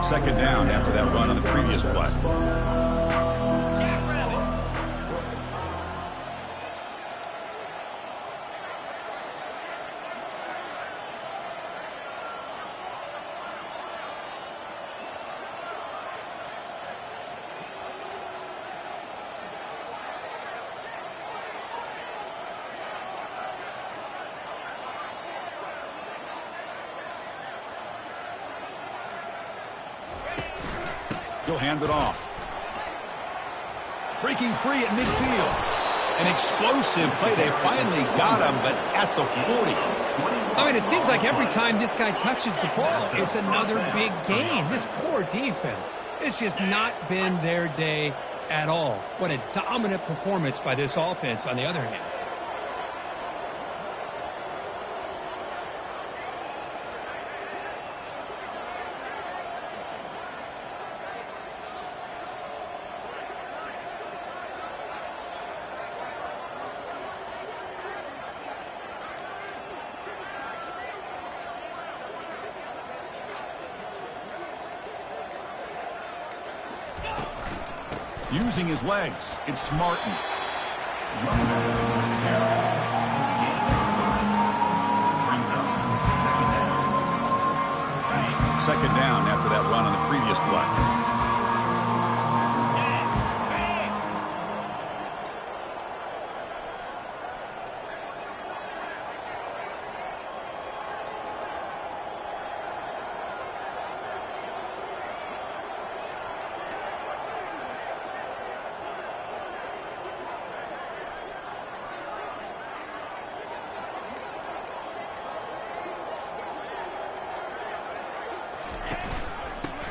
A: Second down after that run on the previous play. He'll hand it off. Breaking free at midfield. An explosive play. They finally got him, but at the 40.
D: I mean, it seems like every time this guy touches the ball, it's another big gain. This poor defense, it's just not been their day at all. What a dominant performance by this offense on the other hand.
A: Using his legs, it's Martin. Second down after that run on the previous play.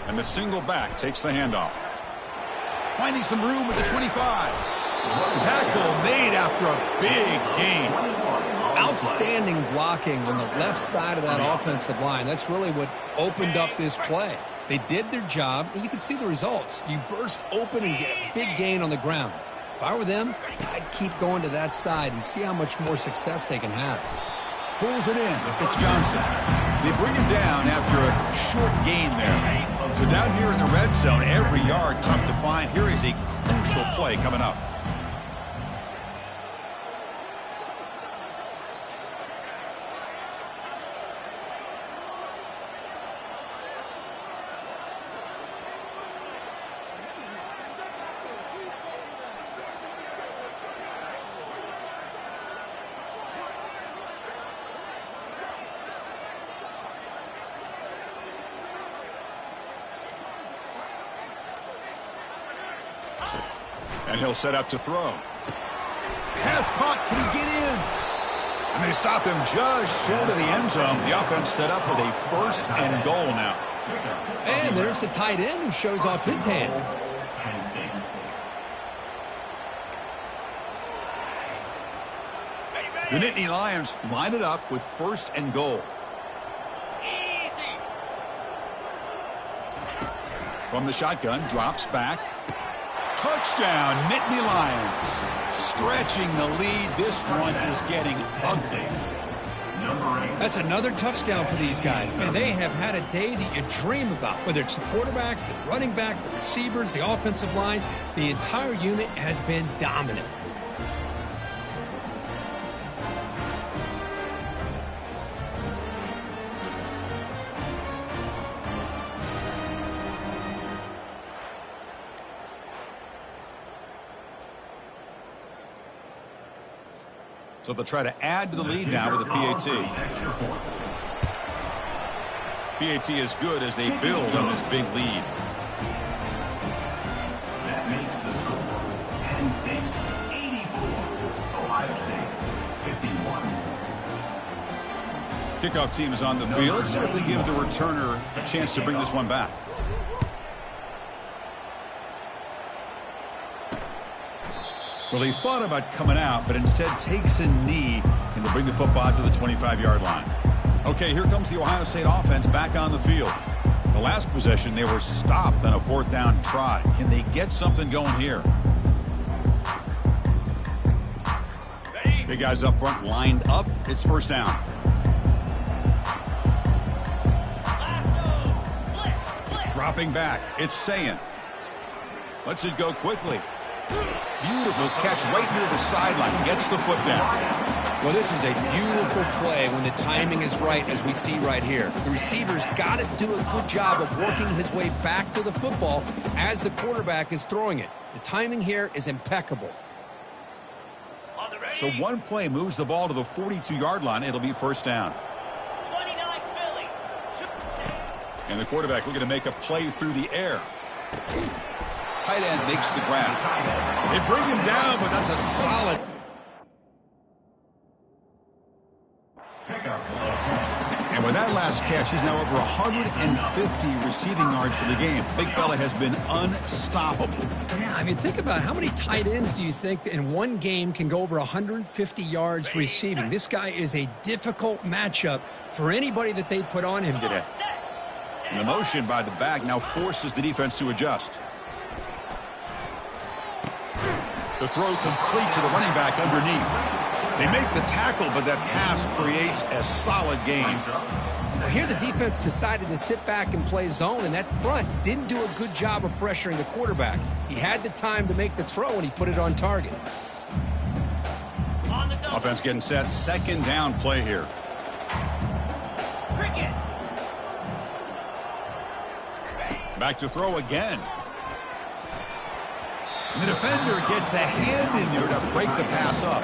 A: And the single back takes the handoff. Finding some room at the 25. Tackle made after a big gain.
D: Outstanding blocking on the left side of that offensive line. That's really what opened up this play. They did their job, and you can see the results. You burst open and get a big gain on the ground. If I were them, I'd keep going to that side and see how much more success they can have.
A: Pulls it in. It's Johnson. They bring him down after a short gain there. So down here in the red zone, every yard tough to find. Here is a crucial play coming up. And he'll set up to throw. Pass caught. Can he get in? And they stop him just short of the end zone. The offense set up with a first and goal now.
D: And there's the tight end who shows off his hands.
A: The Nittany Lions line it up with 1st and goal.
F: Easy.
A: From the shotgun, drops back. Touchdown, Nittany Lions. Stretching the lead. This one is getting ugly.
D: That's another touchdown for these guys. Man, they have had a day that you dream about, whether it's the quarterback, the running back, the receivers, the offensive line. The entire unit has been dominant.
A: So they'll try to add to the lead now with a PAT. PAT is good as they build on this big lead.
E: That makes the score Penn State 84, Ohio State 51.
A: Kickoff team is on the field. Let's see if they give the returner a chance to bring this one back. Well, he thought about coming out, but instead takes a knee and to bring the football to the 25-yard line. Okay, here comes the Ohio State offense back on the field. The last possession, they were stopped on a 4th down try. Can they get something going here?
F: Ready?
A: Big guys up front lined up. It's 1st down.
F: Lasso. Blitz. Blitz.
A: Dropping back. It's Sayin. Lets it go quickly. Beautiful catch right near the sideline. Gets the foot down.
D: Well, this is a beautiful play when the timing is right, as we see right here. The receiver's got to do a good job of working his way back to the football as the quarterback is throwing it. The timing here is impeccable.
F: On the ready.
A: So one play moves the ball to the 42-yard line. It'll be 1st down.
F: 29 Philly.
A: And the quarterback looking to make a play through the air. Tight end makes the grab. They bring him down, but that's a solid. And with that last catch, he's now over 150 receiving yards for the game. Big fella has been unstoppable.
D: Yeah, I mean, think about how many tight ends do you think in one game can go over 150 yards receiving? This guy is a difficult matchup for anybody that they put on him today.
A: And the motion by the back now forces the defense to adjust. The throw complete to the running back underneath. They make the tackle, but that pass creates a solid gain.
D: Well, here the defense decided to sit back and play zone, and that front didn't do a good job of pressuring the quarterback. He had the time to make the throw, and he put it on target.
F: On the double.
A: Offense getting set. 2nd down play here.
F: Cricket.
A: Back to throw again. The defender gets a hand in there to break the pass up.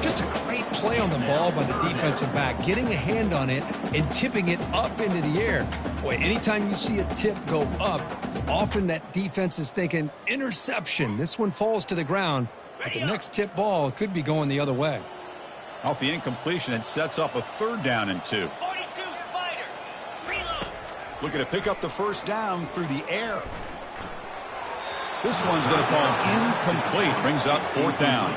D: Just a great play on the ball by the defensive back, getting a hand on it and tipping it up into the air. Boy, anytime you see a tip go up, often that defense is thinking interception. This one falls to the ground, but the next tip ball could be going the other way.
A: Off the incompletion, it sets up a 3rd down and 2.
F: 42 Spider. Reload.
A: Looking to pick up the 1st down through the air. This one's going to fall incomplete. Brings up 4th down.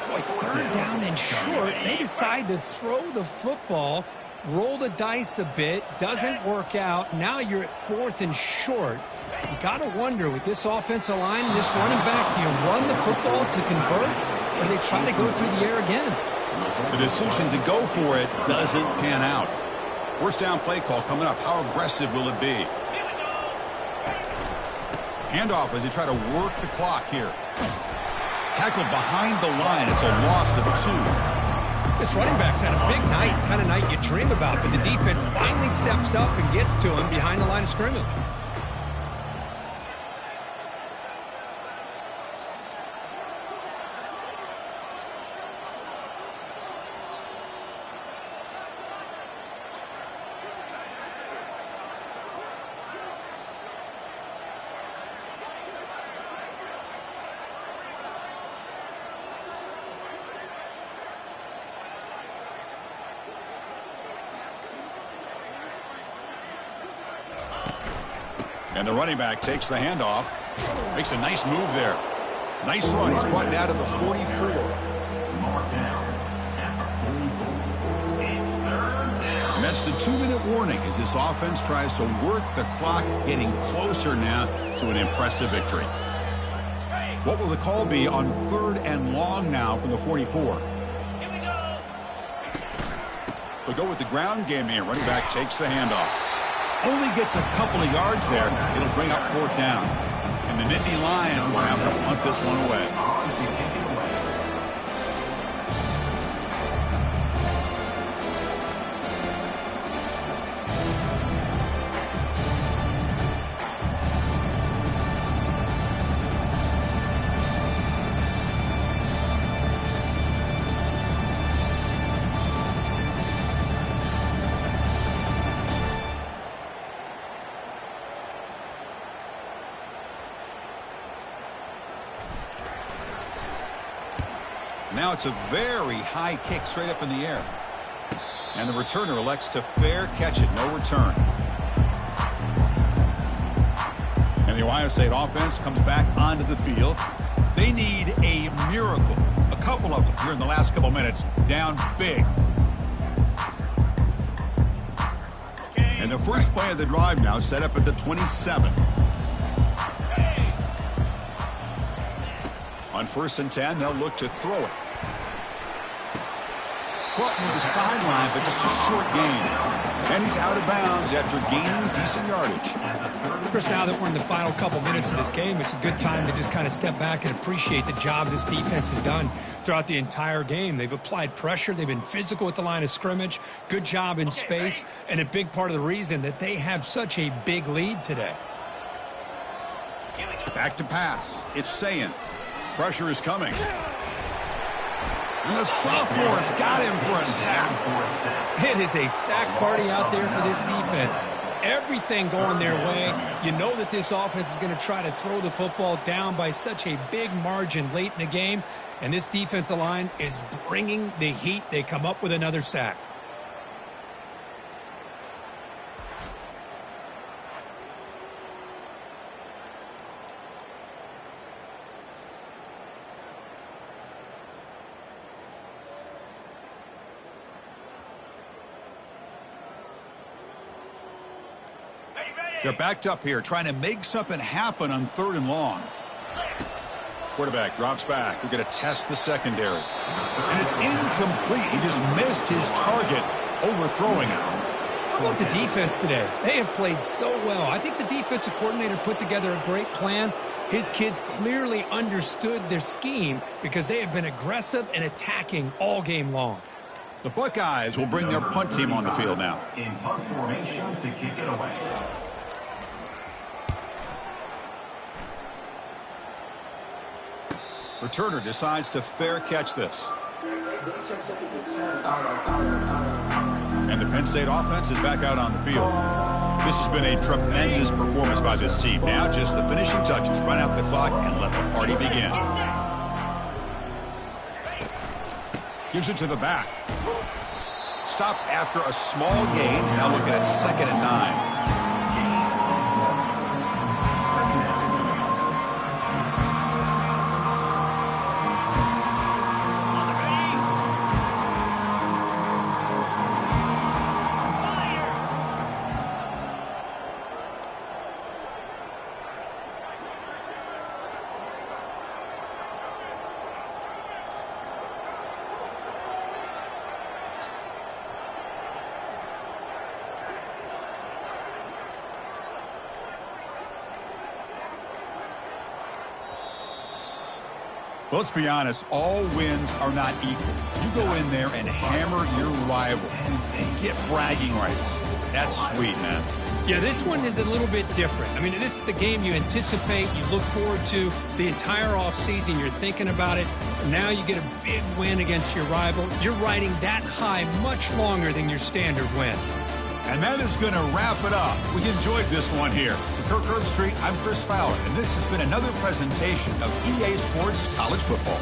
D: Boy, 3rd down and short. They decide to throw the football, roll the dice a bit. Doesn't work out. Now you're at 4th and short. You got to wonder, with this offensive line and this running back, do you run the football to convert, or do they try to go through the air again?
A: The decision to go for it doesn't pan out. 1st down play call coming up. How aggressive will it be? Handoff as they try to work the clock here. Tackle behind the line. It's a loss of 2.
D: This running back's had a big night, kind of night you dream about, but the defense finally steps up and gets to him behind the line of scrimmage.
A: And the running back takes the handoff. Makes a nice move there. Nice run. He's brought down to the 44.
E: Mark down,
A: That's the 2-minute warning as this offense tries to work the clock, getting closer now to an impressive victory. What will the call be on 3rd and long now from the 44?
F: Here we go.
A: They'll go with the ground game here. Running back takes the handoff. Only gets a couple of yards there. It'll bring up 4th down. And the Nittany Lions will have to punt this one away. Now it's a very high kick straight up in the air. And the returner elects to fair catch it. No return. And the Ohio State offense comes back onto the field. They need a miracle. A couple of them here in the last couple minutes. Down big. And the first play of the drive now set up at the 27. On 1st and 10, they'll look to throw it. Caught near the sideline, but just a short gain. And he's out of bounds after gaining decent yardage.
D: Chris, now that we're in the final couple minutes of this game, it's a good time to just kind of step back and appreciate the job this defense has done throughout the entire game. They've applied pressure. They've been physical at the line of scrimmage. Good job in space. And a big part of the reason that they have such a big lead today.
A: Back to pass. It's Sayin. Pressure is coming. And the sophomore's got him for a sack.
D: It is a sack party out there for this defense. Everything going their way. You know that this offense is going to try to throw the football down by such a big margin late in the game. And this defensive line is bringing the heat. They come up with another sack.
A: They're backed up here, trying to make something happen on 3rd and long. Quarterback drops back. We're going to test the secondary. And it's incomplete. He just missed his target, overthrowing it.
D: How about the defense today? They have played so well. I think the defensive coordinator put together a great plan. His kids clearly understood their scheme because they have been aggressive and attacking all game long.
A: The Buckeyes will bring their punt team on the field now.
E: In punt formation to kick it away.
A: Returner decides to fair catch this. And the Penn State offense is back out on the field. This has been a tremendous performance by this team. Now just the finishing touches. Run out the clock and let the party begin. Gives it to the back. Stop after a small gain. Now looking at 2nd and 9. Well, let's be honest, all wins are not equal. You go in there and hammer your rival and get bragging rights. That's sweet, man.
D: Yeah, this one is a little bit different. I mean, this is a game you anticipate, you look forward to the entire offseason. You're thinking about it. Now you get a big win against your rival. You're riding that high much longer than your standard win.
A: And that is going to wrap it up. We enjoyed this one here. For Kirk Herbstreit, I'm Chris Fowler, and this has been another presentation of EA Sports College Football.